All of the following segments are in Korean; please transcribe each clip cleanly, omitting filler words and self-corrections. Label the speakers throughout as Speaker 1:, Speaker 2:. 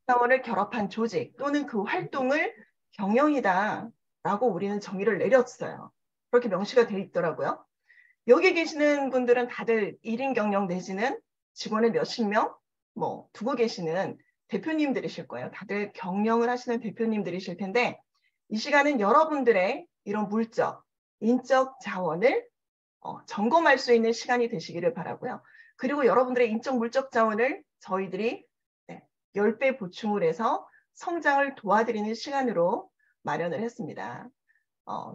Speaker 1: 자원을 결합한 조직 또는 그 활동을 경영이다라고 우리는 정의를 내렸어요. 그렇게 명시가 돼 있더라고요. 여기 계시는 분들은 다들 1인 경영 내지는 직원을 몇십 명 두고 계시는 대표님들이실 거예요. 다들 경영을 하시는 대표님들이실 텐데 이 시간은 여러분들의 이런 물적, 인적 자원을 점검할 수 있는 시간이 되시기를 바라고요. 그리고 여러분들의 인적 물적 자원을 저희들이 10배 보충을 해서 성장을 도와드리는 시간으로 마련을 했습니다.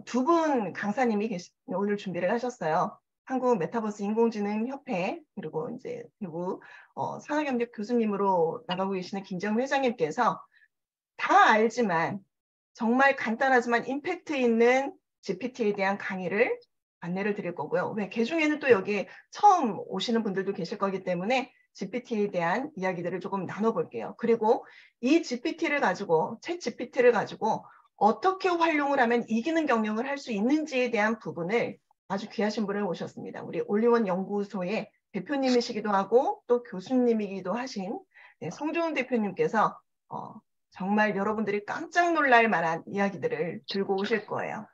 Speaker 1: 두 분 강사님이 오늘 준비를 하셨어요. 한국 메타버스 인공지능 협회 그리고 이제 대구 산학협력 교수님으로 나가고 계시는 김정우 회장님께서 다 알지만 정말 간단하지만 임팩트 있는 GPT에 대한 강의를 안내를 드릴 거고요. 왜 개중에는 또 여기 처음 오시는 분들도 계실 거기 때문에 GPT에 대한 이야기들을 조금 나눠볼게요. 그리고 이 GPT를 가지고 챗 GPT를 가지고 어떻게 활용을 하면 이기는 경영을 할 수 있는지에 대한 부분을 아주 귀하신 분을 모셨습니다. 우리 올리원 연구소의 대표님이시기도 하고 또 교수님이기도 하신 송종훈 대표님께서 정말 여러분들이 깜짝 놀랄 만한 이야기들을 들고 오실 거예요.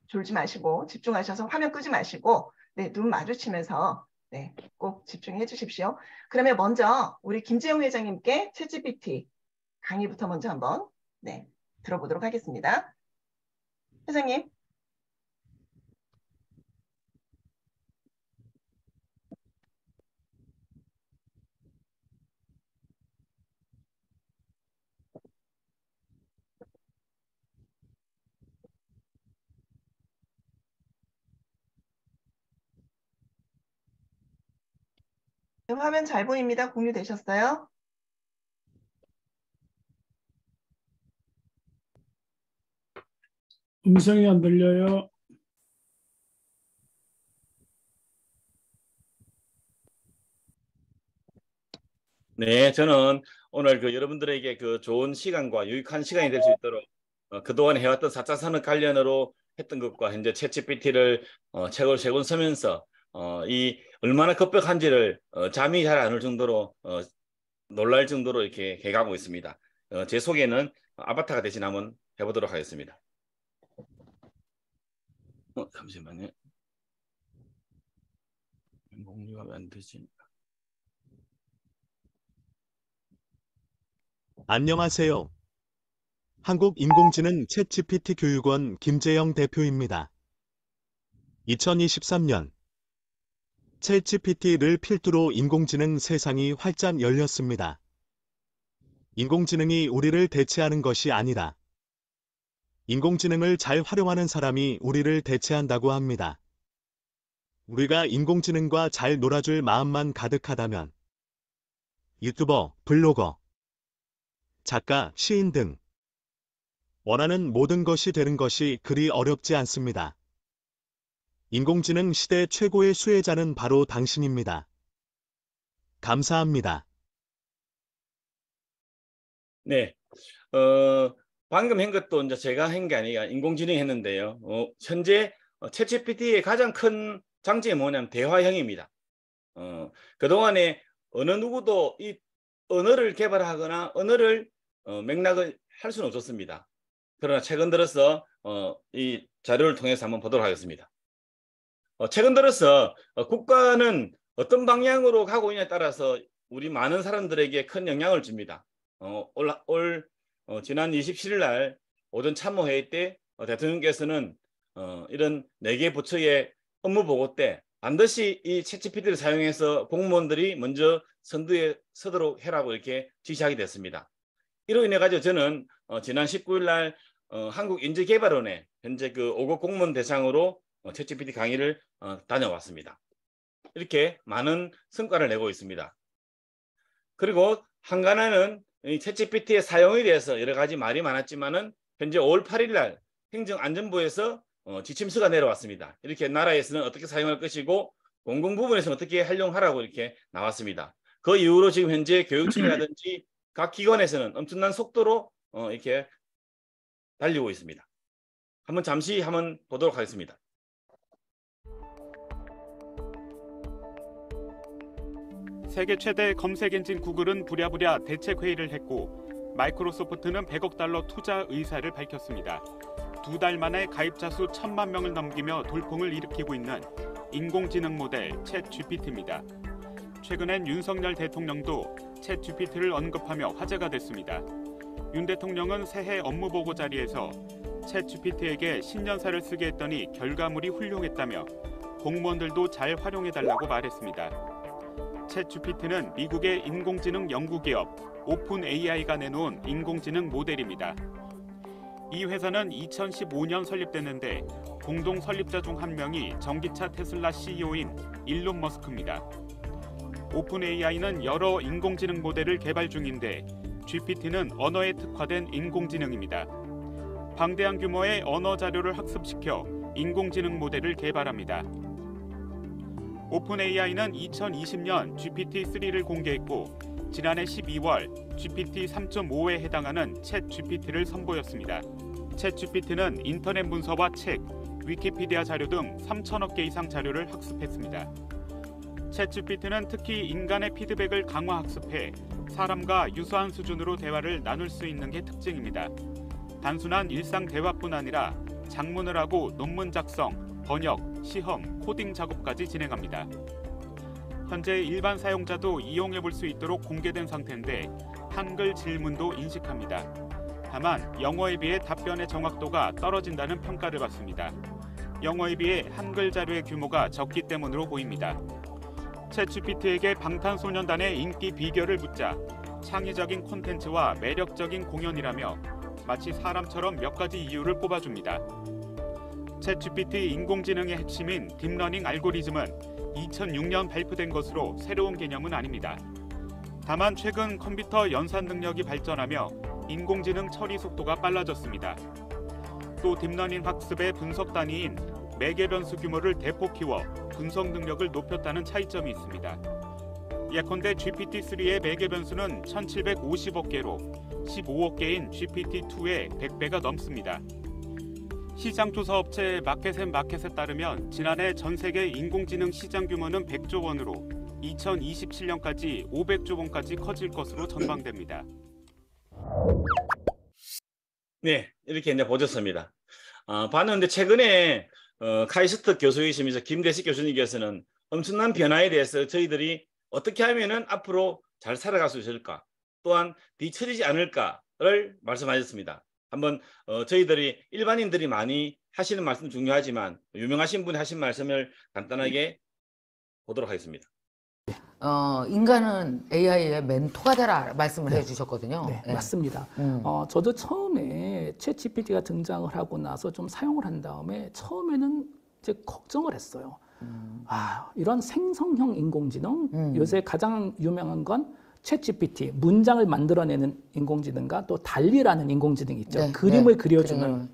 Speaker 1: 졸지 마시고 집중하셔서 화면 끄지 마시고 눈 마주치면서 꼭 집중해 주십시오. 그러면 먼저 우리 김재용 회장님께 챗GPT 강의부터 먼저 한번 들어보도록 하겠습니다. 회장님. 화면 잘 보입니다. 공유되셨어요?
Speaker 2: 음성이 안 들려요.
Speaker 3: 네, 저는 오늘 여러분들에게 좋은 시간과 유익한 시간이 될 수 있도록 그동안 해왔던 4차 산업 관련으로 했던 것과 현재 챗GPT를 책을 세 권 쓰면서 이 얼마나 급격한지를 잠이 잘 안 올 정도로 놀랄 정도로 이렇게 해가고 있습니다. 제 소개는 아바타가 대신 한번 해보도록 하겠습니다. 잠시만요. 공유가 왜 안 되지?
Speaker 4: 안녕하세요. 한국인공지능 챗GPT 교육원 김재영 대표입니다. 2023년 챗GPT를 필두로 인공지능 세상이 활짝 열렸습니다. 인공지능이 우리를 대체하는 것이 아니라 인공지능을 잘 활용하는 사람이 우리를 대체한다고 합니다. 우리가 인공지능과 잘 놀아줄 마음만 가득하다면 유튜버, 블로거, 작가, 시인 등 원하는 모든 것이 되는 것이 그리 어렵지 않습니다. 인공지능 시대 최고의 수혜자는 바로 당신입니다. 감사합니다.
Speaker 3: 네, 방금 한 것도 이제 제가 한 게 아니라 인공지능이 했는데요. 현재 챗GPT의 가장 큰 장점이 뭐냐면 대화형입니다. 그동안에 어느 누구도 이 언어를 개발하거나 언어를 맥락을 할 수는 없었습니다. 그러나 최근 들어서 이 자료를 통해서 한번 보도록 하겠습니다. 최근 들어서 국가는 어떤 방향으로 가고 있냐에 따라서 우리 많은 사람들에게 큰 영향을 줍니다. 지난 27일 날 오전 참모회의 때 대통령께서는 이런 4개 부처의 업무 보고 때 반드시 이 챗GPT를 사용해서 공무원들이 먼저 선두에 서도록 해라고 이렇게 지시하게 됐습니다. 이로 인해 가지고 저는 지난 19일 날 한국인재개발원에 현재 5급 공무원 대상으로 챗GPT 강의를 다녀왔습니다. 이렇게 많은 성과를 내고 있습니다. 그리고 한간에는 이 챗GPT의 사용에 대해서 여러 가지 말이 많았지만은 현재 5월 8일 날 행정안전부에서 지침서가 내려왔습니다. 이렇게 나라에서는 어떻게 사용할 것이고 공공 부분에서는 어떻게 활용하라고 이렇게 나왔습니다. 그 이후로 지금 현재 교육청이라든지 각 기관에서는 엄청난 속도로 이렇게 달리고 있습니다. 잠시 보도록 하겠습니다.
Speaker 2: 세계 최대 검색 엔진 구글은 부랴부랴 대책 회의를 했고 마이크로소프트는 100억 달러 투자 의사를 밝혔습니다. 2달 만에 가입자 수 1,000만 명을 넘기며 돌풍을 일으키고 있는 인공지능 모델 챗GPT입니다. 최근엔 윤석열 대통령도 챗GPT를 언급하며 화제가 됐습니다. 윤 대통령은 새해 업무보고 자리에서 챗GPT에게 신년사를 쓰게 했더니 결과물이 훌륭했다며 공무원들도 잘 활용해달라고 말했습니다. 챗GPT는 미국의 인공지능 연구기업 오픈 AI가 내놓은 인공지능 모델입니다. 이 회사는 2015년 설립됐는데 공동 설립자 중 한 명이 전기차 테슬라 CEO인 일론 머스크입니다. 오픈 AI는 여러 인공지능 모델을 개발 중인데 GPT는 언어에 특화된 인공지능입니다. 방대한 규모의 언어 자료를 학습시켜 인공지능 모델을 개발합니다. 오픈 AI는 2020년 GPT-3를 공개했고 지난해 12월 GPT 3.5에 해당하는 챗GPT를 선보였습니다. 챗GPT는 인터넷 문서와 책, 위키피디아 자료 등 3,000억 개 이상 자료를 학습했습니다. 챗GPT는 특히 인간의 피드백을 강화 학습해 사람과 유사한 수준으로 대화를 나눌 수 있는 게 특징입니다. 단순한 일상 대화뿐 아니라 작문을 하고 논문 작성, 번역, 시험, 코딩 작업까지 진행합니다. 현재 일반 사용자도 이용해 볼 수 있도록 공개된 상태인데 한글 질문도 인식합니다. 다만 영어에 비해 답변의 정확도가 떨어진다는 평가를 받습니다. 영어에 비해 한글 자료의 규모가 적기 때문으로 보입니다. 챗GPT에게 방탄소년단의 인기 비결을 묻자 창의적인 콘텐츠와 매력적인 공연이라며 마치 사람처럼 몇 가지 이유를 꼽아줍니다. 챗GPT 인공지능의 핵심인 딥러닝 알고리즘은 2006년 발표된 것으로 새로운 개념은 아닙니다. 다만 최근 컴퓨터 연산 능력이 발전하며 인공지능 처리 속도가 빨라졌습니다. 또 딥러닝 학습의 분석 단위인 매개 변수 규모를 대폭 키워 분석 능력을 높였다는 차이점이 있습니다. 예컨대 GPT-3의 매개 변수는 1,750억 개로 15억 개인 GPT-2의 100배가 넘습니다. 시장 조사 업체 마켓앤마켓에 따르면 지난해 전 세계 인공지능 시장 규모는 100조 원으로 2027년까지 500조 원까지 커질 것으로 전망됩니다.
Speaker 3: 네, 이렇게 이제 보셨습니다. 봤는데 최근에 카이스트 교수이시면서 김대식 교수님께서는 엄청난 변화에 대해서 저희들이 어떻게 하면은 앞으로 잘 살아갈 수 있을까, 또한 뒤처지지 않을까를 말씀하셨습니다. 한번 저희들이 일반인들이 많이 하시는 말씀 중요하지만 유명하신 분이 하신 말씀을 간단하게 보도록 하겠습니다.
Speaker 5: 인간은 AI의 멘토가 되라 말씀을 해주셨거든요.
Speaker 6: 네,
Speaker 5: 네.
Speaker 6: 맞습니다. 저도 처음에 챗GPT가 등장을 하고 나서 좀 사용을 한 다음에 처음에는 이제 걱정을 했어요. 이런 생성형 인공지능, 요새 가장 유명한 건 챗GPT, 문장을 만들어내는 인공지능과 또 달리라는 인공지능이 있죠.
Speaker 5: 네,
Speaker 6: 그림을
Speaker 5: 네,
Speaker 6: 그려주는.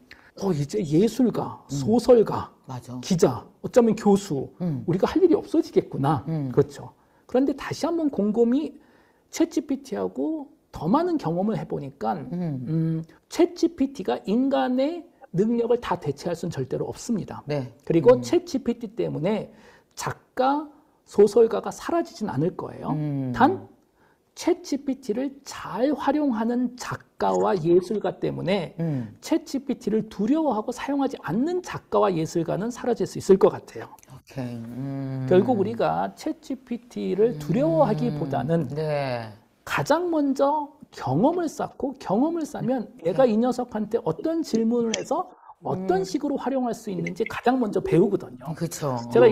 Speaker 6: 이제 예술가, 소설가,
Speaker 5: 맞아.
Speaker 6: 기자, 어쩌면 교수, 우리가 할 일이 없어지겠구나. 그렇죠. 그런데 다시 한번 곰곰이 챗GPT하고 더 많은 경험을 해보니까 챗GPT가 인간의 능력을 다 대체할 수는 절대로 없습니다.
Speaker 5: 네.
Speaker 6: 그리고 챗GPT 때문에 작가, 소설가가 사라지진 않을 거예요. 단 챗GPT를 잘 활용하는 작가와 예술가 때문에 챗GPT를 두려워하고 사용하지 않는 작가와 예술가는 사라질 수 있을 것 같아요.
Speaker 5: 오케이.
Speaker 6: 결국 우리가 챗GPT를 두려워하기보다는
Speaker 5: 네.
Speaker 6: 가장 먼저 경험을 쌓고, 경험을 쌓으면 얘가 이 녀석한테 어떤 질문을 해서 어떤 식으로 활용할 수 있는지 가장 먼저 배우거든요.
Speaker 5: 그렇죠.
Speaker 6: 제가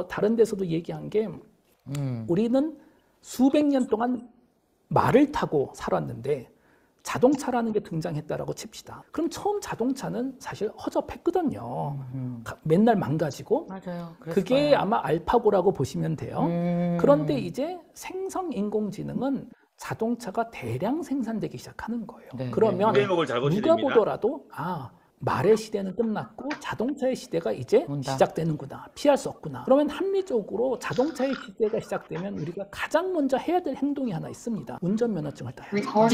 Speaker 6: 다른 데서도 얘기한 게 우리는 수백 년 동안 말을 타고 살았는데 자동차라는 게 등장했다라고 칩시다. 그럼 처음 자동차는 사실 허접했거든요. 맨날 망가지고.
Speaker 5: 맞아요.
Speaker 6: 그게
Speaker 5: 거예요.
Speaker 6: 아마 알파고라고 보시면 돼요. 그런데 이제 생성 인공지능은 자동차가 대량 생산되기 시작하는 거예요.
Speaker 5: 네,
Speaker 6: 그러면
Speaker 3: 대목을 잘 보셔야
Speaker 6: 누가
Speaker 3: 됩니다.
Speaker 6: 보더라도 말의 시대는 끝났고 자동차의 시대가 이제
Speaker 5: 온다.
Speaker 6: 시작되는구나. 피할 수 없구나. 그러면 합리적으로 자동차의 시대가 시작되면 우리가 가장 먼저 해야 될 행동이 하나 있습니다. 운전면허증을 따야 돼. 이걸 갖고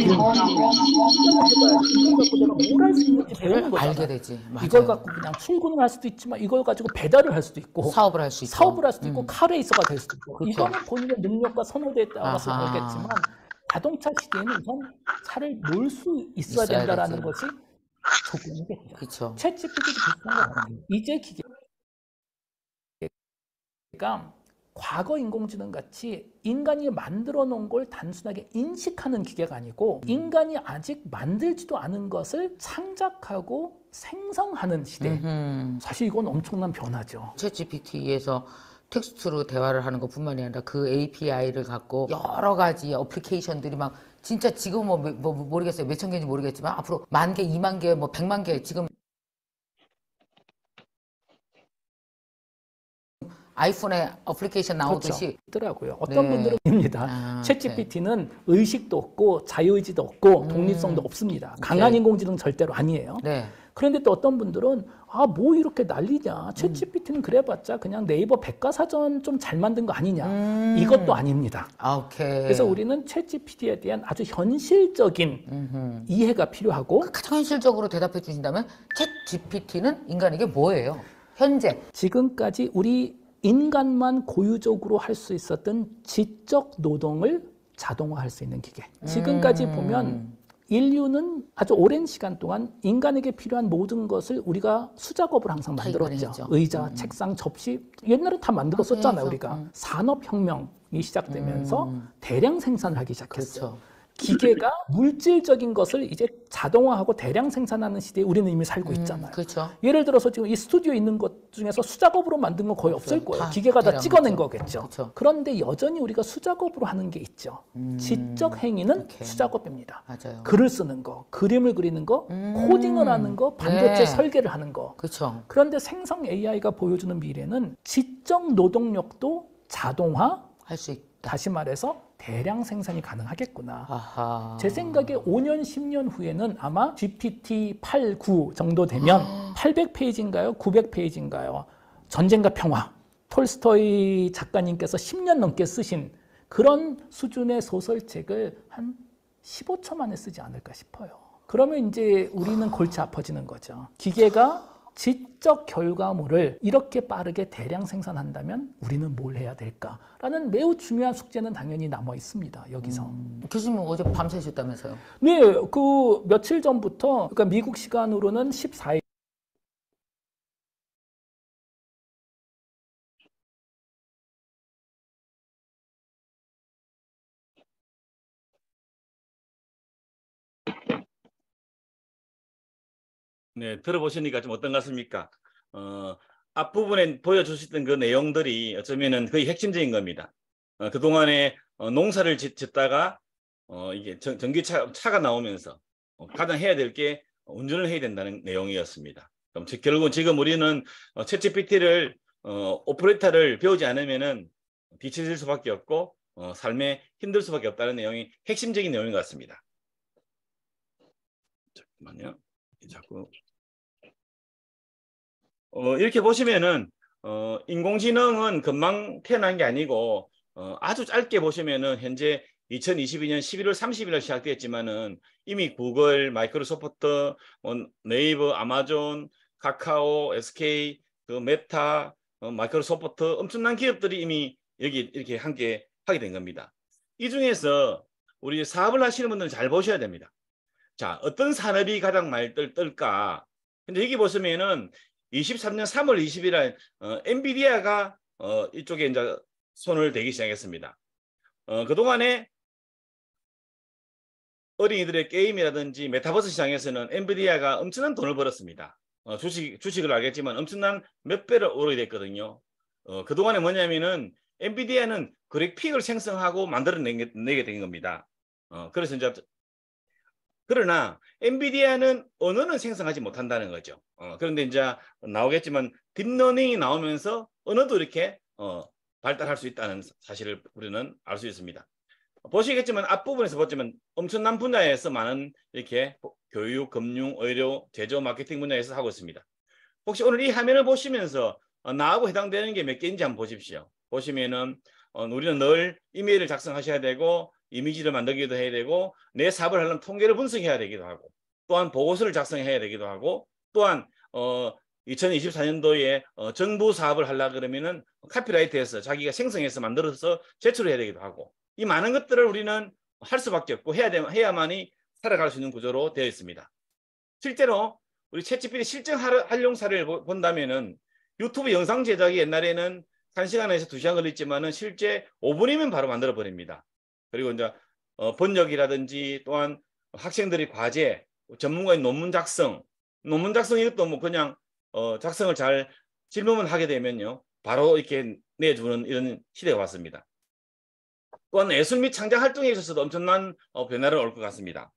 Speaker 6: 내가 뭘 할 수 있는지 배우는 거잖아.
Speaker 5: 알게 되지. 맞아요.
Speaker 6: 이걸 갖고 그냥 출근을 할 수도 있지만 이걸 가지고 배달을 할 수도 있고
Speaker 5: 사업을 할 수 있고.
Speaker 6: 사업을 할 수도 있고 카레이서가 될 수도 있고
Speaker 5: 그렇죠.
Speaker 6: 이거는 본인의 능력과 선호도에 따라서
Speaker 5: 아하.
Speaker 6: 알겠지만 자동차 시대에는 우선 차를 몰 수 있어야 된다라는
Speaker 5: 되지.
Speaker 6: 것이 조건이겠죠.
Speaker 5: 그렇죠.
Speaker 6: 챗GPT도 비슷한 거 같아요. 이제 기계가 과거 인공지능 같이 인간이 만들어 놓은 걸 단순하게 인식하는 기계가 아니고 인간이 아직 만들지도 않은 것을 창작하고 생성하는 시대. 사실 이건 엄청난 변화죠.
Speaker 5: 챗GPT에서 텍스트로 대화를 하는 것뿐만이 아니라 그 API를 갖고 여러 가지 어플리케이션들이 막 진짜 지금 뭐 모르겠어요. 몇천 개인지 모르겠지만 앞으로 10,000개, 20,000개, 뭐 100만 개 지금 아이폰에 어플리케이션 나오듯이
Speaker 6: 있더라고요. 어떤
Speaker 5: 네.
Speaker 6: 분들은 입니다.
Speaker 5: 아,
Speaker 6: 챗GPT는 의식도 없고 자유의지도 없고 독립성도 없습니다. 강한
Speaker 5: 오케이.
Speaker 6: 인공지능 절대로 아니에요.
Speaker 5: 네.
Speaker 6: 그런데 또 어떤 분들은 아, 뭐 이렇게 난리냐. 챗GPT는 그래봤자 그냥 네이버 백과사전 좀 잘 만든 거 아니냐. 이것도 아닙니다.
Speaker 5: 아, 오케이.
Speaker 6: 그래서 우리는 챗GPT에 대한 아주 현실적인 이해가 필요하고
Speaker 5: 가장 현실적으로 대답해 주신다면 챗GPT는 인간에게 뭐예요? 현재.
Speaker 6: 지금까지 우리 인간만 고유적으로 할 수 있었던 지적 노동을 자동화할 수 있는 기계. 지금까지 보면 인류는 아주 오랜 시간 동안 인간에게 필요한 모든 것을 우리가 수작업을 항상 만들었죠.
Speaker 5: 인간이죠.
Speaker 6: 의자, 책상, 접시. 옛날에 다 만들었었잖아요,
Speaker 5: 그래서,
Speaker 6: 우리가. 산업혁명이 시작되면서 대량 생산을 하기 시작했어요.
Speaker 5: 그렇죠.
Speaker 6: 기계가 물질적인 것을 이제 자동화하고 대량 생산하는 시대에 우리는 이미 살고 있잖아요.
Speaker 5: 그렇죠.
Speaker 6: 예를 들어서 지금 이 스튜디오에 있는 것 중에서 수작업으로 만든 건 거의 없을 거예요.
Speaker 5: 다
Speaker 6: 기계가 다
Speaker 5: 대량
Speaker 6: 찍어낸
Speaker 5: 거죠.
Speaker 6: 거겠죠.
Speaker 5: 그쵸.
Speaker 6: 그런데 여전히 우리가 수작업으로 하는 게 있죠. 지적 행위는
Speaker 5: 오케이.
Speaker 6: 수작업입니다.
Speaker 5: 맞아요.
Speaker 6: 글을 쓰는 거, 그림을 그리는 거, 코딩을 하는 거, 반도체
Speaker 5: 네.
Speaker 6: 설계를 하는 거.
Speaker 5: 그렇죠.
Speaker 6: 그런데 생성 AI가 보여주는 미래는 지적 노동력도 자동화,
Speaker 5: 할 수 있다.
Speaker 6: 다시 말해서 대량 생산이 가능하겠구나.
Speaker 5: 아하.
Speaker 6: 제 생각에 5년, 10년 후에는 아마 GPT-8, 9 정도 되면 800페이지인가요? 900페이지인가요? 전쟁과 평화. 톨스토이 작가님께서 10년 넘게 쓰신 그런 수준의 소설책을 한 15초 만에 쓰지 않을까 싶어요. 그러면 이제 우리는 골치 아파지는 거죠. 기계가 지적 결과물을 이렇게 빠르게 대량 생산한다면 우리는 뭘 해야 될까라는 매우 중요한 숙제는 당연히 남아 있습니다. 여기서.
Speaker 5: 교수님 어제 밤새셨다면서요?
Speaker 6: 네, 그 며칠 전부터 그러니까 미국 시간으로는 14일
Speaker 3: 네, 들어보시니까 좀 어떤 것 같습니까? 앞부분에 보여주셨던 그 내용들이 어쩌면은 거의 핵심적인 겁니다. 그동안에 농사를 짓다가 이게 전기차가 나오면서 가장 해야 될 게 운전을 해야 된다는 내용이었습니다. 그럼 결국은 지금 우리는 챗GPT를 오퍼레이터를 배우지 않으면은 뒤처질 수밖에 없고 삶에 힘들 수밖에 없다는 내용이 핵심적인 내용인 것 같습니다. 잠깐만요. 자꾸 이렇게 보시면은 인공지능은 금방 태어난 게 아니고 아주 짧게 보시면은 현재 2022년 11월 30일에 시작됐지만은 이미 구글, 마이크로소프트, 네이버, 아마존, 카카오, SK, 그 메타, 마이크로소프트 엄청난 기업들이 이미 여기 이렇게 함께 하게 된 겁니다. 이 중에서 우리 사업을 하시는 분들은 잘 보셔야 됩니다. 자, 어떤 산업이 가장 많이 뜰까? 근데 여기 보시면은 23년 3월 20일에 엔비디아가 이쪽에 이제 손을 대기 시작했습니다. 그동안에 어린이들의 게임이라든지 메타버스 시장에서는 엔비디아가 엄청난 돈을 벌었습니다. 주식을 알겠지만 엄청난 몇 배를 오르게 됐거든요. 그동안에 뭐냐면은 엔비디아는 그래픽을 생성하고 만들어내게 된 겁니다. 그래서 이제 그러나 엔비디아는 언어는 생성하지 못한다는 거죠. 그런데 이제 나오겠지만 딥러닝이 나오면서 언어도 이렇게 발달할 수 있다는 사실을 우리는 알 수 있습니다. 보시겠지만 앞부분에서 보시면 엄청난 분야에서 많은 이렇게 교육, 금융, 의료, 제조, 마케팅 분야에서 하고 있습니다. 혹시 오늘 이 화면을 보시면서 나하고 해당되는 게 몇 개인지 한번 보십시오. 보시면은 우리는 늘 이메일을 작성하셔야 되고 이미지를 만들기도 해야 되고 내 사업을 하려면 통계를 분석해야 되기도 하고 또한 보고서를 작성해야 되기도 하고 또한 2024년도에 정부 사업을 하려 그러면은 카피라이트에서 자기가 생성해서 만들어서 제출해야 되기도 하고 이 많은 것들을 우리는 할 수밖에 없고 해야만이 살아갈 수 있는 구조로 되어 있습니다. 실제로 우리 챗GPT 실전 활용 사례를 본다면은 유튜브 영상 제작이 옛날에는 1시간에서 2시간 걸렸지만은 실제 5분이면 바로 만들어 버립니다. 그리고 이제 번역이라든지 또한 학생들이 과제, 전문가의 논문 작성 이것도 뭐 그냥 작성을 잘 질문만 하게 되면요 바로 이렇게 내주는 이런 시대가 왔습니다. 또한 예술 및 창작 활동에 있어서도 엄청난 변화를 올 것 같습니다.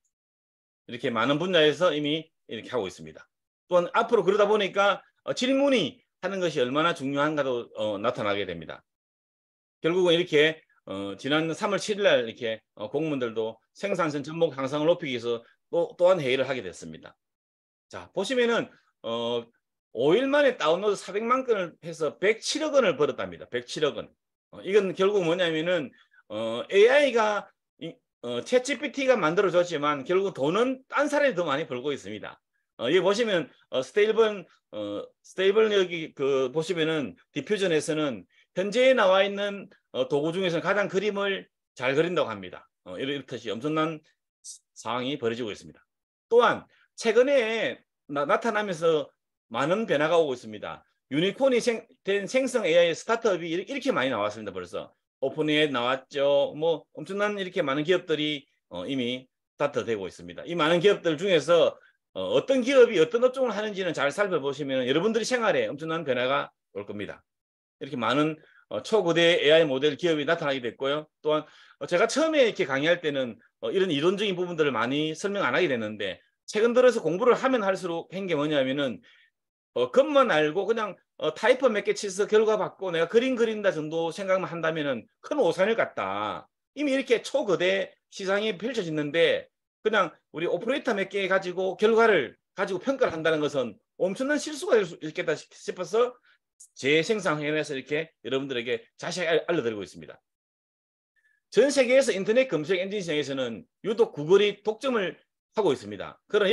Speaker 3: 이렇게 많은 분야에서 이미 이렇게 하고 있습니다. 또한 앞으로 그러다 보니까 질문이 하는 것이 얼마나 중요한가도 나타나게 됩니다. 결국은 이렇게 지난 3월 7일 날 이렇게 공무원들도 생산성 접목 향상을 높이기 위해서 또한 회의를 하게 됐습니다. 자, 보시면은 5일 만에 다운로드 400만 건을 해서 107억 원을 벌었답니다. 107억 원. 이건 결국 뭐냐면은 AI가 챗GPT가 만들어줬지만 결국 돈은 딴 사람이 더 많이 벌고 있습니다. 여기 보시면 스테이블 여기 보시면은 디퓨전에서는 현재 나와 있는 도구 중에서는 가장 그림을 잘 그린다고 합니다. 이렇듯이 엄청난 상황이 벌어지고 있습니다. 또한 최근에 나타나면서 많은 변화가 오고 있습니다. 유니콘이 된 생성 AI 스타트업이 이렇게 많이 나왔습니다. 벌써 오픈AI 나왔죠. 뭐 엄청난 이렇게 많은 기업들이 이미 스타트되고 있습니다. 이 많은 기업들 중에서 어떤 기업이 어떤 업종을 하는지는 잘 살펴보시면 여러분들이 생활에 엄청난 변화가 올 겁니다. 이렇게 많은 초거대 AI 모델 기업이 나타나게 됐고요. 또한 제가 처음에 이렇게 강의할 때는 이런 이론적인 부분들을 많이 설명 안 하게 됐는데 최근 들어서 공부를 하면 할수록 한 게 뭐냐면은 것만 알고 그냥 타이퍼 몇 개 치서 결과 받고 내가 그림 그린다 정도 생각만 한다면은 큰 오산일 같다. 이미 이렇게 초거대 시장이 펼쳐지는데 그냥 우리 오퍼레이터 몇 개 가지고 결과를 가지고 평가를 한다는 것은 엄청난 실수가 될 수 있겠다 싶어서 재생산해내서 이렇게 여러분들에게 자세히 알려드리고 있습니다. 전 세계에서 인터넷 검색 엔진 시장에서는 유독 구글이 독점을 하고 있습니다. 그럼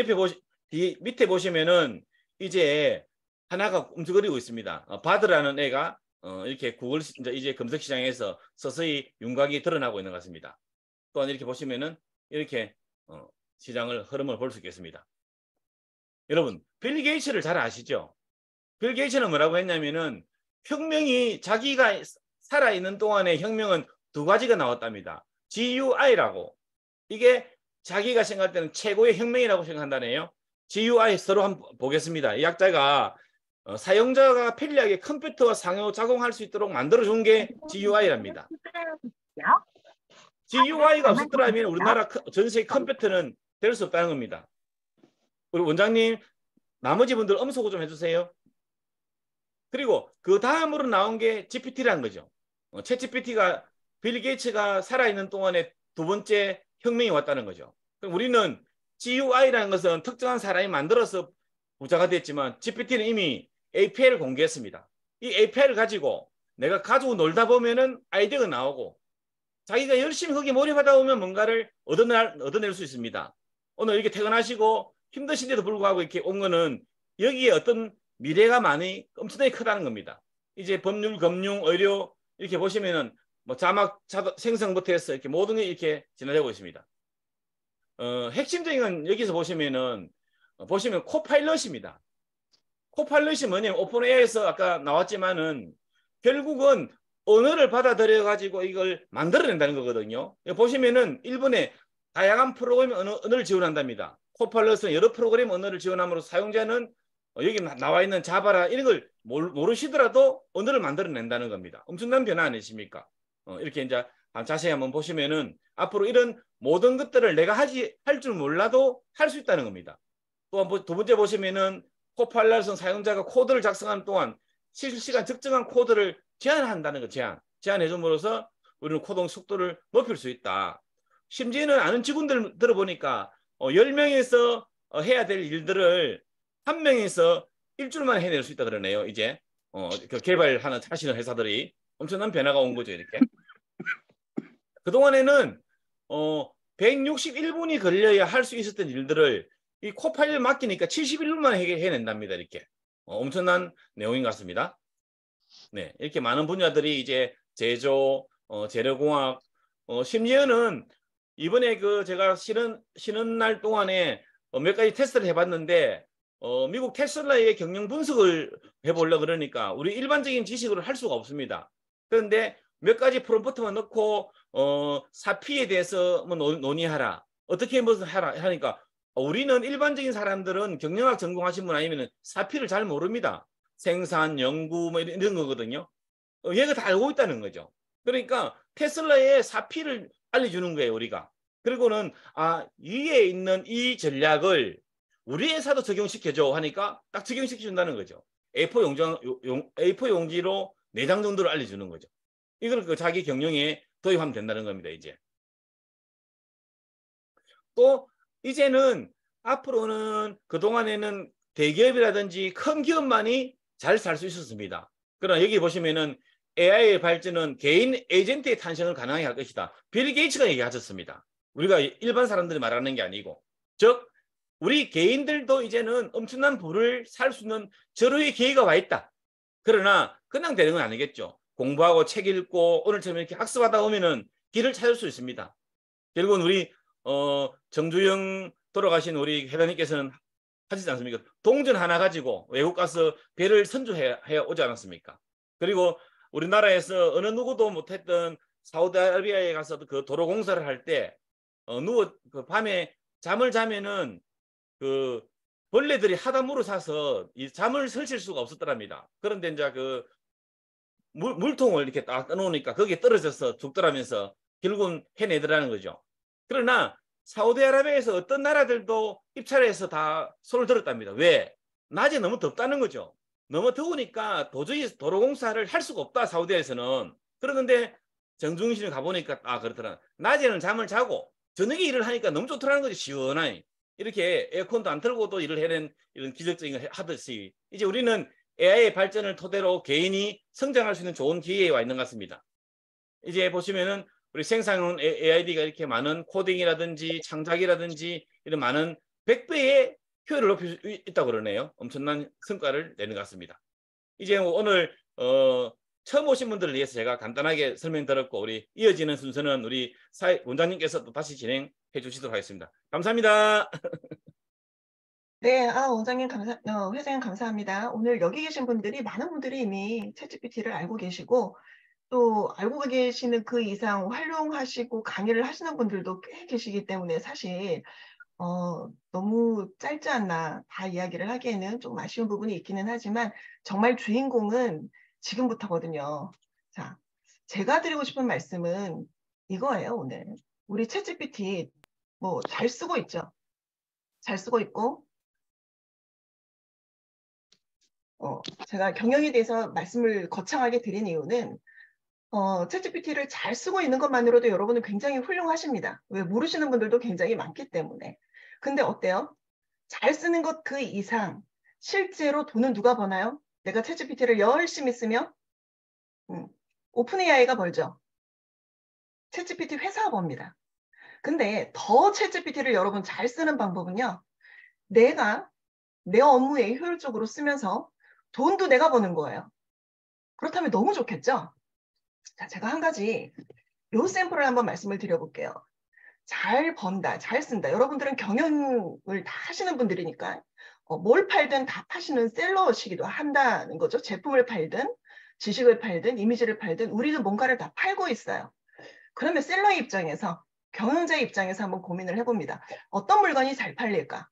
Speaker 3: 밑에 보시면은 이제 하나가 움직이고 있습니다. 바드라는 애가 이렇게 구글 이제 검색 시장에서 서서히 윤곽이 드러나고 있는 것 같습니다. 또한 이렇게 보시면은 이렇게 시장을 흐름을 볼 수 있겠습니다. 여러분, 빌 게이츠를 잘 아시죠? 빌 게이츠는 뭐라고 했냐면은 혁명이 자기가 살아있는 동안에 혁명은 두 가지가 나왔답니다. GUI라고. 이게 자기가 생각할 때는 최고의 혁명이라고 생각한다네요. GUI 서로 한번 보겠습니다. 이 약자가 사용자가 편리하게 컴퓨터와 상호작용할 수 있도록 만들어준 게 GUI랍니다. GUI가 없었더라면 우리나라 전 세계 컴퓨터는 될 수 없다는 겁니다. 우리 원장님, 나머지 분들 음소거 좀 해주세요. 그리고 그 다음으로 나온 게 GPT라는 거죠. 챗GPT가 빌 게이츠가 살아있는 동안에 두 번째 혁명이 왔다는 거죠. 그럼 우리는 GUI라는 것은 특정한 사람이 만들어서 부자가 됐지만 GPT는 이미 API를 공개했습니다. 이 API를 가지고 내가 가지고 놀다 보면은 아이디어가 나오고 자기가 열심히 거기에 몰입하다 보면 뭔가를 얻어낼 수 있습니다. 오늘 이렇게 퇴근하시고 힘드신데도 불구하고 이렇게 온 거는 여기에 어떤 미래가 많이 엄청나게 크다는 겁니다. 이제 법률, 금융, 의료 이렇게 보시면은 뭐 자막 생성부터 해서 이렇게 모든 게 이렇게 진행되고 있습니다. 핵심적인 건 여기서 보시면 코파일럿입니다. 코파일럿이 뭐냐면 오픈AI에서 아까 나왔지만은 결국은 언어를 받아들여 가지고 이걸 만들어낸다는 거거든요. 보시면은 일본에 다양한 프로그램 언어를 지원한답니다. 코파일럿은 여러 프로그램 언어를 지원함으로 사용자는 여기 나와 있는 자바라 이런 걸 모르시더라도 언어를 만들어낸다는 겁니다. 엄청난 변화 아니십니까? 이렇게 이제 자세히 한번 보시면은 앞으로 이런 모든 것들을 내가 할 줄 몰라도 할 수 있다는 겁니다. 또한 두 번째 보시면은 코파일럿은 사용자가 코드를 작성하는 동안 실시간 특정한 코드를 제한한다는 거 제한해 줌으로써 우리는 코동 속도를 높일 수 있다. 심지어는 아는 직원들 들어보니까 10명에서 해야 될 일들을 1명에서 일주일만 해낼 수 있다 그러네요. 이제 그 개발하는 하시는 회사들이 엄청난 변화가 온 거죠. 이렇게. 그동안에는 161분이 걸려야 할 수 있었던 일들을 이 코파일을 맡기니까 71분만 해낸답니다. 이렇게. 엄청난 내용인 것 같습니다. 네, 이렇게 많은 분야들이 이제 제조, 재료공학, 심지어는 이번에 그 제가 쉬는 날 동안에 몇 가지 테스트를 해봤는데 미국 테슬라의 경영 분석을 해보려고 그러니까 우리 일반적인 지식으로 할 수가 없습니다. 그런데 몇 가지 프롬프트만 넣고 사피에 대해서 뭐 논의하라. 어떻게 무슨 하라 하니까 우리는 일반적인 사람들은 경영학 전공하신 분 아니면 사피를 잘 모릅니다. 생산, 연구 뭐 이런 거거든요. 얘가 다 알고 있다는 거죠. 그러니까 테슬라의 사피를 알려주는 거예요, 우리가. 그리고는 위에 있는 이 전략을 우리 회사도 적용시켜줘 하니까 딱 적용시켜준다는 거죠. A4 용지로 4장 정도를 알려주는 거죠. 이걸 그 자기 경영에 도입하면 된다는 겁니다, 이제. 또 이제는 앞으로는 그동안에는 대기업이라든지 큰 기업만이 잘 살 수 있었습니다. 그러나 여기 보시면은 AI의 발전은 개인 에이전트의 탄생을 가능하게 할 것이다. 빌 게이츠가 얘기하셨습니다. 우리가 일반 사람들이 말하는 게 아니고, 즉 우리 개인들도 이제는 엄청난 부를 살 수 있는 절호의 기회가 와 있다. 그러나 그냥 되는 건 아니겠죠. 공부하고 책 읽고 오늘처럼 이렇게 학습하다 보면은 길을 찾을 수 있습니다. 결국은 우리 정주영 돌아가신 우리 회장님께서는 하시지 않습니까? 동전 하나 가지고 외국 가서 배를 선주해 오지 않았습니까? 그리고 우리나라에서 어느 누구도 못했던 사우디아라비아에 가서 그 도로 공사를 할 때 그 밤에 잠을 자면은 그 벌레들이 하다물어 사서 이 잠을 설칠 수가 없었더랍니다. 그런데 이제 그 물통을 이렇게 딱 떠놓으니까 거기에 떨어져서 죽더라면서 결국은 해내더라는 거죠. 그러나 사우디아라비아에서 어떤 나라들도 입찰해서 다 손을 들었답니다. 왜? 낮에 너무 덥다는 거죠. 너무 더우니까 도저히 도로공사를 할 수가 없다, 사우디에서는. 그러는데 정중신을 가보니까 그렇더라. 낮에는 잠을 자고 저녁에 일을 하니까 너무 좋더라는 거죠. 시원하니. 이렇게 에어컨도 안 틀고도 일을 해낸 이런 기적적인 걸 하듯이 이제 우리는 AI의 발전을 토대로 개인이 성장할 수 있는 좋은 기회에 와 있는 것 같습니다. 이제 보시면은 우리 생산형 AID가 이렇게 많은 코딩이라든지 창작이라든지 이런 많은 100배의 효율을 높일 수 있다고 그러네요. 엄청난 성과를 내는 것 같습니다. 이제 오늘 처음 오신 분들을 위해서 제가 간단하게 설명드렸고 우리 이어지는 순서는 우리 원장님께서 또 다시 진행해 주시도록 하겠습니다. 감사합니다.
Speaker 1: 네, 원장님 회장님 감사합니다. 오늘 여기 계신 분들이 많은 분들이 이미 챗GPT를 알고 계시고 또 알고 계시는 그 이상 활용하시고 강의를 하시는 분들도 꽤 계시기 때문에 사실 너무 짧지 않나 다 이야기를 하기에는 좀 아쉬운 부분이 있기는 하지만 정말 주인공은 지금부터거든요. 자, 제가 드리고 싶은 말씀은 이거예요, 오늘. 우리 챗GPT 뭐 잘 쓰고 있죠. 잘 쓰고 있고 제가 경영에 대해서 말씀을 거창하게 드린 이유는 챗GPT를 잘 쓰고 있는 것만으로도 여러분은 굉장히 훌륭하십니다. 왜 모르시는 분들도 굉장히 많기 때문에. 근데 어때요? 잘 쓰는 것 그 이상 실제로 돈은 누가 버나요? 내가 챗GPT를 열심히 쓰면 오픈 AI가 벌죠. 챗GPT 회사가 법니다. 근데 더 챗GPT를 여러분 잘 쓰는 방법은요. 내가 내 업무에 효율적으로 쓰면서 돈도 내가 버는 거예요. 그렇다면 너무 좋겠죠? 자, 제가 한 가지 요 샘플을 한번 말씀을 드려볼게요. 잘 번다, 잘 쓴다. 여러분들은 경영을 다 하시는 분들이니까 뭘 팔든 다 파시는 셀러시기도 한다는 거죠. 제품을 팔든 지식을 팔든 이미지를 팔든 우리는 뭔가를 다 팔고 있어요. 그러면 셀러의 입장에서 경영자의 입장에서 한번 고민을 해봅니다. 어떤 물건이 잘 팔릴까?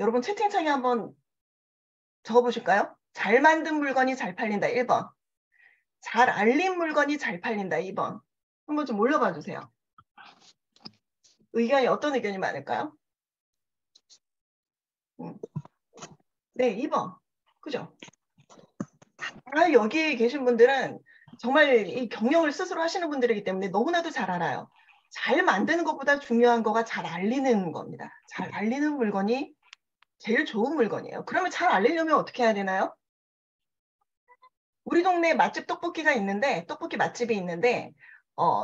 Speaker 1: 여러분 채팅창에 한번 적어보실까요? 잘 만든 물건이 잘 팔린다 1번. 잘 알린 물건이 잘 팔린다 2번. 한번 좀 올려봐 주세요. 의견이 어떤 의견이 많을까요? 네, 2번. 그죠? 여기 계신 분들은 정말 이 경영을 스스로 하시는 분들이기 때문에 너무나도 잘 알아요. 잘 만드는 것보다 중요한 거가 잘 알리는 겁니다. 잘 알리는 물건이 제일 좋은 물건이에요. 그러면 잘 알리려면 어떻게 해야 되나요? 우리 동네에 맛집 떡볶이가 있는데, 떡볶이 맛집이 있는데,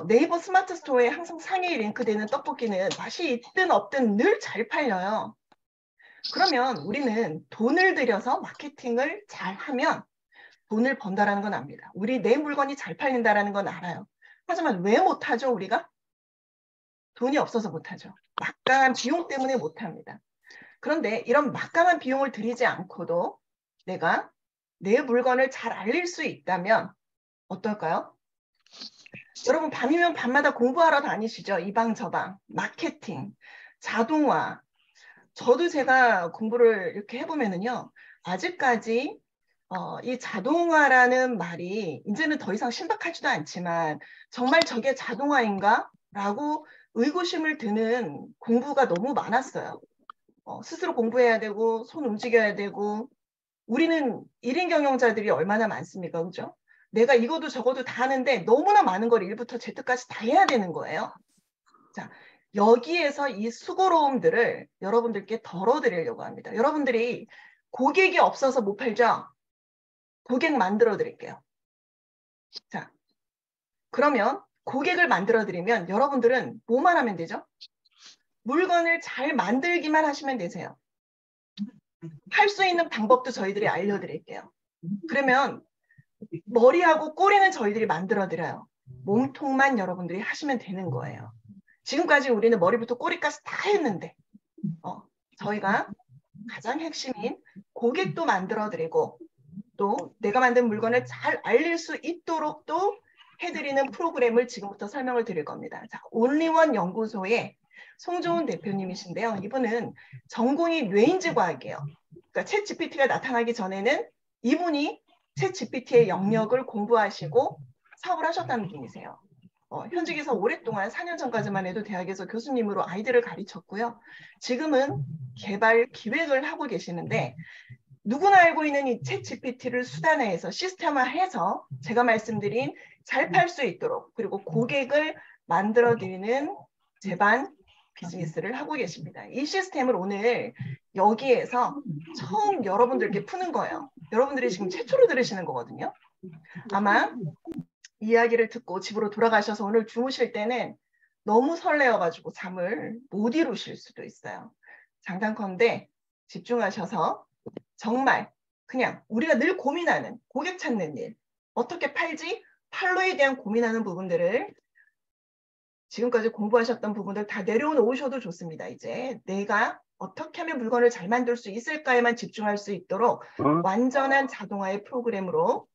Speaker 1: 네이버 스마트 스토어에 항상 상위에 링크되는 떡볶이는 맛이 있든 없든 늘 잘 팔려요. 그러면 우리는 돈을 들여서 마케팅을 잘 하면 돈을 번다라는 건 압니다. 내 물건이 잘 팔린다라는 건 알아요. 하지만 왜 못하죠, 우리가? 돈이 없어서 못하죠. 막강한 비용 때문에 못합니다. 그런데 이런 막강한 비용을 들이지 않고도 내가 내 물건을 잘 알릴 수 있다면 어떨까요? 여러분 밤이면 밤마다 공부하러 다니시죠? 이 방 저 방. 마케팅, 자동화. 저도 제가 공부를 이렇게 해보면은요. 아직까지 이 자동화라는 말이 이제는 더 이상 신박하지도 않지만 정말 저게 자동화인가? 라고 의구심을 드는 공부가 너무 많았어요. 스스로 공부해야 되고 손 움직여야 되고 우리는 1인 경영자들이 얼마나 많습니까? 그죠? 내가 이것도 저것도 다 하는데 너무나 많은 걸 1부터 Z까지 다 해야 되는 거예요. 자, 여기에서 이 수고로움들을 여러분들께 덜어드리려고 합니다. 여러분들이 고객이 없어서 못 팔죠? 고객 만들어 드릴게요. 자, 그러면 고객을 만들어 드리면 여러분들은 뭐만 하면 되죠? 물건을 잘 만들기만 하시면 되세요. 할 수 있는 방법도 저희들이 알려드릴게요. 그러면 머리하고 꼬리는 저희들이 만들어드려요. 몸통만 여러분들이 하시면 되는 거예요. 지금까지 우리는 머리부터 꼬리까지 다 했는데 저희가 가장 핵심인 고객도 만들어드리고 또 내가 만든 물건을 잘 알릴 수 있도록 또 해드리는 프로그램을 지금부터 설명을 드릴 겁니다. 자, 온리원 연구소의 송조은 대표님이신데요. 이분은 전공이 뇌인지 과학이에요. 그러니까 챗 GPT가 나타나기 전에는 이분이 챗 GPT의 영역을 공부하시고 사업을 하셨다는 분이세요. 현직에서 오랫동안 4년 전까지만 해도 대학에서 교수님으로 아이들을 가르쳤고요. 지금은 개발 기획을 하고 계시는데 누구나 알고 있는 이 챗 GPT를 수단화해서 시스템화해서 제가 말씀드린 잘 팔 수 있도록 그리고 고객을 만들어드리는 제반 비즈니스를 하고 계십니다. 이 시스템을 오늘 여기에서 처음 여러분들께 푸는 거예요. 여러분들이 지금 최초로 들으시는 거거든요. 아마 이야기를 듣고 집으로 돌아가셔서 오늘 주무실 때는 너무 설레어가지고 잠을 못 이루실 수도 있어요. 장단컨대 집중하셔서 정말 그냥 우리가 늘 고민하는 고객 찾는 일, 어떻게 팔지? 팔로에 대한 고민하는 부분들을 지금까지 공부하셨던 부분들 다 내려놓으셔도 좋습니다. 이제 내가 어떻게 하면 물건을 잘 만들 수 있을까에만 집중할 수 있도록 완전한 자동화의 프로그램으로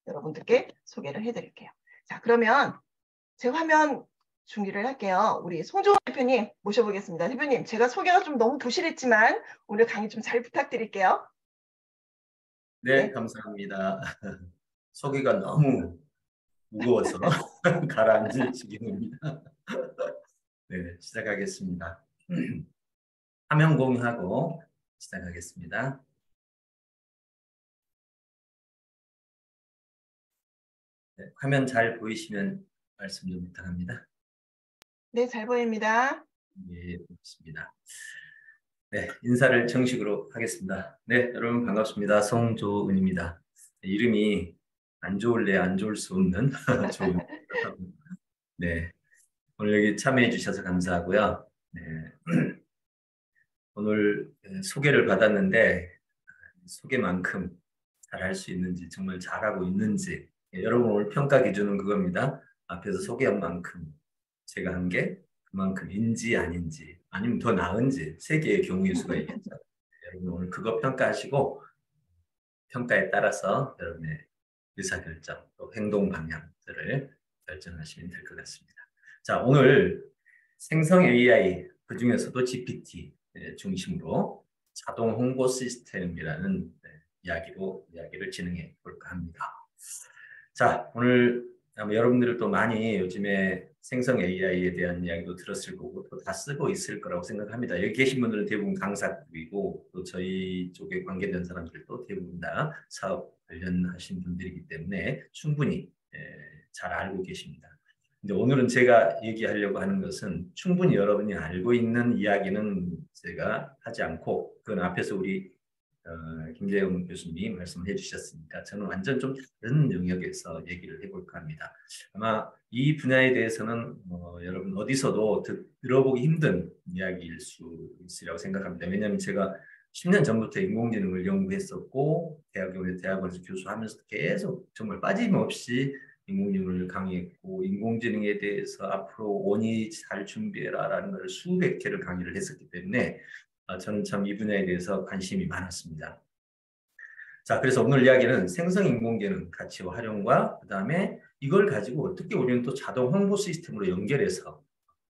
Speaker 1: 여러분들께 소개를 해드릴게요. 자, 그러면 제 화면 준비를 할게요. 우리 송조은 대표님 모셔보겠습니다. 대표님, 제가 소개가 좀 너무 부실했지만 오늘 강의 좀 잘 부탁드릴게요.
Speaker 7: 네, 감사합니다. 소개가 너무 무거워서 가라앉을 지경입니다. 네, 시작하겠습니다. 화면 공유하고 시작하겠습니다. 네, 화면 잘 보이시면 말씀 좀 부탁합니다.
Speaker 1: 네, 잘 보입니다.
Speaker 7: 예, 좋습니다. 네, 인사를 정식으로 하겠습니다. 네, 여러분 반갑습니다. 송조은입니다. 이름이 안 좋을래 안 좋을 수 없는 조은. 네, 오늘 여기 참여해 주셔서 감사하고요. 네, 오늘 소개를 받았는데 소개만큼 잘할 수 있는지 정말 잘하고 있는지 여러분 오늘 평가 기준은 그겁니다. 앞에서 소개한 만큼 제가 한 게 그만큼인지 아닌지 아니면 더 나은지 세 개의 경우일 수가 있겠죠. 여러분 오늘 그거 평가하시고 평가에 따라서 여러분의 의사결정 또 행동 방향들을 결정하시면 될 것 같습니다. 자, 오늘 생성 AI 그중에서도 GPT 중심으로 자동 홍보 시스템이라는 이야기를 진행해 볼까 합니다. 자, 오늘 아마 여러분들이 또 많이 요즘에 생성 AI에 대한 이야기도 들었을 거고 또 다 쓰고 있을 거라고 생각합니다. 여기 계신 분들은 대부분 강사급이고 또 저희 쪽에 관계된 사람들도 대부분 다 사업 관련하신 분들이기 때문에 충분히 잘 알고 계십니다. 근데 오늘은 제가 얘기하려고 하는 것은 충분히 여러분이 알고 있는 이야기는 제가 하지 않고 그건 앞에서 우리 김재영 교수님이 말씀을 해주셨으니까 저는 완전 좀 다른 영역에서 얘기를 해볼까 합니다. 아마 이 분야에 대해서는 여러분 어디서도 들어보기 힘든 이야기일 수 있으리라고 생각합니다. 왜냐하면 제가 10년 전부터 인공지능을 연구했었고 대학원에서 교수하면서 계속 정말 빠짐없이 인공지능을 강의했고 인공지능에 대해서 앞으로 원이 잘 준비해라라는 걸 수백 개를 강의를 했었기 때문에 저는 참 이 분야에 대해서 관심이 많았습니다. 자, 그래서 오늘 이야기는 생성 인공지능 가치와 활용과 그 다음에 이걸 가지고 어떻게 우리는 또 자동 홍보 시스템으로 연결해서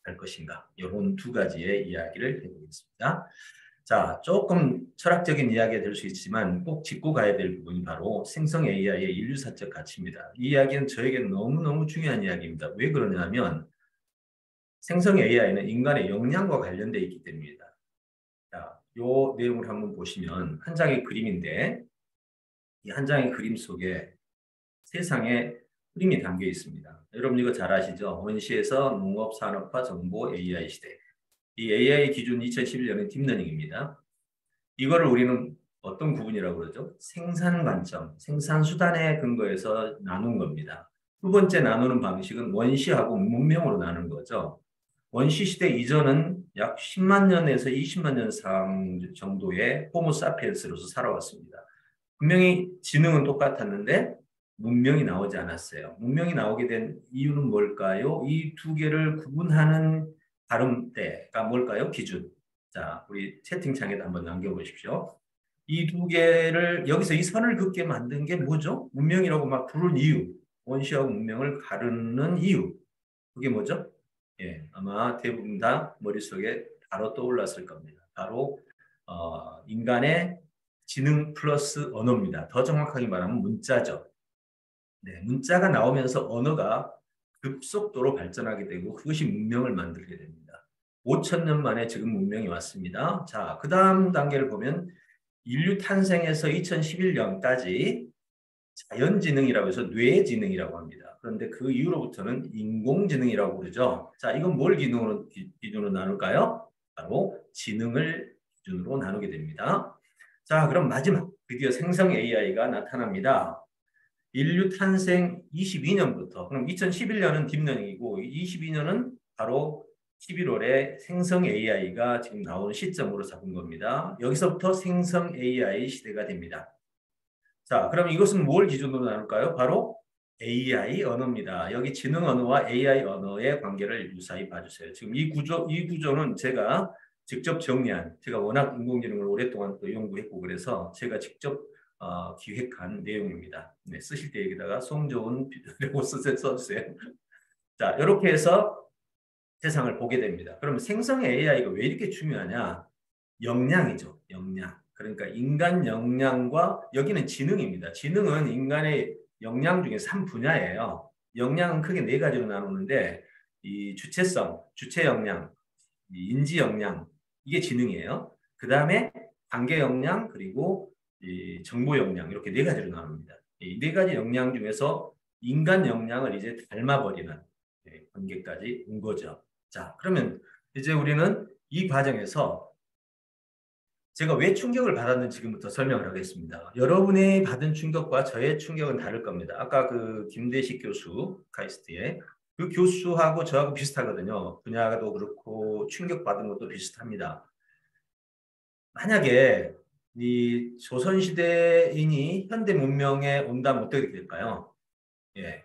Speaker 7: 할 것인가 이런 두 가지의 이야기를 해보겠습니다. 자, 조금 철학적인 이야기가 될 수 있지만 꼭 짚고 가야 될 부분이 바로 생성 AI의 인류사적 가치입니다. 이 이야기는 저에게 너무너무 중요한 이야기입니다. 왜 그러냐면 생성 AI는 인간의 역량과 관련되어 있기 때문입니다. 자, 이 내용을 한번 보시면 한 장의 그림인데 이 한 장의 그림 속에 세상에 흐름이 담겨 있습니다. 여러분 이거 잘 아시죠? 원시에서 농업, 산업화, 정보, AI 시대. 이 AI 기준 2011년의 딥러닝입니다. 이거를 우리는 어떤 구분이라고 그러죠? 생산 관점, 생산 수단에 근거해서 나눈 겁니다. 두 번째 나누는 방식은 원시하고 문명으로 나누는 거죠. 원시 시대 이전은 약 10만 년에서 20만 년 정도의 호모 사피엔스로서 살아왔습니다. 분명히 지능은 똑같았는데 문명이 나오지 않았어요. 문명이 나오게 된 이유는 뭘까요? 이 두 개를 구분하는 발음대가 뭘까요? 기준. 자, 우리 채팅창에도 한번 남겨보십시오. 이 두 개를 여기서 이 선을 긋게 만든 게 뭐죠? 문명이라고 막 부른 이유. 원시하고 문명을 가르는 이유. 그게 뭐죠? 예, 아마 대부분 다 머릿속에 바로 떠올랐을 겁니다. 바로 인간의 지능 플러스 언어입니다. 더 정확하게 말하면 문자죠. 네, 문자가 나오면서 언어가 급속도로 발전하게 되고 그것이 문명을 만들게 됩니다. 5,000년 만에 지금 문명이 왔습니다. 자, 그 다음 단계를 보면 인류 탄생에서 2011년까지 자연지능이라고 해서 뇌지능이라고 합니다. 그런데 그 이후로부터는 인공지능이라고 그러죠. 자, 이건 뭘 기준으로 나눌까요? 바로 지능을 기준으로 나누게 됩니다. 자, 그럼 마지막 드디어 생성 AI가 나타납니다. 인류 탄생 22년부터 그럼 2011년은 딥러닝이고 22년은 바로 11월에 생성 AI가 지금 나오는 시점으로 잡은 겁니다. 여기서부터 생성 AI 시대가 됩니다. 자, 그럼 이것은 뭘 기준으로 나눌까요? 바로 AI 언어입니다. 여기 지능 언어와 AI 언어의 관계를 유사히 봐주세요. 지금 이 구조는 제가 직접 정리한, 제가 워낙 인공지능을 오랫동안 또 연구했고 그래서 제가 직접 기획한 내용입니다. 네, 쓰실 때 여기다가 송좋은라고 써주세요. 자, 이렇게 해서 세상을 보게 됩니다. 그럼 생성 AI가 왜 이렇게 중요하냐? 역량이죠. 역량. 그러니까 인간 역량과 여기는 지능입니다. 지능은 인간의 역량 중에 3분야예요. 역량은 크게 4가지로 나누는데 이 주체성, 주체 역량, 이 인지 역량 이게 지능이에요. 그 다음에 관계 역량 그리고 이 정보 역량 이렇게 4가지로 나눕니다. 이 4가지 역량 중에서 인간 역량을 이제 닮아버리는 관계까지 온 거죠. 자, 그러면 이제 우리는 이 과정에서 제가 왜 충격을 받았는지 지금부터 설명을 하겠습니다. 여러분이 받은 충격과 저의 충격은 다를 겁니다. 아까 그 김대식 교수, 카이스트의 그 교수하고 저하고 비슷하거든요. 분야도 그렇고 충격받은 것도 비슷합니다. 만약에 이 조선시대인이 현대 문명에 온다면 어떻게 될까요? 예,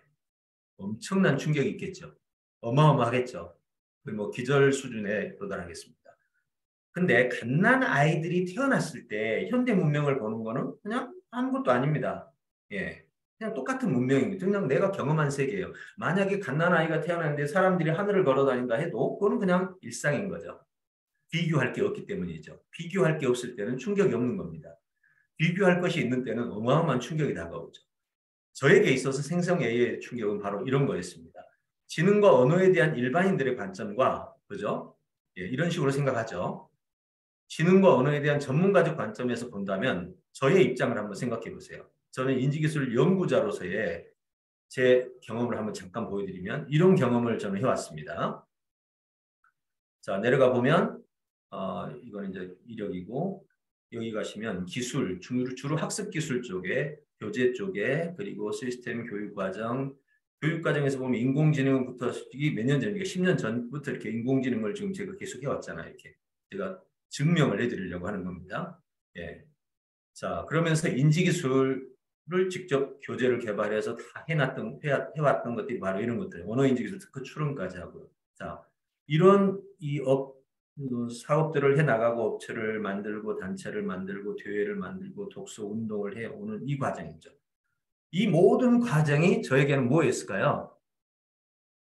Speaker 7: 엄청난 충격이 있겠죠. 어마어마하겠죠. 뭐 기절 수준에 도달하겠습니다. 근데 갓난 아이들이 태어났을 때 현대 문명을 보는 거는 그냥 아무것도 아닙니다. 예, 그냥 똑같은 문명입니다. 그냥 내가 경험한 세계예요. 만약에 갓난 아이가 태어났는데 사람들이 하늘을 걸어 다닌다 해도 그거는 그냥 일상인 거죠. 비교할 게 없기 때문이죠. 비교할 게 없을 때는 충격이 없는 겁니다. 비교할 것이 있는 때는 어마어마한 충격이 다가오죠. 저에게 있어서 생성 AI의 충격은 바로 이런 거였습니다. 지능과 언어에 대한 일반인들의 관점과 그죠? 예, 이런 식으로 생각하죠. 지능과 언어에 대한 전문가적 관점에서 본다면 저의 입장을 한번 생각해 보세요. 저는 인지기술 연구자로서의 제 경험을 한번 잠깐 보여드리면 이런 경험을 저는 해왔습니다. 자, 내려가 보면 이거는 이제 이력이고 여기 가시면 기술, 주로 학습 기술 쪽에 교재 쪽에 그리고 시스템 교육과정 교육과정에서 보면 인공지능부터 이게 몇 년 전이니까 10년 전부터 이렇게 인공지능을 지금 제가 계속 해왔잖아요. 이렇게 제가 증명을 해드리려고 하는 겁니다. 예. 자, 그러면서 인지기술을 직접 교재를 개발해서 다 해왔던 것들이 바로 이런 것들, 언어인지기술 특허 출원까지 하고요. 자, 이런 사업들을 해나가고 업체를 만들고 단체를 만들고 대회를 만들고 독서 운동을 해오는 이 과정이죠. 이 모든 과정이 저에게는 뭐였을까요?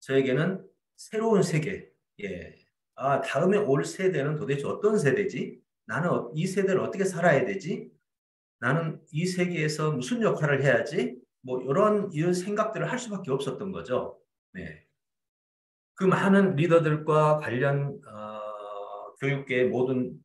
Speaker 7: 저에게는 새로운 세계. 예. 아, 다음에 올 세대는 도대체 어떤 세대지? 나는 이 세대를 어떻게 살아야 되지? 나는 이 세계에서 무슨 역할을 해야지? 뭐 이런 생각들을 할 수밖에 없었던 거죠. 네. 그 많은 리더들과 관련 교육계의 모든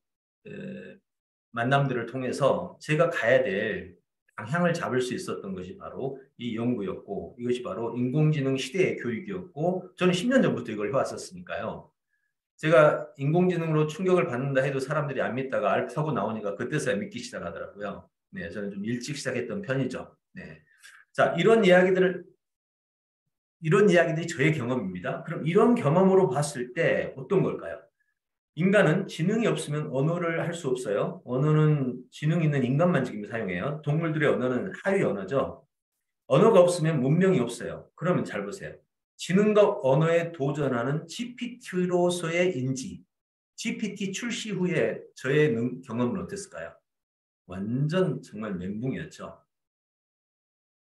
Speaker 7: 만남들을 통해서 제가 가야 될 방향을 잡을 수 있었던 것이 바로 이 연구였고 이것이 바로 인공지능 시대의 교육이었고 저는 10년 전부터 이걸 해왔었으니까요. 제가 인공지능으로 충격을 받는다 해도 사람들이 안 믿다가 알파고 나오니까 그때서야 믿기 시작하더라고요. 네, 저는 좀 일찍 시작했던 편이죠. 네. 자, 이런 이야기들이 저의 경험입니다. 그럼 이런 경험으로 봤을 때 어떤 걸까요? 인간은 지능이 없으면 언어를 할 수 없어요. 언어는 지능 있는 인간만 지금 사용해요. 동물들의 언어는 하위 언어죠. 언어가 없으면 문명이 없어요. 그러면 잘 보세요. 지능과 언어에 도전하는 GPT로서의 인지, GPT 출시 후에 저의 경험은 어땠을까요? 완전 정말 멘붕이었죠.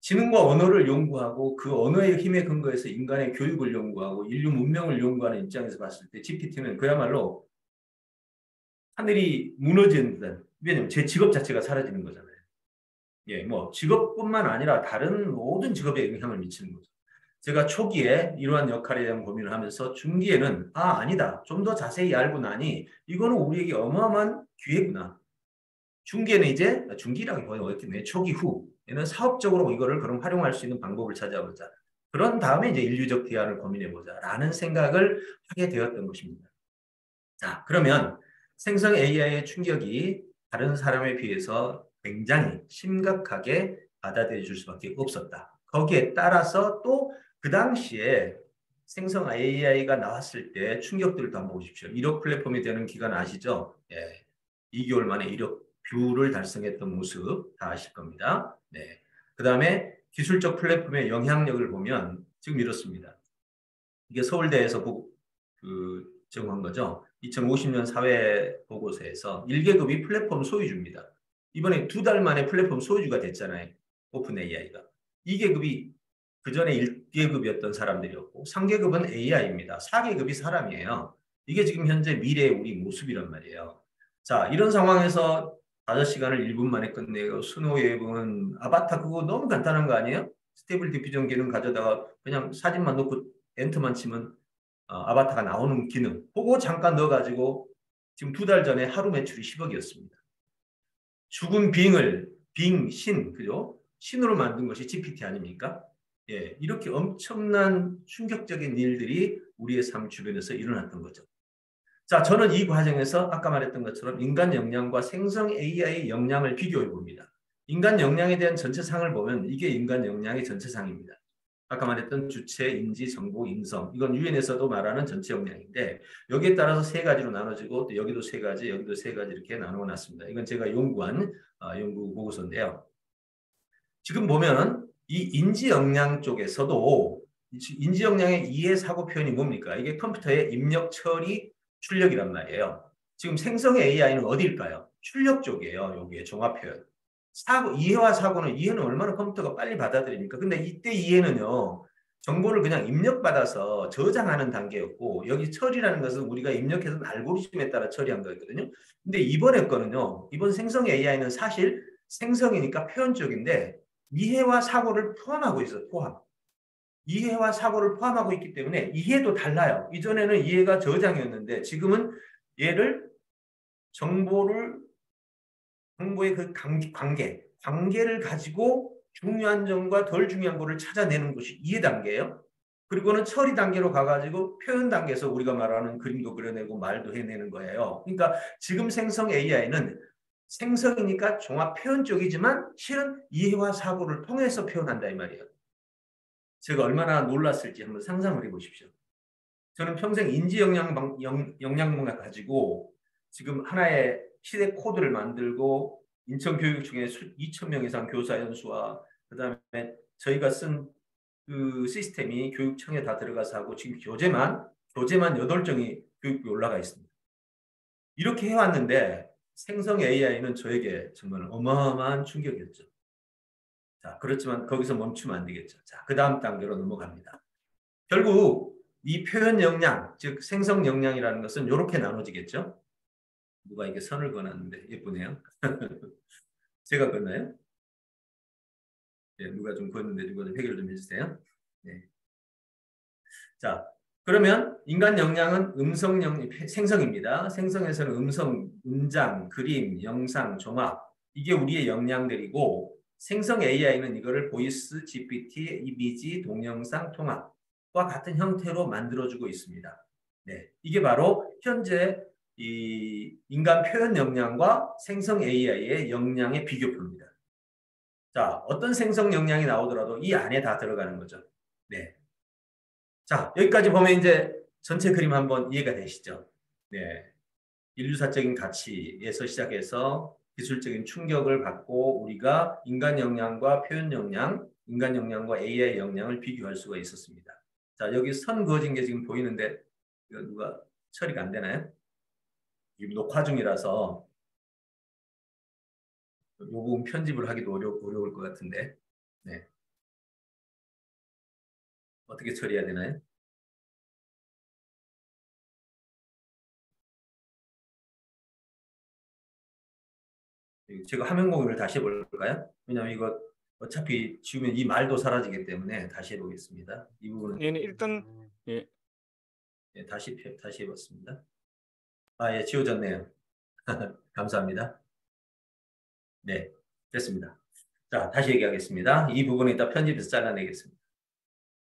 Speaker 7: 지능과 언어를 연구하고 그 언어의 힘에 근거해서 인간의 교육을 연구하고 인류 문명을 연구하는 입장에서 봤을 때 GPT는 그야말로 하늘이 무너지는 듯한, 왜냐면 제 직업 자체가 사라지는 거잖아요. 예, 뭐 직업뿐만 아니라 다른 모든 직업에 영향을 미치는 거죠. 제가 초기에 이러한 역할에 대한 고민을 하면서 중기에는 아니다. 좀 더 자세히 알고 나니 이거는 우리에게 어마어마한 기회구나. 중기에는 이제 중기라기보다는 어떻게 초기 후에는 사업적으로 이거를 그럼 활용할 수 있는 방법을 찾아보자. 그런 다음에 이제 인류적 대안을 고민해보자라는 생각을 하게 되었던 것입니다. 자, 그러면 생성 AI의 충격이 다른 사람에 비해서 굉장히 심각하게 받아들여 줄 수밖에 없었다. 거기에 따라서 또 그 당시에 생성 AI가 나왔을 때 충격들을 한번 보십시오. 1억 플랫폼이 되는 기간 아시죠? 예, 2개월 만에 1억 뷰를 달성했던 모습 다 아실 겁니다. 네. 그 다음에 기술적 플랫폼의 영향력을 보면 지금 이렇습니다. 이게 서울대에서 제공한 거죠. 2050년 사회보고서에서 1계급이 플랫폼 소유주입니다. 이번에 2달 만에 플랫폼 소유주가 됐잖아요. 오픈 AI가. 2계급이 그 전에 1계급이었던 사람들이었고 3계급은 AI입니다. 4계급이 사람이에요. 이게 지금 현재 미래의 우리 모습이란 말이에요. 자, 이런 상황에서 5시간을 1분 만에 끝내고 스노우웨이브는 아바타 그거 너무 간단한 거 아니에요? 스테이블 디퓨전 기능 가져다가 그냥 사진만 넣고 엔터만 치면 아바타가 나오는 기능. 그거 잠깐 넣어가지고 지금 2달 전에 하루 매출이 10억이었습니다. 죽은 빙신, 그죠? 신으로 만든 것이 GPT 아닙니까? 예, 이렇게 엄청난 충격적인 일들이 우리의 삶 주변에서 일어났던 거죠. 자, 저는 이 과정에서 아까 말했던 것처럼 인간 역량과 생성 AI의 역량을 비교해 봅니다. 인간 역량에 대한 전체상을 보면 이게 인간 역량의 전체상입니다. 아까 말했던 주체, 인지, 정보, 인성. 이건 유엔에서도 말하는 전체 역량인데 여기에 따라서 3가지로 나눠지고 또 여기도 3가지, 여기도 3가지 이렇게 나누어 놨습니다. 이건 제가 연구한 연구 보고서인데요. 지금 보면 이 인지 역량 쪽에서도 인지 역량의 이해, 사고 표현이 뭡니까? 이게 컴퓨터의 입력, 처리, 출력이란 말이에요. 지금 생성 AI는 어디일까요? 출력 쪽이에요. 여기에 종합 표현. 이해와 사고는 이해는 얼마나 컴퓨터가 빨리 받아들입니까? 근데 이때 이해는요. 정보를 그냥 입력받아서 저장하는 단계였고 여기 처리라는 것은 우리가 입력해서 알고리즘에 따라 처리한 거였거든요. 근데 이번에 거는요. 이번 생성 AI는 사실 생성이니까 표현 쪽인데 이해와 사고를 포함하고 있어요. 이해와 사고를 포함하고 있기 때문에 이해도 달라요. 이전에는 이해가 저장이었는데 지금은 얘를 정보의 그 관계를 가지고
Speaker 8: 중요한 점과 덜 중요한 거를 찾아내는 것이 이해 단계예요. 그리고는 처리 단계로 가가지고 표현 단계에서 우리가 말하는 그림도 그려내고 말도 해내는 거예요. 그러니까 지금 생성 AI는 생성이니까 종합 표현 쪽이지만 실은 이해와 사고를 통해서 표현한다 이 말이에요. 제가 얼마나 놀랐을지 한번 상상을 해보십시오. 저는 평생 인지 역량만 가지고 지금 하나의 시대 코드를 만들고 인천교육청에 2,000명 이상 교사 연수와 그다음에 저희가 쓴 그 시스템이 교육청에 다 들어가서 하고 지금 교재만 8종이 교육부에 올라가 있습니다. 이렇게 해왔는데 생성 AI는 저에게 정말 어마어마한 충격이었죠. 자, 그렇지만 거기서 멈추면 안 되겠죠. 자, 그 다음 단계로 넘어갑니다. 결국 이 표현 역량, 즉 생성 역량이라는 것은 이렇게 나눠지겠죠. 누가 이게 선을 그어놨는데 예쁘네요. 제가 그었나요? 네, 누가 좀 그었는데 누가 좀 해결 좀 해주세요. 네. 자, 그러면 인간 역량은 생성입니다. 생성에서는 음성, 문장, 그림, 영상, 종합 이게 우리의 역량들이고 생성 AI는 이거를 보이스, GPT, 이미지, 동영상, 통합과 같은 형태로 만들어주고 있습니다. 네, 이게 바로 현재 이 인간 표현 역량과 생성 AI의 역량의 비교표입니다. 자, 어떤 생성 역량이 나오더라도 이 안에 다 들어가는 거죠. 네. 자, 여기까지 보면 이제 전체 그림 한번 이해가 되시죠? 네. 인류사적인 가치에서 시작해서 기술적인 충격을 받고 우리가 인간 역량과 표현 역량, 인간 역량과 AI 역량을 비교할 수가 있었습니다. 자, 여기 선 그어진 게 지금 보이는데 이거 누가 처리가 안 되나요? 지금 녹화 중이라서 이 부분 편집을 하기도 어려울 것 같은데 네. 어떻게 처리해야 되나요? 제가 화면 공유를 다시 해볼까요? 왜냐하면 이거 어차피 지우면 이 말도 사라지기 때문에 다시 해보겠습니다. 이 부분은
Speaker 3: 얘는 일단 예.
Speaker 8: 예, 다시 해봤습니다. 아, 예, 지워졌네요. 감사합니다. 네, 됐습니다. 자, 다시 얘기하겠습니다. 이 부분은 이따 편집해서 잘라내겠습니다.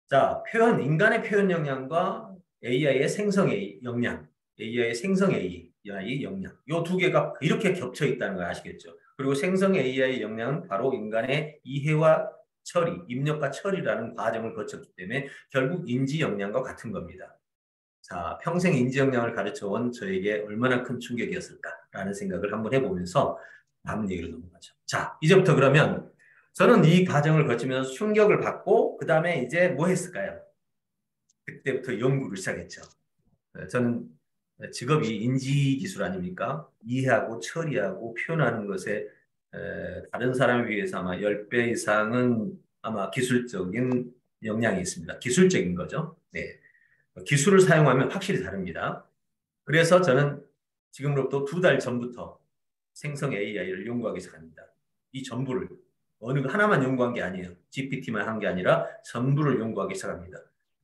Speaker 8: 자, 인간의 표현 역량과 AI의 생성 역량, AI의 생성 AI 역량, 이 두 개가 이렇게 겹쳐 있다는 걸 아시겠죠? 그리고 생성 AI 역량은 바로 인간의 이해와 처리, 입력과 처리라는 과정을 거쳤기 때문에 결국 인지 역량과 같은 겁니다. 자, 평생 인지 역량을 가르쳐온 저에게 얼마나 큰 충격이었을까라는 생각을 한번 해보면서 다음 얘기로 넘어가죠. 자, 이제부터 그러면 저는 이 과정을 거치면서 충격을 받고 그 다음에 이제 뭐 했을까요? 그때부터 연구를 시작했죠. 저는 직업이 인지기술 아닙니까? 이해하고 처리하고 표현하는 것에 다른 사람에 비해서 아마 10배 이상은 아마 기술적인 역량이 있습니다. 기술적인 거죠. 네. 기술을 사용하면 확실히 다릅니다. 그래서 저는 지금으로부터 2달 전부터 생성 AI를 연구하기 시작합니다. 이 전부를 어느 하나만 연구한 게 아니에요. GPT만 한 게 아니라 전부를 연구하기 시작합니다.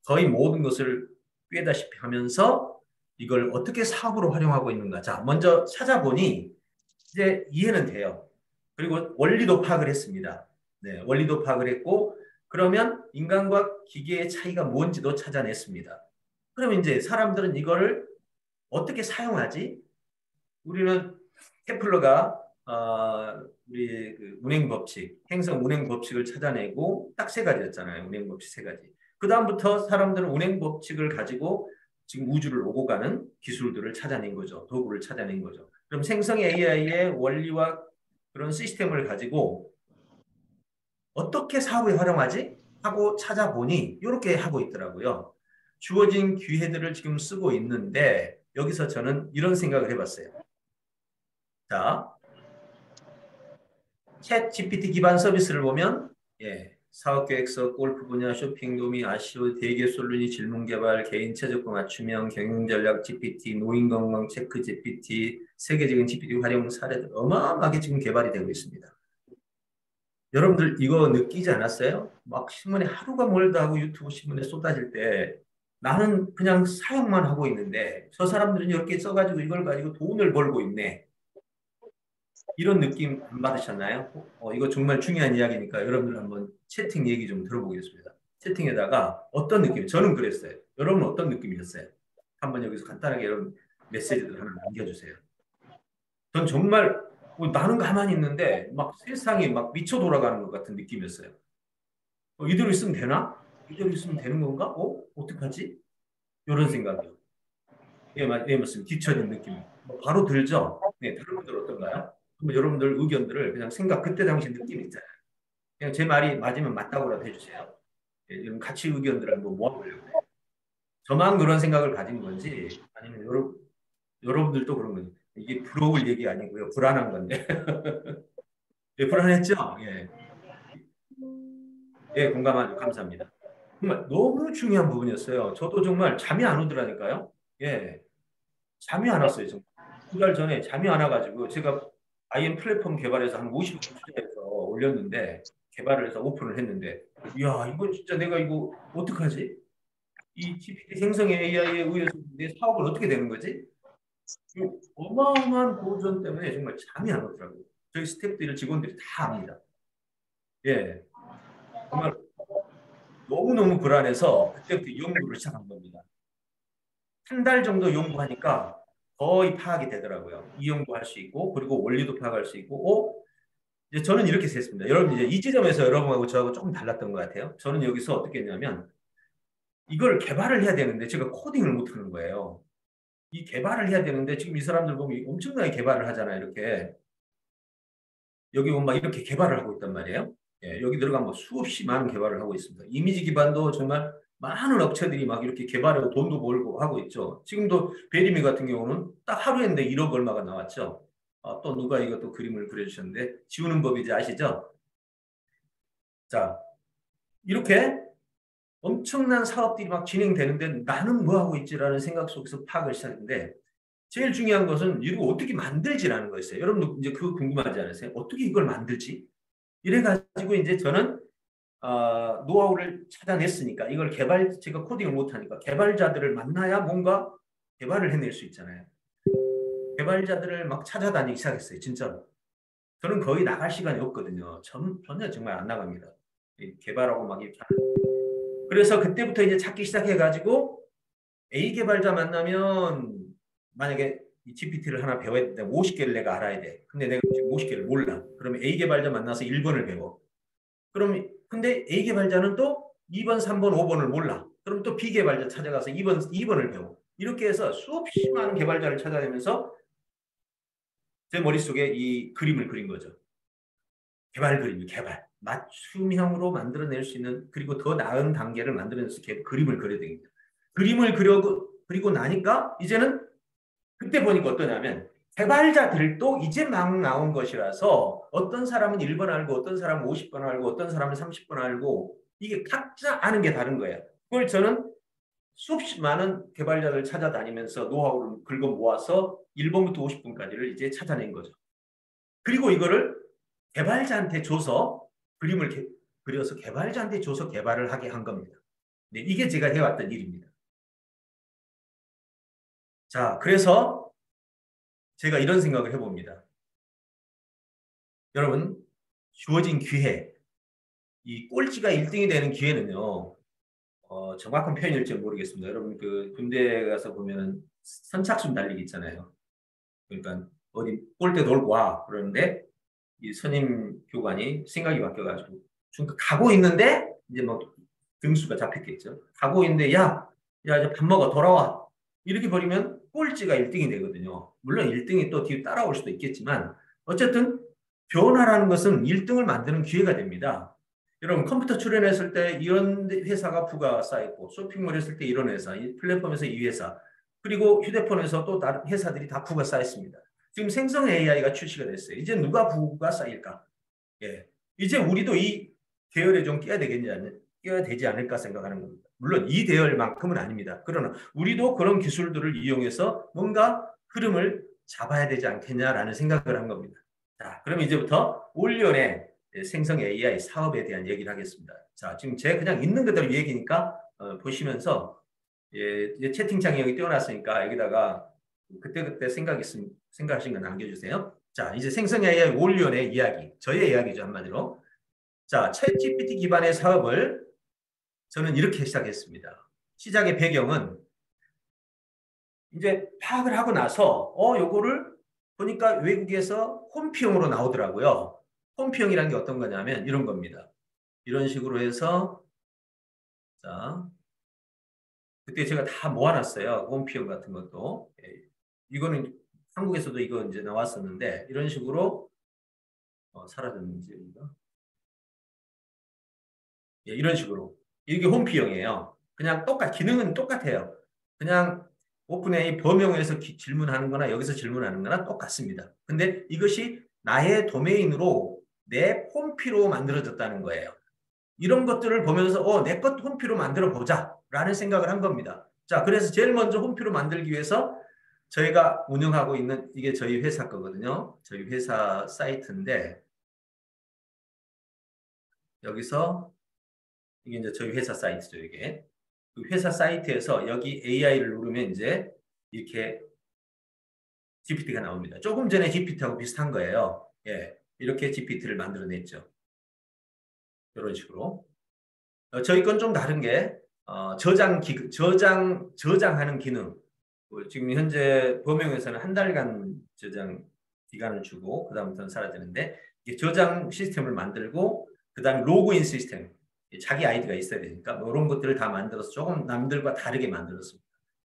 Speaker 8: 거의 모든 것을 꿰다시피 하면서 이걸 어떻게 사업으로 활용하고 있는가. 자, 먼저 찾아보니 이제 이해는 돼요. 그리고 원리도 파악을 했습니다. 네, 원리도 파악을 했고 그러면 인간과 기계의 차이가 뭔지도 찾아냈습니다. 그러면 이제 사람들은 이거를 어떻게 사용하지? 우리는 케플러가 우리 그 운행 법칙, 행성 운행 법칙을 찾아내고 딱 3가지였잖아요. 운행 법칙 3가지. 그 다음부터 사람들은 운행 법칙을 가지고 지금 우주를 오고 가는 기술들을 찾아낸 거죠. 도구를 찾아낸 거죠. 그럼 생성 AI의 원리와 그런 시스템을 가지고 어떻게 사업에 활용하지? 하고 찾아보니 이렇게 하고 있더라고요. 주어진 기회들을 지금 쓰고 있는데 여기서 저는 이런 생각을 해봤어요. 자, 챗 GPT 기반 서비스를 보면 사업계획서, 골프 분야, 쇼핑 도미, 아시오, 대개 솔루니, 질문 개발, 개인 최적화 맞춤형, 경영 전략 GPT, 노인 건강 체크 GPT, 세계적인 GPT 활용 사례들 어마어마하게 지금 개발이 되고 있습니다. 여러분들 이거 느끼지 않았어요? 막 신문에 하루가 멀다 하고 유튜브 신문에 쏟아질 때 나는 그냥 사용만 하고 있는데 저 사람들은 이렇게 써가지고 이걸 가지고 돈을 벌고 있네. 이런 느낌 안 받으셨나요? 이거 정말 중요한 이야기니까 여러분들 한번 채팅 얘기 좀 들어보겠습니다. 채팅에다가 어떤 느낌? 저는 그랬어요. 여러분 어떤 느낌이셨어요? 한번 여기서 간단하게 여러분 메시지들 하나 남겨주세요. 전 정말 나는 가만히 있는데 막 세상이 막 미쳐 돌아가는 것 같은 느낌이었어요. 이대로 있으면 되나? 이대로 있으면 되는 건가? 어떡하지? 이런 생각이요. 예, 맞습니다. 뒤처진 느낌. 바로 들죠? 네, 다른 분들 어떤가요? 한번 여러분들 의견들을 그냥 생각, 그때 당시 느낌 있잖아요. 그냥 제 말이 맞으면 맞다고라도 해주세요. 예, 이런 같이 의견들을 한번 모아보려고 해요. 저만 그런 생각을 가진 건지, 아니면 여러분들도 그런 건지. 이게 부러울 얘기 아니고요. 불안한 건데. 예, 불안했죠? 예. 예, 공감하죠. 감사합니다. 정말 너무 중요한 부분이었어요. 저도 정말 잠이 안 오더라니까요. 예. 잠이 안 왔어요. 정말. 2달 전에 잠이 안 와가지고 제가 IM 플랫폼 개발해서 한 50억 투자해서 올렸는데 개발을 해서 오픈을 했는데 이야 이건 진짜 내가 이거 어떡하지? 이 GPT 생성 AI에 의해서 내 사업은 어떻게 되는 거지? 이 어마어마한 도전 때문에 정말 잠이 안 오더라고요. 저희 스태프들 직원들이 다 압니다. 예. 정말 너무너무 불안해서 그때부터 연구를 시작한 겁니다. 한 달 정도 연구하니까 거의 파악이 되더라고요. 이 연구할 수 있고 그리고 원리도 파악할 수 있고 이제 저는 이렇게 했습니다. 여러분 이제 이 지점에서 여러분하고 저하고 조금 달랐던 것 같아요. 저는 여기서 어떻게 했냐면 이걸 개발을 해야 되는데 제가 코딩을 못하는 거예요. 이 개발을 해야 되는데 지금 이 사람들 보면 엄청나게 개발을 하잖아요. 이렇게 여기 보면 막 이렇게 개발을 하고 있단 말이에요. 예, 여기 들어가면 수없이 많은 개발을 하고 있습니다. 이미지 기반도 정말 많은 업체들이 막 이렇게 개발하고 돈도 벌고 하고 있죠. 지금도 베리미 같은 경우는 딱 하루 했는데 1억 얼마가 나왔죠. 또 누가 이것도 그림을 그려주셨는데 지우는 법이지 아시죠? 자, 이렇게 엄청난 사업들이 막 진행되는데 나는 뭐 하고 있지라는 생각 속에서 파악을 시작했는데 제일 중요한 것은 이거 어떻게 만들지라는 거였어요. 여러분도 이제 그거 궁금하지 않으세요? 어떻게 이걸 만들지? 이래가지고 이제 저는 노하우를 찾아냈으니까 이걸 제가 코딩을 못하니까 개발자들을 만나야 뭔가 개발을 해낼 수 있잖아요. 개발자들을 막 찾아다니기 시작했어요. 진짜로. 저는 거의 나갈 시간이 없거든요. 전혀 정말 안 나갑니다. 개발하고 막 이렇게. 그래서 그때부터 이제 찾기 시작해가지고 A 개발자 만나면 만약에 이 GPT를 하나 배워야 되는데 50개를 내가 알아야 돼. 근데 내가 지금 50개를 몰라. 그러면 A 개발자 만나서 1번을 배워. 그럼 근데 A 개발자는 또 2번, 3번, 5번을 몰라. 그럼 또 B 개발자 찾아가서 2번을 배워. 이렇게 해서 수없이 많은 개발자를 찾아내면서 제 머릿속에 이 그림을 그린 거죠. 개발 그림이 개발. 맞춤형으로 만들어낼 수 있는 그리고 더 나은 단계를 만들어내서 그림을 그려야 됩니다. 그림을 그리고 나니까 이제는 그때 보니까 어떠냐면 개발자들도 이제 막 나온 것이라서 어떤 사람은 1번 알고 어떤 사람은 50번 알고 어떤 사람은 30번 알고 이게 각자 아는 게 다른 거예요. 그걸 저는 수없이 많은 개발자를 찾아다니면서 노하우를 긁어 모아서 1번부터 50번까지를 이제 찾아낸 거죠. 그리고 이거를 개발자한테 줘서 그림을 그려서 개발자한테 줘서 개발을 하게 한 겁니다. 네, 이게 제가 해왔던 일입니다. 자, 그래서 제가 이런 생각을 해봅니다. 여러분, 주어진 기회, 이 꼴찌가 1등이 되는 기회는요, 정확한 표현일지 모르겠습니다. 여러분, 그 군대 가서 보면 선착순 달리기 있잖아요. 그러니까 어디 꼴대 돌고 와. 그러는데 이 선임 교관이 생각이 바뀌어가지고 가고 있는데 이제 뭐 등수가 잡혔겠죠. 가고 있는데 야 이제 밥 먹어 돌아와. 이렇게 버리면 꼴찌가 1등이 되거든요. 물론 1등이 또 뒤에 따라올 수도 있겠지만 어쨌든 변화라는 것은 1등을 만드는 기회가 됩니다. 여러분 컴퓨터 출연했을 때 이런 회사가 부가 쌓였고 쇼핑몰 했을 때 이런 회사, 이 플랫폼에서 이 회사 그리고 휴대폰에서 또 다른 회사들이 다 부가 쌓였습니다. 지금 생성 AI가 출시가 됐어요. 이제 누가 부가 쌓일까? 예, 이제 우리도 이 계열에 좀 끼어야 되지 않을까 생각하는 겁니다. 물론 이 대열만큼은 아닙니다. 그러나 우리도 그런 기술들을 이용해서 뭔가 흐름을 잡아야 되지 않겠냐라는 생각을 한 겁니다. 자, 그럼 이제부터 올연의 생성 AI 사업에 대한 얘기를 하겠습니다. 자, 지금 제가 그냥 있는 그대로 얘기니까 보시면서 예, 채팅창이 여기 띄워놨으니까 여기다가 그때그때 생각하신 거 남겨주세요. 자, 이제 생성 AI 올리언의 이야기, 저의 이야기죠, 한마디로. 자, 챗GPT 기반의 사업을 저는 이렇게 시작했습니다. 시작의 배경은 이제 파악을 하고 나서 요거를 보니까 외국에서 홈피용으로 나오더라고요. 홈피용이라는 게 어떤 거냐면 이런 겁니다. 이런 식으로 해서 자, 그때 제가 다 모아놨어요. 홈피용 같은 것도. 이거는 한국에서도 이거 이제 나왔었는데 이런 식으로 사라졌는지 여기가. 예, 이런 식으로. 이게 홈피용이에요. 그냥 기능은 똑같아요. 그냥 오픈AI 범용에서 질문하는 거나 여기서 질문하는 거나 똑같습니다. 근데 이것이 나의 도메인으로 내 홈피로 만들어졌다는 거예요. 이런 것들을 보면서 내 것 홈피로 만들어 보자 라는 생각을 한 겁니다. 자, 그래서 제일 먼저 홈피로 만들기 위해서 저희가 운영하고 있는 이게 저희 회사 거거든요. 저희 회사 사이트인데 여기서 이게 이제 저희 회사 사이트죠. 이게 그 회사 사이트에서 여기 AI를 누르면 이제 이렇게 GPT가 나옵니다. 조금 전에 GPT하고 비슷한 거예요. 예, 이렇게 GPT를 만들어냈죠. 이런 식으로. 저희 건 좀 다른 게 저장하는 기능. 지금 현재 범용에서는 한 달간 저장 기간을 주고 그 다음부터는 사라지는데 이게 저장 시스템을 만들고 그 다음에 로그인 시스템. 자기 아이디가 있어야 되니까 뭐 이런 것들을 다 만들어서 조금 남들과 다르게 만들었습니다.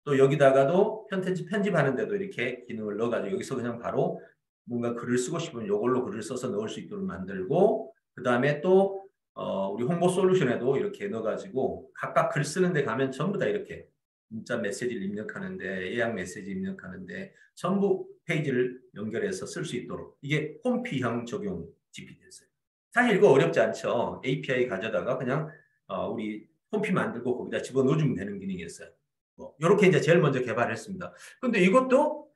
Speaker 8: 또 여기다가도 편집하는데도 이렇게 기능을 넣어가지고 여기서 그냥 바로 뭔가 글을 쓰고 싶으면 이걸로 글을 써서 넣을 수 있도록 만들고 그 다음에 또 우리 홍보 솔루션에도 이렇게 넣어가지고 각각 글 쓰는데 가면 전부 다 이렇게 문자 메시지를 입력하는데 예약 메시지 입력하는데 전부 페이지를 연결해서 쓸 수 있도록 이게 홈피형 적용 GPT였어요. 사실 이거 어렵지 않죠. API 가져다가 그냥 우리 홈피 만들고 거기다 집어넣어주면 되는 기능이었어요. 이렇게 이제 제일 먼저 개발했습니다. 근데 이것도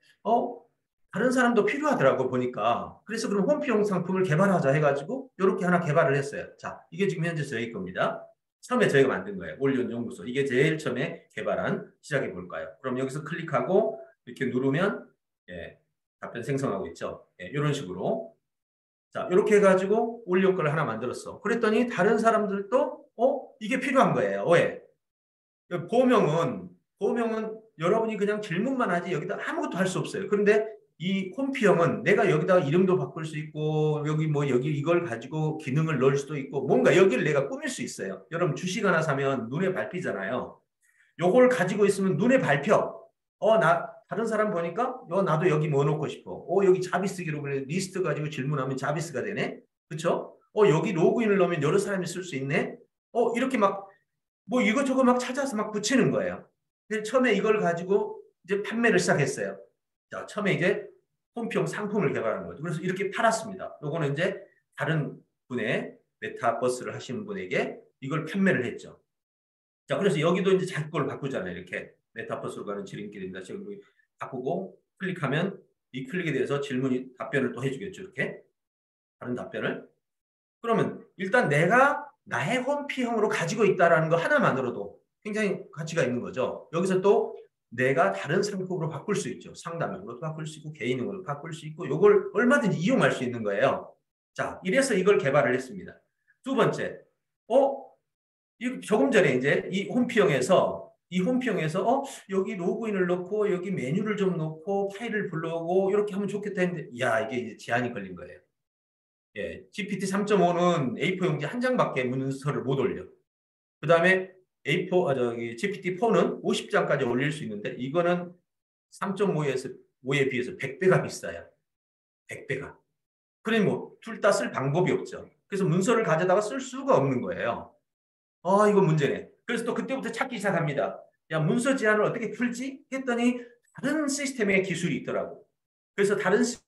Speaker 8: 다른 사람도 필요하더라고 보니까. 그래서 그럼 홈피용 상품을 개발하자 해가지고 이렇게 하나 개발을 했어요. 자, 이게 지금 현재 저희 겁니다. 처음에 저희가 만든 거예요. 올리온 연구소. 이게 제일 처음에 개발한 시작해 볼까요? 그럼 여기서 클릭하고 이렇게 누르면 답변 생성하고 있죠. 이런 식으로. 자, 이렇게 해가지고 올리온 거를 하나 만들었어. 그랬더니 다른 사람들도 이게 필요한 거예요. 왜? 보명은 여러분이 그냥 질문만 하지 여기다 아무것도 할 수 없어요. 그런데 이 홈피형은 내가 여기다가 이름도 바꿀 수 있고 여기 이걸 가지고 기능을 넣을 수도 있고 뭔가 여기를 내가 꾸밀 수 있어요. 여러분 주식 하나 사면 눈에 밟히잖아요. 요걸 가지고 있으면 눈에 밟혀. 다른 사람 보니까 나도 여기 뭐 넣고 싶어. 여기 자비스기로 그래. 리스트 가지고 질문하면 자비스가 되네. 그렇죠? 여기 로그인을 넣으면 여러 사람이 쓸 수 있네. 이렇게 막 이것저것 막 찾아서 막 붙이는 거예요. 처음에 이걸 가지고 이제 판매를 시작했어요. 자, 처음에 이제 홈피용 상품을 개발한 거죠. 그래서 이렇게 팔았습니다. 요거는 이제 다른 분의 메타버스를 하시는 분에게 이걸 판매를 했죠. 자, 그래서 여기도 이제 자기 걸 바꾸잖아요. 이렇게 메타버스로 가는 지름길입니다. 지금 바꾸고 클릭하면 이 클릭에 대해서 답변을 또 해주겠죠. 이렇게 다른 답변을. 그러면 일단 내가 나의 홈피형으로 가지고 있다는 거 하나만으로도 굉장히 가치가 있는 거죠. 여기서 또 내가 다른 상품으로 바꿀 수 있죠. 상담용으로도 바꿀 수 있고 개인용으로 바꿀 수 있고 이걸 얼마든지 이용할 수 있는 거예요. 자, 이래서 이걸 개발을 했습니다. 두 번째, 조금 전에 이제 이 홈피형에서 여기 로그인을 넣고 여기 메뉴를 좀 넣고 파일을 불러오고 이렇게 하면 좋겠다 했는데 이게 이제 제한이 걸린 거예요. GPT 3.5는 A4 용지 한 장밖에 문서를 못 올려. 그 다음에 GPT-4는 50장까지 올릴 수 있는데 이거는 3.5에 비해서 100배가 비싸요. 100배가. 그러니 둘 다 쓸 방법이 없죠. 그래서 문서를 가져다가 쓸 수가 없는 거예요. 이거 문제네. 그래서 또 그때부터 찾기 시작합니다. 문서 제한을 어떻게 풀지? 했더니 다른 시스템의 기술이 있더라고. 그래서 다른 시스템을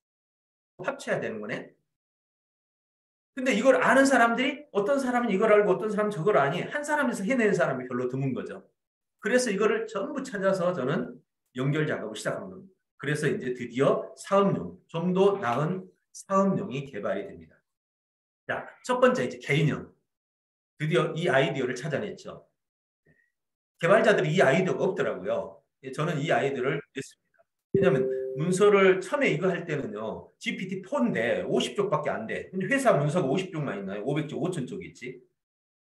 Speaker 8: 합쳐야 되는 거네. 근데 이걸 아는 사람들이 어떤 사람은 이걸 알고 어떤 사람은 저걸 아니 한 사람에서 해내는 사람이 별로 드문 거죠. 그래서 이거를 전부 찾아서 저는 연결 작업을 시작한 겁니다. 그래서 이제 드디어 사업용, 좀 더 나은 사업용이 개발이 됩니다. 자, 첫 번째 이제 개인형. 드디어 이 아이디어를 찾아냈죠. 개발자들이 이 아이디어가 없더라고요. 저는 이 아이디어를 냈습니다. 왜냐하면 문서를 처음에 이거 할 때는요. GPT-4인데 50쪽밖에 안 돼. 근데 회사 문서가 50쪽만 있나요? 500쪽, 5,000쪽 있지.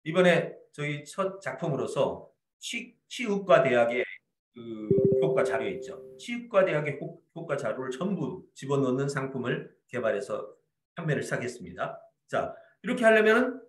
Speaker 8: 이번에 저희 첫 작품으로서 치육과 대학의 그 효과 자료 있죠. 치육과 대학의 효과 자료를 전부 집어넣는 상품을 개발해서 판매를 시작했습니다. 자, 이렇게 하려면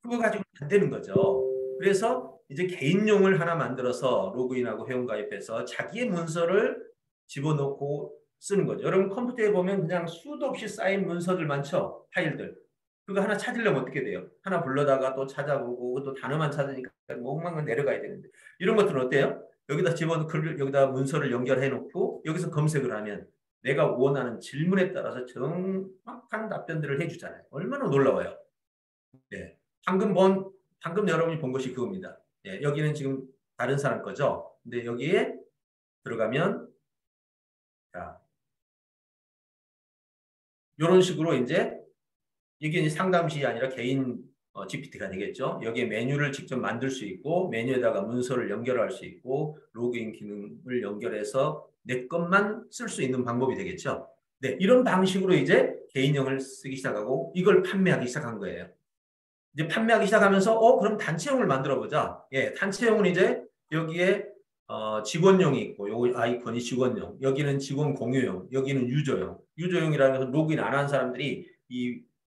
Speaker 8: 그거 가지고 안 되는 거죠. 그래서 이제 개인용을 하나 만들어서 로그인하고 회원가입해서 자기의 문서를 집어넣고 쓰는 거죠. 여러분 컴퓨터에 보면 그냥 수도 없이 쌓인 문서들 많죠? 파일들. 그거 하나 찾으려면 어떻게 돼요? 하나 불러다가 또 찾아보고 또 단어만 찾으니까 엉망만 내려가야 되는데 이런 것들은 어때요? 여기다 집어넣고 여기다 문서를 연결해 놓고 여기서 검색을 하면 내가 원하는 질문에 따라서 정확한 답변들을 해주잖아요. 얼마나 놀라워요. 네. 방금 여러분이 본 것이 그겁니다. 네. 여기는 지금 다른 사람 거죠. 근데 여기에 들어가면 자, 이런 식으로 이제 이게 이제 상담실이 아니라 개인 GPT가 되겠죠. 여기에 메뉴를 직접 만들 수 있고 메뉴에다가 문서를 연결할 수 있고 로그인 기능을 연결해서 내 것만 쓸 수 있는 방법이 되겠죠. 네, 이런 방식으로 이제 개인형을 쓰기 시작하고 이걸 판매하기 시작한 거예요. 이제 판매하기 시작하면서 그럼 단체형을 만들어 보자. 예, 단체형은 이제 여기에 직원용이 있고 요 아이콘이 직원용, 여기는 직원 공유용, 여기는 유저용. 유저용이라는 것은 로그인 안 한 사람들이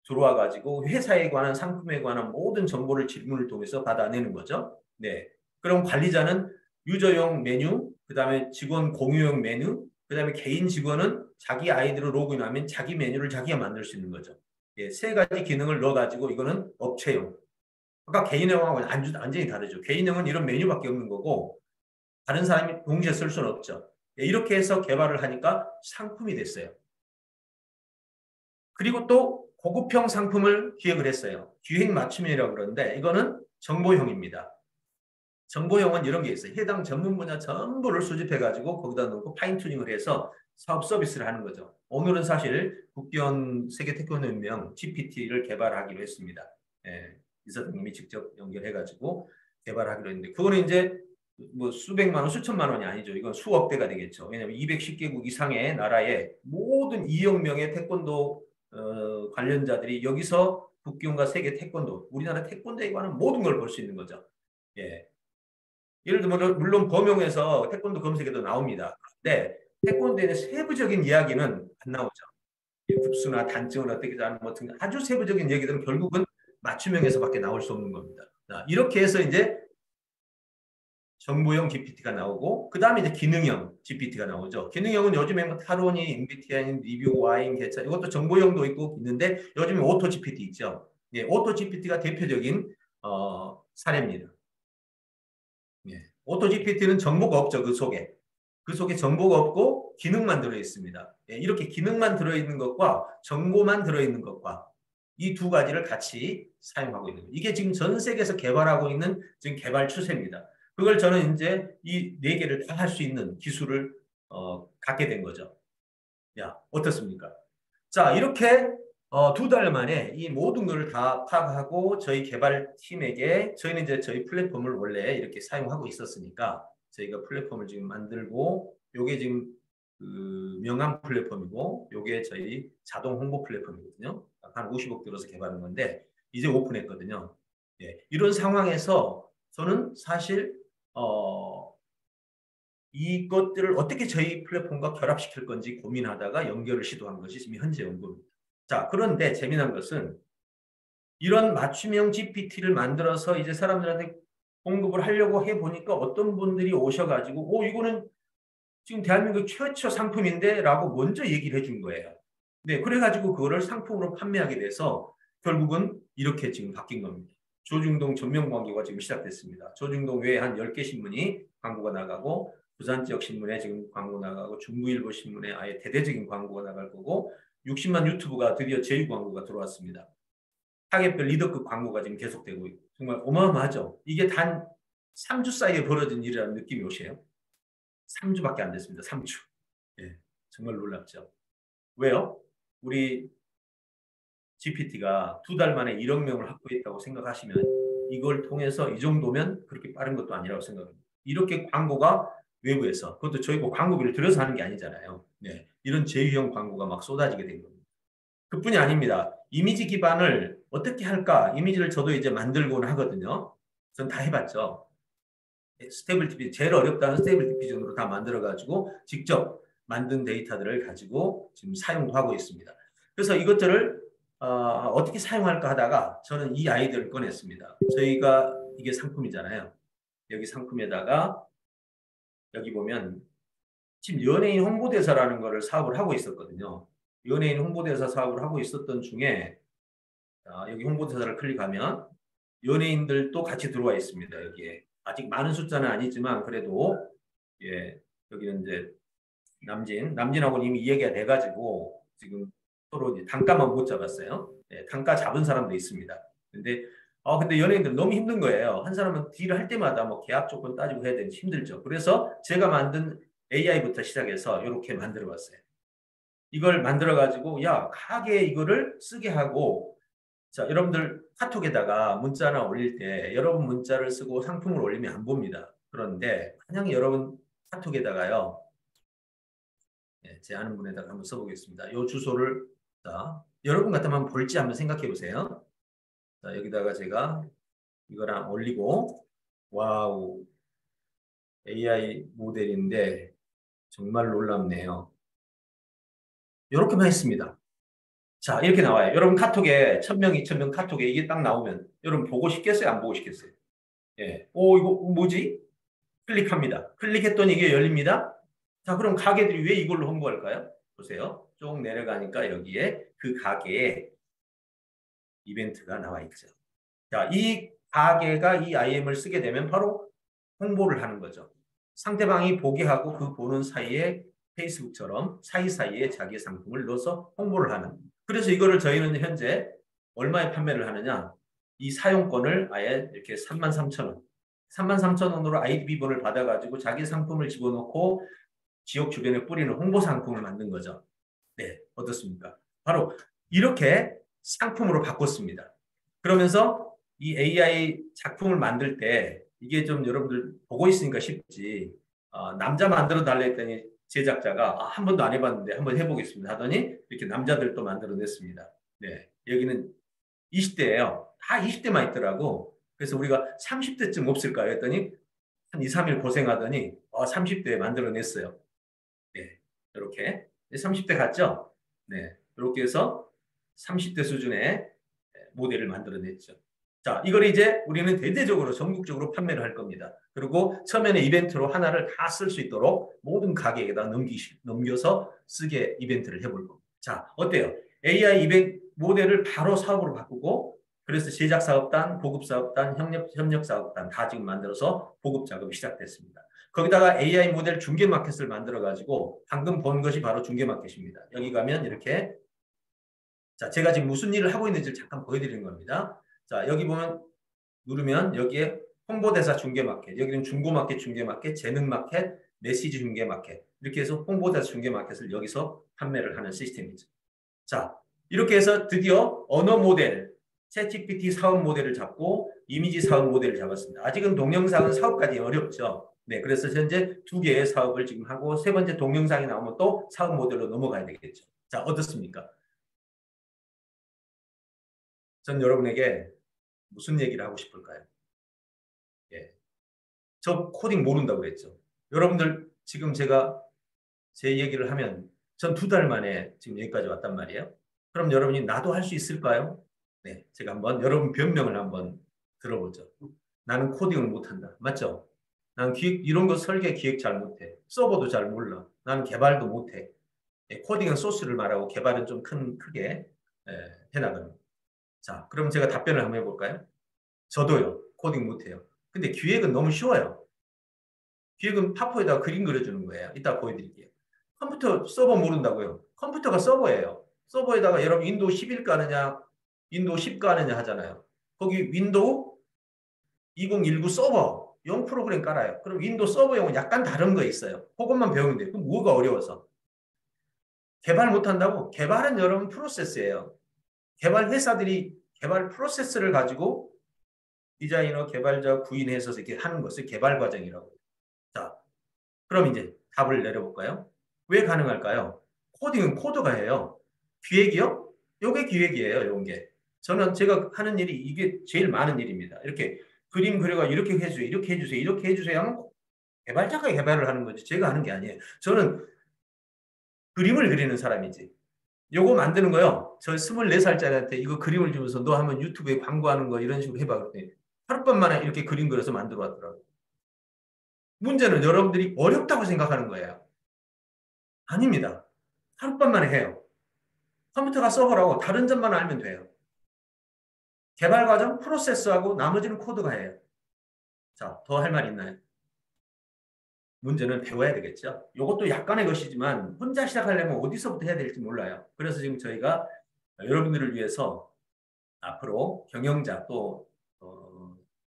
Speaker 8: 들어와 가지고 회사에 관한 상품에 관한 모든 정보를 질문을 통해서 받아내는 거죠. 네. 그럼 관리자는 유저용 메뉴, 그다음에 직원 공유용 메뉴, 그다음에 개인 직원은 자기 아이디로 로그인하면 자기 메뉴를 자기가 만들 수 있는 거죠. 예, 세 가지 기능을 넣어 가지고 이거는 업체용. 아까 개인형하고는 완전히 다르죠. 개인형은 이런 메뉴밖에 없는 거고 다른 사람이 동시에 쓸 수는 없죠. 예, 이렇게 해서 개발을 하니까 상품이 됐어요. 그리고 또 고급형 상품을 기획을 했어요. 기획 맞춤형이라고 그러는데 이거는 정보형입니다. 정보형은 이런 게 있어요. 해당 전문 분야 전부를 수집해가지고 거기다 넣고 파인튜닝을 해서 사업 서비스를 하는 거죠. 오늘은 사실 국기원 세계 태권도 연맹 GPT를 개발하기로 했습니다. 예, 이사장님이 직접 연결해가지고 개발하기로 했는데 그거는 이제 뭐 수백만 원, 수천만 원이 아니죠. 이건 수억 대가 되겠죠. 왜냐하면 210개국 이상의 나라의 모든 2억 명의 태권도 관련자들이 여기서 국기원과 세계 태권도, 우리나라 태권도에 관한 모든 걸 볼 수 있는 거죠. 예. 예를 들면 물론 범용에서 태권도 검색에도 나옵니다. 그런데 태권도의 세부적인 이야기는 안 나오죠. 급수나 단증을 어떻게 하는 것 같은 아주 세부적인 얘기들은 결국은 맞춤형에서밖에 나올 수 없는 겁니다. 자, 이렇게 해서 이제 정보형 GPT가 나오고 그 다음에 이제 기능형 GPT가 나오죠. 기능형은 요즘에 뭐 타로니, MBTI, 리뷰, 와인, 개차 이것도 정보형도 있고 있는데 요즘에 오토 GPT 있죠. 예, 오토 GPT가 대표적인 사례입니다. 예, 오토 GPT는 정보가 없죠. 그 속에 정보가 없고 기능만 들어있습니다. 예, 이렇게 기능만 들어있는 것과 정보만 들어있는 것과 이 두 가지를 같이 사용하고 있는 거예요. 이게 지금 전 세계에서 개발하고 있는 지금 개발 추세입니다. 그걸 저는 이제 이 네 개를 다 할 수 있는 기술을 갖게 된 거죠. 야, 어떻습니까? 자, 이렇게 2달 만에 이 모든 것을 다 파악하고 저희 개발팀에게 저희는 이제 저희 플랫폼을 원래 이렇게 사용하고 있었으니까 저희가 플랫폼을 지금 만들고 요게 지금 그 명함 플랫폼이고 요게 저희 자동 홍보 플랫폼이거든요. 한 50억 들어서 개발한 건데 이제 오픈했거든요. 예, 이런 상황에서 저는 사실 이것들을 어떻게 저희 플랫폼과 결합시킬 건지 고민하다가 연결을 시도한 것이 지금 현재 연구입니다. 자, 그런데 재미난 것은 이런 맞춤형 GPT를 만들어서 이제 사람들한테 공급을 하려고 해보니까 어떤 분들이 오셔가지고 이거는 지금 대한민국 최초 상품인데 라고 먼저 얘기를 해준 거예요. 네, 그래가지고 그거를 상품으로 판매하게 돼서 결국은 이렇게 지금 바뀐 겁니다. 조중동 전면 광고가 지금 시작됐습니다. 조중동 외에 한 10개 신문이 광고가 나가고 부산 지역 신문에 지금 광고 나가고 중부일보 신문에 아예 대대적인 광고가 나갈 거고 60만 유튜브가 드디어 제휴 광고가 들어왔습니다. 타겟별 리더급 광고가 지금 계속되고 있고 정말 어마어마하죠. 이게 단 3주 사이에 벌어진 일이라는 느낌이 오세요? 3주밖에 안 됐습니다. 3주. 예, 정말 놀랍죠. 왜요? 우리 GPT가 2달 만에 1억 명을 확보했다고 생각하시면 이걸 통해서 이 정도면 그렇게 빠른 것도 아니라고 생각합니다. 이렇게 광고가 외부에서. 그것도 저희 뭐 광고비를 들여서 하는 게 아니잖아요. 네. 이런 제휴형 광고가 막 쏟아지게 된 겁니다. 그뿐이 아닙니다. 이미지 기반을 어떻게 할까? 이미지를 저도 이제 만들곤 하거든요. 전 다 해봤죠. 스테이블 디퓨전, 제일 어렵다는 스테이블 디퓨전으로 다 만들어가지고 직접 만든 데이터들을 가지고 지금 사용도 하고 있습니다. 그래서 이것들을 어떻게 사용할까 하다가 저는 이 아이디어를 꺼냈습니다. 저희가 이게 상품이잖아요. 여기 상품에다가 여기 보면 지금 연예인 홍보대사라는 거를 사업을 하고 있었거든요. 연예인 홍보대사 사업을 하고 있었던 중에 여기 홍보대사를 클릭하면 연예인들도 같이 들어와 있습니다. 여기에 아직 많은 숫자는 아니지만 그래도 예 여기는 이제 남진하고는 이미 이야기가 돼가지고 지금 서로 이제 단가만 못 잡았어요. 예, 단가 잡은 사람도 있습니다. 근데 연예인들 너무 힘든 거예요. 한 사람은 딜을 할 때마다 뭐 계약 조건 따지고 해야 되니 힘들죠. 그래서 제가 만든 AI부터 시작해서 이렇게 만들어 봤어요. 이걸 만들어 가지고 야 가게에 이거를 쓰게 하고 자 여러분들 카톡에다가 문자나 올릴 때 여러분 문자를 쓰고 상품을 올리면 안 봅니다. 그런데 만약에 여러분 카톡에다가요. 네, 제 아는 분에다가 한번 써보겠습니다. 이 주소를 자 여러분 같으면 볼지 한번 생각해 보세요. 자 여기다가 제가 이거랑 올리고 와우 AI 모델인데 정말 놀랍네요. 이렇게만 했습니다. 자 이렇게 나와요. 여러분 카톡에 1000명, 2000명 카톡에 이게 딱 나오면 여러분 보고 싶겠어요? 안 보고 싶겠어요? 예. 오 이거 뭐지? 클릭합니다. 클릭했더니 이게 열립니다. 자 그럼 가게들이 왜 이걸로 홍보할까요? 보세요. 쭉 내려가니까 여기에 그 가게에 이벤트가 나와 있죠. 자, 이 가게가 이 IM을 쓰게 되면 바로 홍보를 하는 거죠. 상대방이 보게 하고 그 보는 사이에 페이스북처럼 사이사이에 자기 상품을 넣어서 홍보를 하는. 그래서 이거를 저희는 현재 얼마에 판매를 하느냐. 이 사용권을 아예 이렇게 33,000원. 33,000원으로 아이디 비번을 받아가지고 자기 상품을 집어넣고 지역 주변에 뿌리는 홍보 상품을 만든 거죠. 네, 어떻습니까? 바로 이렇게 상품으로 바꿨습니다. 그러면서 이 AI 작품을 만들 때 이게 좀 여러분들 보고 있으니까 쉽지. 남자 만들어 달라 했더니 제작자가 한 번도 안 해봤는데 한번 해보겠습니다 하더니 이렇게 남자들도 만들어냈습니다. 네, 여기는 20대예요. 다 20대만 있더라고. 그래서 우리가 30대쯤 없을까 했더니 한 2, 3일 고생하더니 30대에 만들어냈어요. 네, 이렇게 30대 같죠? 네, 이렇게 해서 30대 수준의 모델을 만들어냈죠. 자, 이걸 이제 우리는 대대적으로 전국적으로 판매를 할 겁니다. 그리고 처음에는 이벤트로 하나를 다 쓸 수 있도록 모든 가게에다 넘겨서 쓰게 이벤트를 해볼 겁니다. 자, 어때요? AI 이벤트 모델을 바로 사업으로 바꾸고 그래서 제작사업단, 보급사업단, 협력사업단 다 지금 만들어서 보급 작업이 시작됐습니다. 거기다가 AI 모델 중개마켓을 만들어가지고 방금 본 것이 바로 중개마켓입니다. 여기 가면 이렇게 자, 제가 지금 무슨 일을 하고 있는지를 잠깐 보여드리는 겁니다. 자, 여기 보면 누르면 여기에 홍보대사 중개마켓, 여기는 중고마켓 중개마켓, 재능마켓, 메시지 중개마켓 이렇게 해서 홍보대사 중개마켓을 여기서 판매를 하는 시스템이죠. 자, 이렇게 해서 드디어 언어 모델, 챗GPT 사업 모델을 잡고 이미지 사업 모델을 잡았습니다. 아직은 동영상은 사업까지 어렵죠. 네, 그래서 현재 2개의 사업을 지금 하고 3번째 동영상이 나오면 또 사업 모델로 넘어가야 되겠죠. 자, 어떻습니까? 전 여러분에게 무슨 얘기를 하고 싶을까요? 예. 저 코딩 모른다고 그랬죠. 여러분들 지금 제가 제 얘기를 하면 전 2달 만에 지금 여기까지 왔단 말이에요. 그럼 여러분이 나도 할 수 있을까요? 네, 제가 한번 여러분 변명을 한번 들어보죠. 나는 코딩을 못한다. 맞죠? 난 이런 거 설계 기획 잘 못해. 서버도 잘 몰라. 나는 개발도 못해. 예, 코딩은 소스를 말하고 개발은 좀 크게 해나가는. 자, 그럼 제가 답변을 한번 해볼까요? 저도요. 코딩 못해요. 근데 기획은 너무 쉬워요. 기획은 파포에다가 그림 그려주는 거예요. 이따 보여드릴게요. 컴퓨터 서버 모른다고요. 컴퓨터가 서버예요. 서버에다가 여러분 윈도우 11 까느냐 윈도우 10 까느냐 하잖아요. 거기 윈도우 2019 서버 0 프로그램 깔아요. 그럼 윈도우 서버용은 약간 다른 거 있어요. 그것만 배우면 돼요. 그럼 뭐가 어려워서? 개발 못한다고? 개발은 여러분 프로세스예요. 개발 회사들이 개발 프로세스를 가지고 디자이너, 개발자, 구인해서 이렇게 하는 것을 개발 과정이라고 해요. 자, 그럼 이제 답을 내려볼까요? 왜 가능할까요? 코딩은 코드가 해요. 기획이요? 요게 기획이에요. 이런 게. 저는 제가 하는 일이 이게 제일 많은 일입니다. 이렇게 그림 그려가 이렇게 해주세요. 이렇게 해주세요. 이렇게 해주세요 하면 개발자가 개발을 하는 거지. 제가 하는 게 아니에요. 저는 그림을 그리는 사람이지. 요거 만드는 거요. 저 24살짜리한테 이거 그림을 주면서 너 한번 유튜브에 광고하는 거 이런 식으로 해봐. 그랬더니 하룻밤 만에 이렇게 그림 그려서 만들어 왔더라고요. 문제는 여러분들이 어렵다고 생각하는 거예요. 아닙니다. 하룻밤 만에 해요. 컴퓨터가 서버라고 다른 점만 알면 돼요. 개발 과정, 프로세스하고 나머지는 코드가 해요. 자, 더 할 말 있나요? 문제는 배워야 되겠죠. 이것도 약간의 것이지만 혼자 시작하려면 어디서부터 해야 될지 몰라요. 그래서 지금 저희가 여러분들을 위해서 앞으로 경영자 또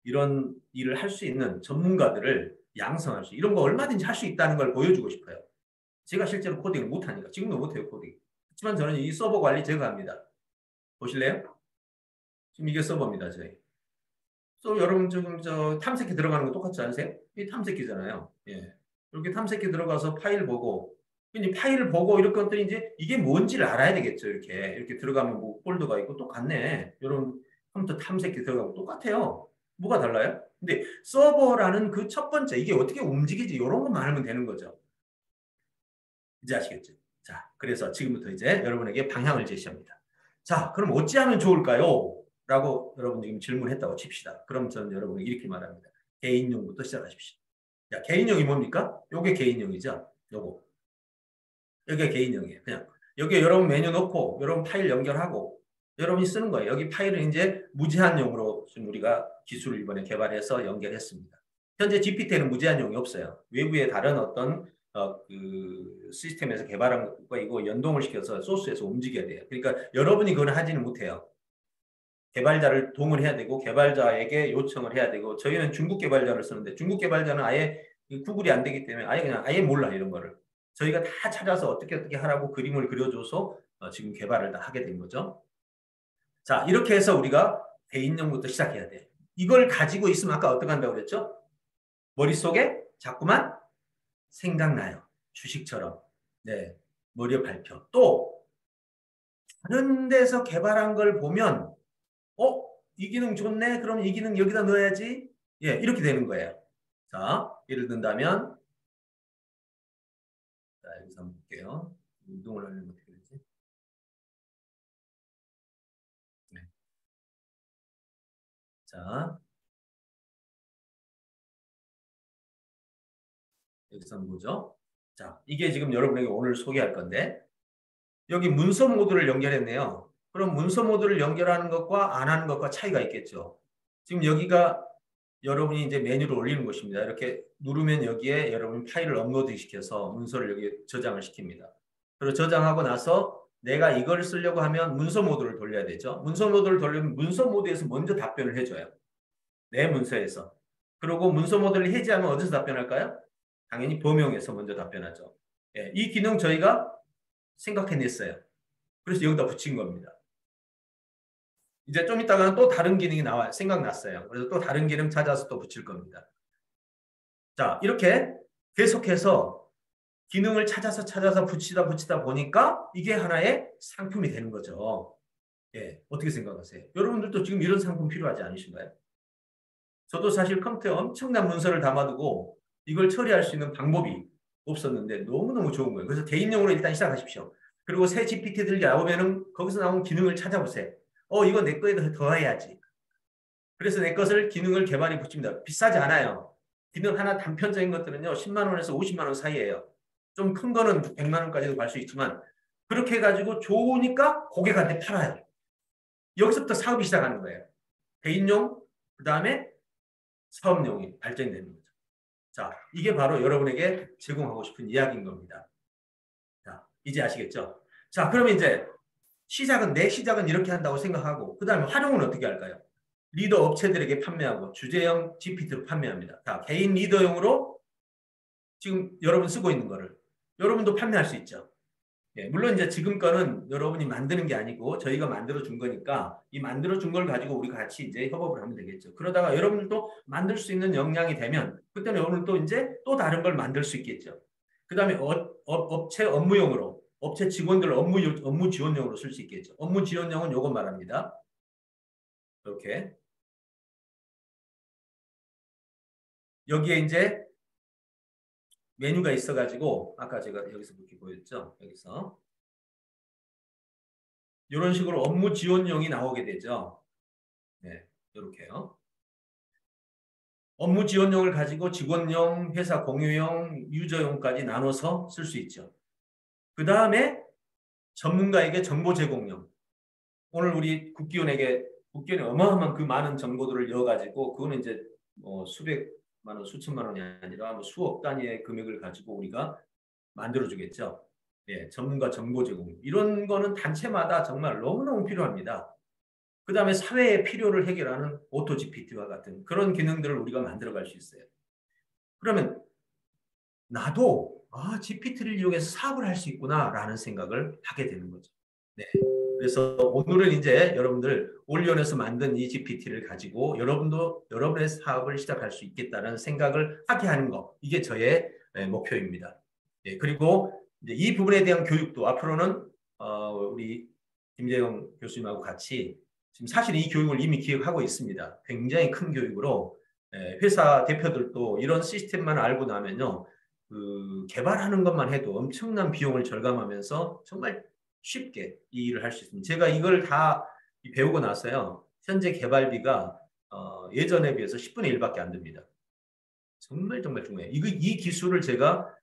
Speaker 8: 이런 일을 할 수 있는 전문가들을 양성할 수 이런 거 얼마든지 할 수 있다는 걸 보여주고 싶어요. 제가 실제로 코딩을 못하니까 지금도 못해요 코딩. 하지만 저는 이 서버 관리 제가 합니다. 보실래요? 지금 이게 서버입니다 저희. 또 여러분 지금 저 탐색기 들어가는 거 똑같지 않으세요? 이 탐색기잖아요. 예. 이렇게 탐색기 들어가서 파일 보고 이제 파일을 보고 이런 것들이 이제 이게 뭔지를 알아야 되겠죠. 이렇게 들어가면 뭐 폴더가 있고 똑같네. 이런 컴퓨터 탐색기 들어가고 똑같아요. 뭐가 달라요? 근데 서버라는 그 첫 번째 이게 어떻게 움직이지 이런 것만 알면 되는 거죠. 이제 아시겠죠? 자, 그래서 지금부터 이제 여러분에게 방향을 제시합니다. 자, 그럼 어찌하면 좋을까요? 라고 여러분 지금 질문했다고 칩시다. 그럼 저는 여러분에게 이렇게 말합니다. 개인용부터 시작하십시오. 자, 개인용이 뭡니까? 요게 개인용이죠. 요거. 여기가 개인용이에요. 그냥 여기에 여러분 메뉴 넣고 여러분 파일 연결하고 여러분이 쓰는 거예요. 여기 파일은 이제 무제한용으로 지금 우리가 기술을 이번에 개발해서 연결했습니다. 현재 GPT에는 무제한용이 없어요. 외부의 다른 어떤 그 시스템에서 개발한 것과 이거 연동을 시켜서 소스에서 움직여야 돼요. 그러니까 여러분이 그걸 하지는 못해요. 개발자를 동원해야 되고 개발자에게 요청을 해야 되고 저희는 중국 개발자를 쓰는데 중국 개발자는 아예 구글이 안 되기 때문에 아예 몰라 이런 거를. 저희가 다 찾아서 어떻게 하라고 그림을 그려줘서 지금 개발을 다 하게 된 거죠. 자, 이렇게 해서 우리가 개인용부터 시작해야 돼. 이걸 가지고 있으면 아까 어떻게 한다고 그랬죠? 머릿속에 자꾸만 생각나요. 주식처럼. 네, 머리에 밟혀. 또 다른 데서 개발한 걸 보면 이 기능 좋네? 그럼 이 기능 여기다 넣어야지. 예, 이렇게 되는 거예요. 자, 예를 든다면 자, 여기서 한번 볼게요. 운동을 하려면 어떻게 되지? 네. 자, 여기서 한번 보죠. 자, 이게 지금 여러분에게 오늘 소개할 건데 여기 문서 모드를 연결했네요. 그럼 문서 모드를 연결하는 것과 안 하는 것과 차이가 있겠죠. 지금 여기가 여러분이 이제 메뉴를 올리는 곳입니다. 이렇게 누르면 여기에 여러분 파일을 업로드 시켜서 문서를 여기 저장을 시킵니다. 그리고 저장하고 나서 내가 이걸 쓰려고 하면 문서 모드를 돌려야 되죠. 문서 모드를 돌리면 문서 모드에서 먼저 답변을 해줘요. 내 문서에서. 그리고 문서 모드를 해제하면 어디서 답변할까요? 당연히 범용에서 먼저 답변하죠. 예, 이 기능 저희가 생각해냈어요. 그래서 여기다 붙인 겁니다. 이제 좀 이따가는 또 다른 기능이 나와요. 생각났어요. 그래서 또 다른 기능 찾아서 또 붙일 겁니다. 자, 이렇게 계속해서 기능을 찾아서 붙이다 보니까 이게 하나의 상품이 되는 거죠. 예, 어떻게 생각하세요? 여러분들도 지금 이런 상품 필요하지 않으신가요? 저도 사실 컴퓨터에 엄청난 문서를 담아두고 이걸 처리할 수 있는 방법이 없었는데 너무너무 좋은 거예요. 그래서 개인용으로 일단 시작하십시오. 그리고 새 GPT들이 나오면은 거기서 나온 기능을 찾아보세요. 이거 내 거에 더 해야지. 그래서 내 것을 기능을 개발해 붙입니다. 비싸지 않아요. 기능 하나 단편적인 것들은요. 10만 원에서 50만 원 사이예요. 좀 큰 거는 100만 원까지도 갈 수 있지만 그렇게 해가지고 좋으니까 고객한테 팔아요. 여기서부터 사업이 시작하는 거예요. 개인용, 그 다음에 사업용이 발전이 되는 거죠. 자, 이게 바로 여러분에게 제공하고 싶은 이야기인 겁니다. 자, 이제 아시겠죠? 자, 그러면 이제 내 시작은 이렇게 한다고 생각하고 그 다음에 활용은 어떻게 할까요? 리더 업체들에게 판매하고 주제형 GPT로 판매합니다. 자, 개인 리더용으로 지금 여러분 쓰고 있는 거를 여러분도 판매할 수 있죠. 예, 물론 이제 지금 거는 여러분이 만드는 게 아니고 저희가 만들어 준 거니까 이 만들어 준 걸 가지고 우리 같이 이제 협업을 하면 되겠죠. 그러다가 여러분들도 만들 수 있는 역량이 되면 그때는 여러분은 또 이제 또 다른 걸 만들 수 있겠죠. 그다음에 업체 업무용으로 업체 직원들 업무 지원용으로 쓸 수 있겠죠. 업무 지원용은 요거 말합니다. 이렇게 여기에 이제 메뉴가 있어가지고 아까 제가 여기서 그렇게 보였죠. 여기서 이런 식으로 업무 지원용이 나오게 되죠. 네, 이렇게요. 업무 지원용을 가지고 직원용, 회사 공유용, 유저용까지 나눠서 쓸 수 있죠. 그 다음에 전문가에게 정보 제공용. 오늘 우리 국기원이 어마어마한 그 많은 정보들을 넣어가지고 그거는 이제 뭐 수백만 원, 수천만 원이 아니라 뭐 수억 단위의 금액을 가지고 우리가 만들어주겠죠. 예, 전문가 정보 제공. 이런 거는 단체마다 정말 너무너무 필요합니다. 그 다음에 사회의 필요를 해결하는 오토 GPT와 같은 그런 기능들을 우리가 만들어갈 수 있어요. 그러면 나도 GPT를 이용해서 사업을 할 수 있구나라는 생각을 하게 되는 거죠. 네. 그래서 오늘은 이제 여러분들 올리온에서 만든 이 GPT를 가지고 여러분도 여러분의 사업을 시작할 수 있겠다는 생각을 하게 하는 거. 이게 저의 목표입니다. 예, 그리고 이제 이 부분에 대한 교육도 앞으로는 우리 김재영 교수님하고 같이 지금 사실 이 교육을 이미 기획하고 있습니다. 굉장히 큰 교육으로 회사 대표들도 이런 시스템만 알고 나면요. 그 개발하는 것만 해도 엄청난 비용을 절감하면서 정말 쉽게 이 일을 할 수 있습니다. 제가 이걸 다 배우고 나서요. 현재 개발비가 예전에 비해서 10분의 1밖에 안 됩니다. 정말 중요해요. 이 기술을 제가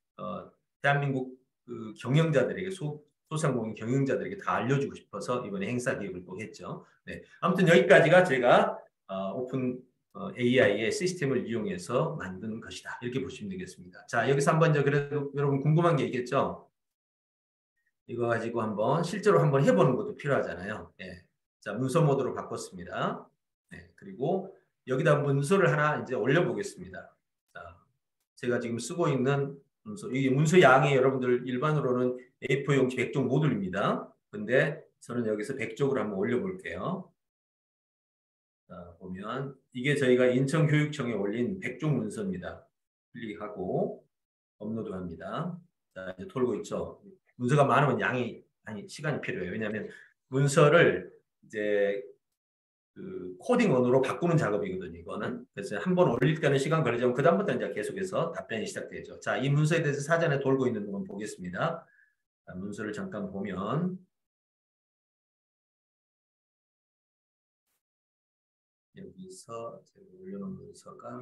Speaker 8: 대한민국 그 경영자들에게 소상공인 경영자들에게 다 알려주고 싶어서 이번에 행사 기획을 또 했죠. 네. 아무튼 여기까지가 제가 오픈 AI의 시스템을 이용해서 만든 것이다. 이렇게 보시면 되겠습니다. 자, 여기서 한번 그래도 여러분 궁금한 게 있겠죠? 이거 가지고 실제로 한번 해보는 것도 필요하잖아요. 네. 자, 문서 모드로 바꿨습니다. 네. 그리고 여기다 문서를 하나 이제 올려보겠습니다. 자, 제가 지금 쓰고 있는 문서, 이 문서 양이 여러분들 일반으로는 A4 용지 100쪽 모듈입니다. 근데 저는 여기서 100쪽으로 한번 올려볼게요. 자, 보면 이게 저희가 인천교육청에 올린 100쪽 문서입니다. 클릭하고 업로드 합니다. 자, 이제 돌고 있죠. 문서가 많으면 시간이 필요해요. 왜냐하면 문서를 이제 그 코딩 언어로 바꾸는 작업이거든요. 이거는. 그래서 한번 올릴 때는 시간 걸리지만 그 다음부터 이제 계속해서 답변이 시작되죠. 자, 이 문서에 대해서 사전에 돌고 있는 부분 보겠습니다. 자, 문서를 잠깐 보면 여기서 제가 올려놓은 문서가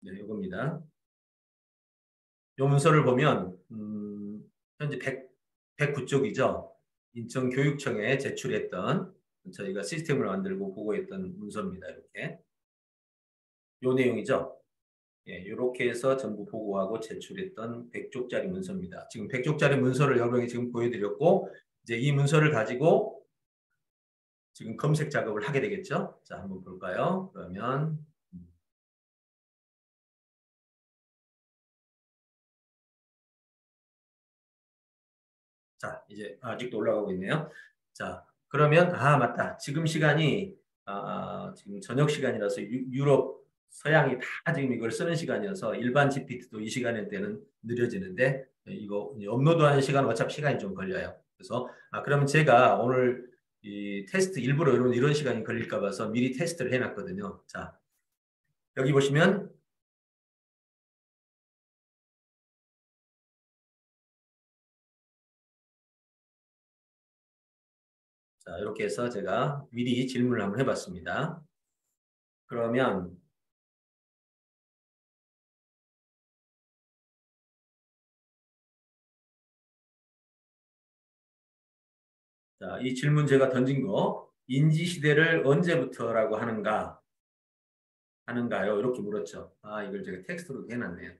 Speaker 8: 네, 이겁니다. 이 문서를 보면 현재 109쪽이죠. 인천교육청에 제출했던 저희가 시스템을 만들고 보고했던 문서입니다. 이렇게. 요 내용이죠. 예, 이렇게 해서 전부 보고하고 제출했던 100쪽짜리 문서입니다. 지금 100쪽짜리 문서를 여러분에게 지금 보여드렸고 이제 이 문서를 가지고 지금 검색 작업을 하게 되겠죠. 자, 한번 볼까요? 그러면 자, 이제 아직도 올라가고 있네요. 자, 그러면 맞다. 지금 시간이 지금 저녁 시간이라서 유럽 서양이 다 지금 이걸 쓰는 시간이어서 일반 GPT도 이 시간에 때는 느려지는데 이거 업로드하는 시간은 어차피 시간이 좀 걸려요. 그래서 그러면 제가 오늘 이 테스트 일부러 이런 시간이 걸릴까 봐서 미리 테스트를 해놨거든요. 자, 여기 보시면 자, 이렇게 해서 제가 미리 질문을 한번 해봤습니다. 그러면 자, 이 질문 제가 던진 거 인지시대를 언제부터라고 하는가요? 이렇게 물었죠. 이걸 제가 텍스트로 해놨네요.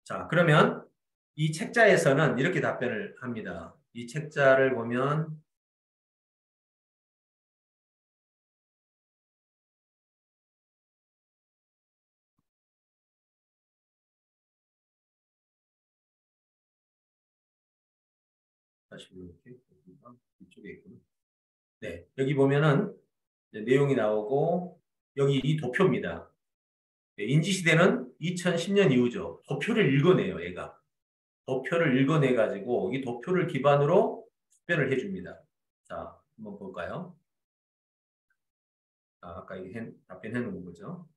Speaker 8: 자, 그러면 이 책자에서는 이렇게 답변을 합니다. 이 책자를 보면 다시 불러볼게요. 이쪽에 있구나. 네, 여기 보면은 내용이 나오고 여기 이 도표입니다. 네, 인지시대는 2010년 이후죠. 도표를 읽어내요, 얘가. 도표를 읽어내가지고 이 도표를 기반으로 답변을 해줍니다. 자, 한번 볼까요? 아까 이게 답변해 놓은 거죠.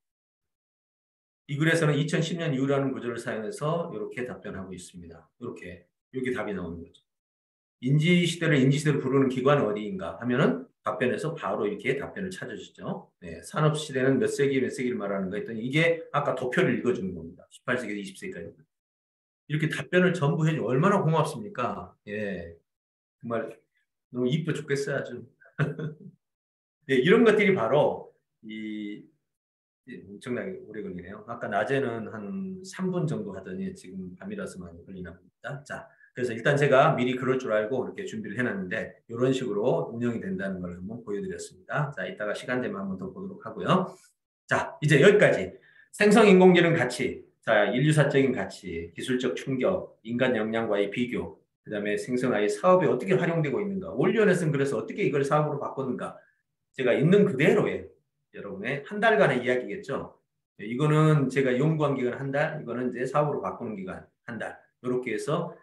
Speaker 8: 이 글에서는 2010년 이후라는 구조를 사용해서 이렇게 답변하고 있습니다. 이렇게 답이 나오는 거죠. 인지시대를 부르는 기관은 어디인가 하면은 답변에서 바로 이렇게 답변을 찾아주죠. 네, 산업시대는 몇 세기를 말하는가 했더니 이게 아까 도표를 읽어주는 겁니다. 18세기에서 20세기까지. 이렇게 답변을 전부 해주고 얼마나 고맙습니까? 예, 정말 너무 이뻐 죽겠어요, 아주. 네, 이런 것들이 바로 엄청나게 오래 걸리네요. 아까 낮에는 한 3분 정도 하더니 지금 밤이라서 많이 걸리나 봅니다. 자, 그래서 일단 제가 미리 그럴 줄 알고 이렇게 준비를 해놨는데 이런 식으로 운영이 된다는 걸 한번 보여드렸습니다. 자, 이따가 시간 되면 한번 더 보도록 하고요. 자, 이제 여기까지 생성인공지능 가치, 자, 인류사적인 가치, 기술적 충격, 인간 역량과의 비교, 그 다음에 생성AI 사업에 어떻게 활용되고 있는가, 올리원에서는 그래서 어떻게 이걸 사업으로 바꿨는가, 제가 있는 그대로의 여러분의 한 달간의 이야기겠죠. 이거는 제가 연구한 기간 한 달, 이거는 이제 사업으로 바꾸는 기간 한 달, 이렇게 해서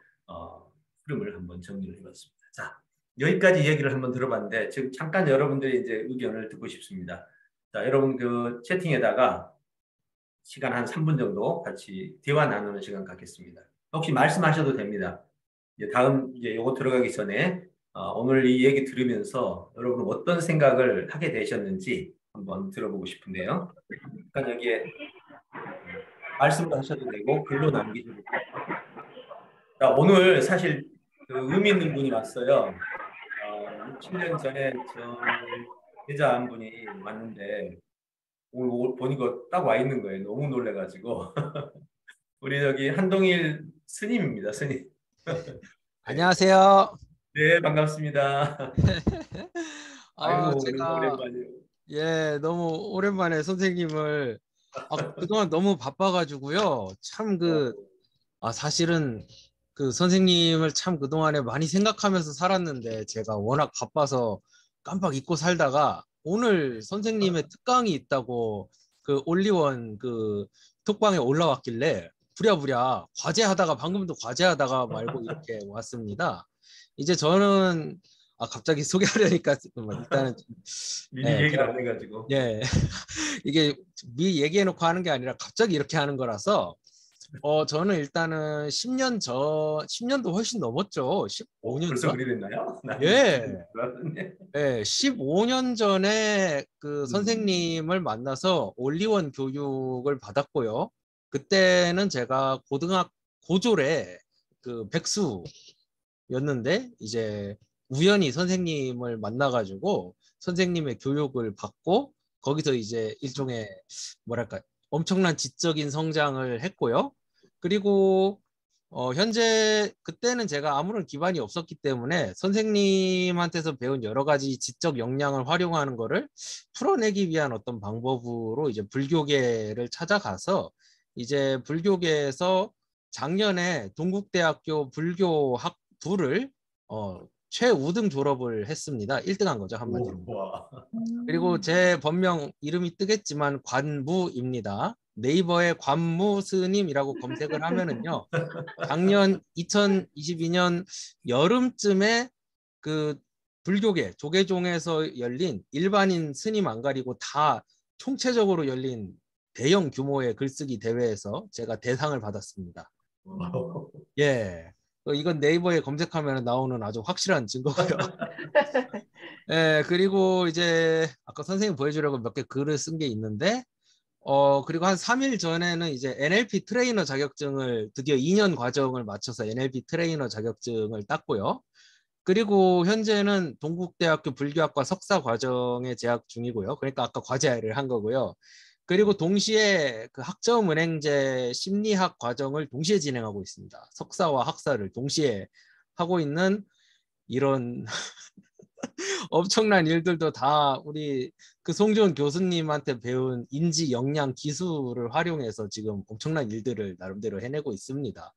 Speaker 8: 흐름을 한번 정리를 해봤습니다. 자, 여기까지 얘기를 한번 들어봤는데 지금 잠깐 여러분들의 이제 의견을 듣고 싶습니다. 자, 여러분 그 채팅에다가 시간 한 3분 정도 같이 대화 나누는 시간 갖겠습니다. 혹시 말씀하셔도 됩니다. 이제 다음 이제 요거 들어가기 전에 오늘 이 얘기 들으면서 여러분 어떤 생각을 하게 되셨는지 한번 들어보고 싶은데요. 그러니까 여기에 말씀을 하셔도 되고 글로 남기셔도 되고. 자, 오늘 사실 그 의미 있는 분이 왔어요. 7년 전에 저 여자 한 분이 왔는데 오늘 보니까 딱 와 있는 거예요. 너무 놀래가지고. 우리 여기 한동일 스님입니다. 스님.
Speaker 9: 안녕하세요.
Speaker 8: 네, 반갑습니다. 아이고,
Speaker 9: 제가
Speaker 8: 오랜만이에요.
Speaker 9: 예, 너무 오랜만에 선생님을 그동안 너무 바빠가지고요. 참 사실은 그 선생님을 참 그동안에 많이 생각하면서 살았는데 제가 워낙 바빠서 깜빡 잊고 살다가 오늘 선생님의 특강이 있다고 그 올리원 그 톡방에 올라왔길래 부랴부랴 방금도 과제하다가 말고 이렇게 왔습니다. 이제 저는 갑자기 소개하려니까 일단은
Speaker 8: 미리 얘기를 안 해가지고.
Speaker 9: 예, 이게 미리 얘기해놓고 하는 게 아니라 갑자기 이렇게 하는 거라서 저는 일단은 10년도 훨씬 넘었죠. 15년
Speaker 8: 벌써
Speaker 9: 전?
Speaker 8: 그리 됐나요?
Speaker 9: 예. 예, 15년 전에 그 선생님을 만나서 올리원 교육을 받았고요. 그때는 제가 고졸의 그 백수였는데 이제 우연히 선생님을 만나가지고 선생님의 교육을 받고 거기서 이제 일종의 뭐랄까 엄청난 지적인 성장을 했고요. 그리고 현재 그때는 제가 아무런 기반이 없었기 때문에 선생님한테서 배운 여러 가지 지적 역량을 활용하는 거를 풀어내기 위한 어떤 방법으로 이제 불교계를 찾아가서 이제 불교계에서 작년에 동국대학교 불교학부를 최우등 졸업을 했습니다. 1등한 거죠, 한마디로. 그리고 제 본명 이름이 뜨겠지만 관무입니다. 네이버에 관무 스님이라고 검색을 하면은요. 작년 2022년 여름쯤에 그 불교계 조계종에서 열린 일반인 스님 안 가리고 다 총체적으로 열린 대형 규모의 글쓰기 대회에서 제가 대상을 받았습니다. 예. 이건 네이버에 검색하면 나오는 아주 확실한 증거고요. 예, 그리고 이제 아까 선생님 보여주려고 몇 개 글을 쓴 게 있는데 그리고 한 3일 전에는 이제 NLP 트레이너 자격증을 드디어 2년 과정을 마쳐서 NLP 트레이너 자격증을 땄고요. 그리고 현재는 동국대학교 불교학과 석사 과정에 재학 중이고요. 그러니까 아까 과제를 한 거고요. 그리고 동시에 그 학점 은행제 심리학 과정을 동시에 진행하고 있습니다. 석사와 학사를 동시에 하고 있는 이런 엄청난 일들도 다 우리 그 송지훈 교수님한테 배운 인지 역량 기술을 활용해서 지금 엄청난 일들을 나름대로 해내고 있습니다.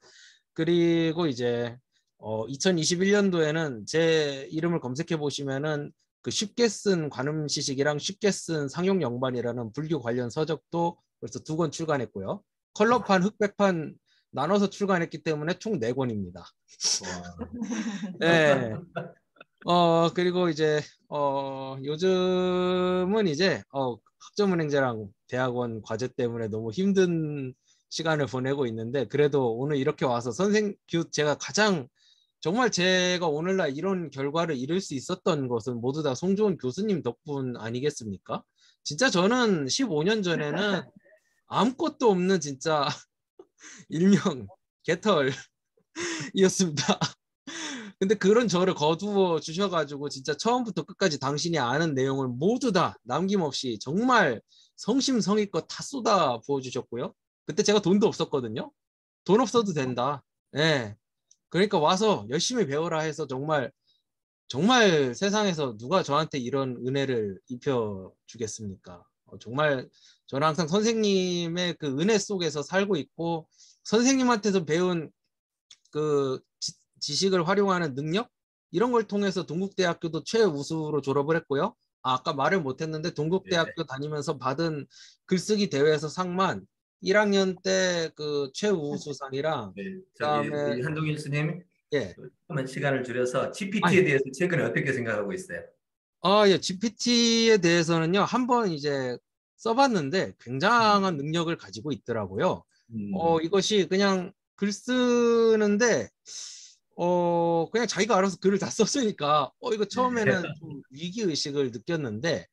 Speaker 9: 그리고 이제 2021년도에는 제 이름을 검색해 보시면은 그 쉽게 쓴 관음시식이랑 쉽게 쓴 상용영반이라는 불교 관련 서적도 벌써 2권 출간했고요. 컬러판, 흑백판 나눠서 출간했기 때문에 총 4권입니다. 네. 그리고 이제 요즘은 이제 학점은행제랑 대학원 과제 때문에 너무 힘든 시간을 보내고 있는데, 그래도 오늘 이렇게 와서 제가 가장 정말 제가 오늘날 이런 결과를 이룰 수 있었던 것은 모두 다 송주원 교수님 덕분 아니겠습니까? 진짜 저는 15년 전에는 아무것도 없는 진짜 일명 개털이었습니다. 근데 그런 저를 거두어 주셔가지고 진짜 처음부터 끝까지 당신이 아는 내용을 모두 다 남김없이 정말 성심성의껏 다 쏟아 부어주셨고요. 그때 제가 돈도 없었거든요. 돈 없어도 된다. 예. 그러니까 와서 열심히 배워라 해서 정말 정말 세상에서 누가 저한테 이런 은혜를 입혀 주겠습니까? 정말 저는 항상 선생님의 그 은혜 속에서 살고 있고, 선생님한테서 배운 그 지식을 활용하는 능력, 이런 걸 통해서 동국대학교도 최우수로 졸업을 했고요. 아까 말을 못했는데 동국대학교 다니면서 받은 글쓰기 대회에서 상만 1학년 때 그 최우수상이랑
Speaker 8: 저기
Speaker 9: 그다음에
Speaker 8: 우리 한동일 스님
Speaker 9: 예.
Speaker 8: 조금만 시간을 줄여서 GPT에 대해서 최근에 어떻게 생각하고 있어요?
Speaker 9: 예, GPT에 대해서는요, 한번 이제 써봤는데 굉장한 능력을 가지고 있더라고요. 이것이 그냥 글 쓰는데, 그냥 자기가 알아서 글을 다 썼으니까, 이거 처음에는 좀 위기의식을 느꼈는데,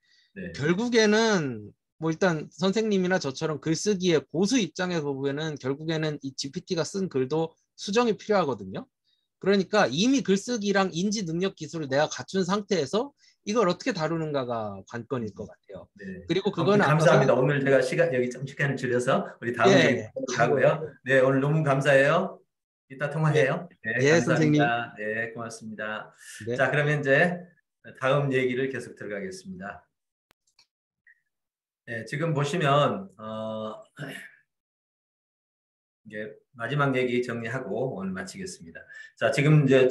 Speaker 9: 결국에는 뭐 일단 선생님이나 저처럼 글쓰기의 고수 입장에서 보면은 결국에는 이 GPT가 쓴 글도 수정이 필요하거든요. 그러니까 이미 글쓰기랑 인지 능력 기술을 내가 갖춘 상태에서 이걸 어떻게 다루는가가 관건일 것 같아요. 그리고
Speaker 8: 아무튼
Speaker 9: 그거는
Speaker 8: 감사합니다. 오늘 제가 여기 좀 시간을 줄여서 우리 다음 얘기 하고요. 네, 오늘 너무 감사해요. 이따 통화해요. 네,
Speaker 9: 예, 선생님.
Speaker 8: 감사합니다. 네, 고맙습니다.
Speaker 9: 네.
Speaker 8: 자, 그러면 이제 다음 얘기를 계속 들어가겠습니다. 네, 지금 보시면 이제 마지막 얘기 정리하고 오늘 마치겠습니다. 자, 지금 이제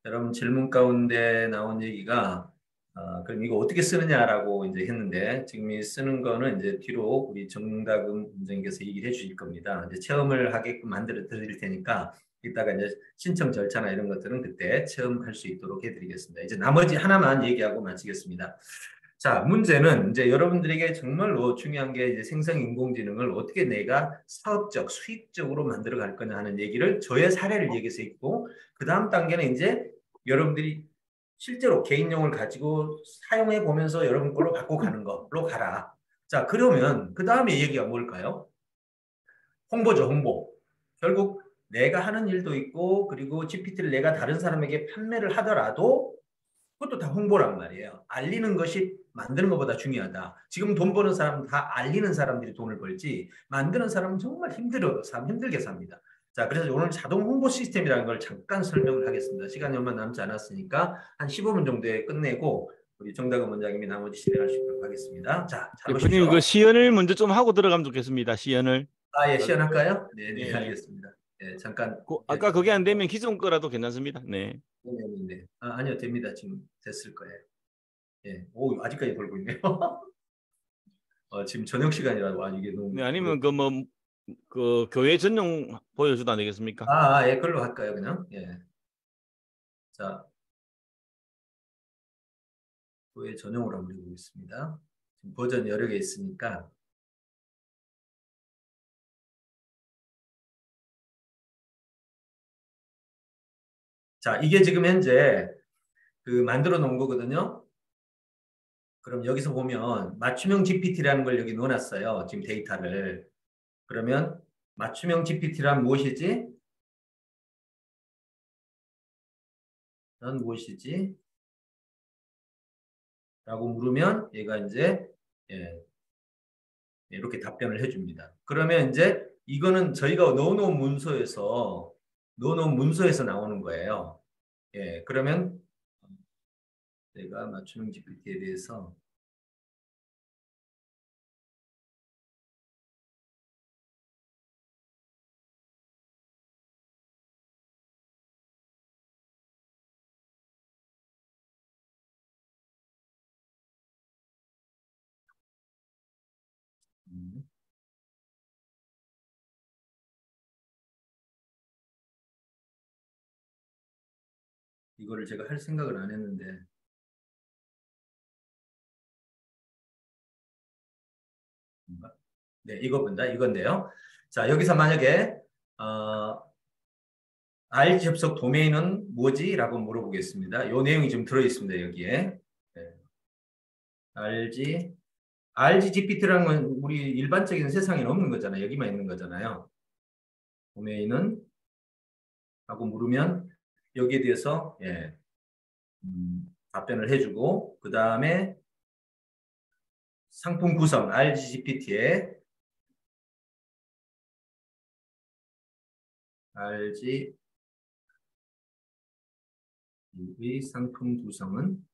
Speaker 8: 여러분 질문 가운데 나온 얘기가 그럼 이거 어떻게 쓰느냐라고 이제 했는데, 지금 이 쓰는 거는 이제 뒤로 우리 정다금 원장님께서 얘기를 해주실 겁니다. 이제 체험을 하게끔 만들어 드릴 테니까 이따가 이제 신청 절차나 이런 것들은 그때 체험할 수 있도록 해드리겠습니다. 이제 나머지 하나만 얘기하고 마치겠습니다. 자, 문제는 이제 여러분들에게 정말로 중요한 게 이제 생성인공지능을 어떻게 내가 사업적, 수익적으로 만들어 갈 거냐 하는 얘기를 저의 사례를 얘기해서 있고, 그 다음 단계는 이제 여러분들이 실제로 개인용을 가지고 사용해 보면서 여러분 걸로 갖고 가는 걸로 가라. 자, 그러면 그 다음에 얘기가 뭘까요? 홍보죠, 홍보. 결국 내가 하는 일도 있고, 그리고 GPT를 내가 다른 사람에게 판매를 하더라도 그것도 다 홍보란 말이에요. 알리는 것이 만드는 것보다 중요하다. 지금 돈 버는 사람은 다 알리는 사람들이 돈을 벌지, 만드는 사람은 정말 힘들게 삽니다. 자, 그래서 오늘 자동 홍보 시스템이라는 걸 잠깐 설명을 하겠습니다. 시간이 얼마 남지 않았으니까 한 15분 정도에 끝내고 우리 정다금 원장님이 나머지 진행할 수 있도록 하겠습니다. 자, 잘 보십시오.
Speaker 3: 대표님, 그 시연을 먼저 좀 하고 들어가면 좋겠습니다. 시연을.
Speaker 8: 예, 시연할까요? 네, 알겠습니다. 네, 잠깐.
Speaker 3: 아까 그게 안 되면 기존 거라도 괜찮습니다. 네.
Speaker 8: 네. 아니요, 됩니다. 지금 됐을 거예요. 예, 오, 아직까지 돌고 있네요. 지금 저녁 시간이라고 이게 너무.
Speaker 3: 네, 아니면 그 교회 전용 보여줘도 안 되겠습니까?
Speaker 8: 예, 그걸로 할까요, 그냥? 예. 자, 교회 전용으로 한번 해보겠습니다. 지금 버전 여러 개 있으니까. 자, 이게 지금 현재 그 만들어 놓은 거거든요. 그럼 여기서 보면 맞춤형 GPT라는 걸 여기 넣어놨어요. 지금 데이터를. 그러면 맞춤형 GPT란 무엇이지? 난 무엇이지? 라고 물으면 얘가 이제 이렇게 답변을 해줍니다. 그러면 이제 이거는 저희가 넣어놓은 문서에서 나오는 거예요. 예, 그러면 내가 맞춤형 GPT에 대해서 이거를 제가 할 생각을 안 했는데 네, 이건데요. 자, 여기서 만약에 R 접속 도메인은 뭐지? 라고 물어보겠습니다. 이 내용이 좀 들어있습니다. 여기에. 네. RGPT라는 건 우리 일반적인 세상에 없는 거잖아요. 여기만 있는 거잖아요. 도메인은? 하고 물으면 여기에 대해서 답변을 해주고 그 다음에 상품 구성 RGPT의 이 상품 구성은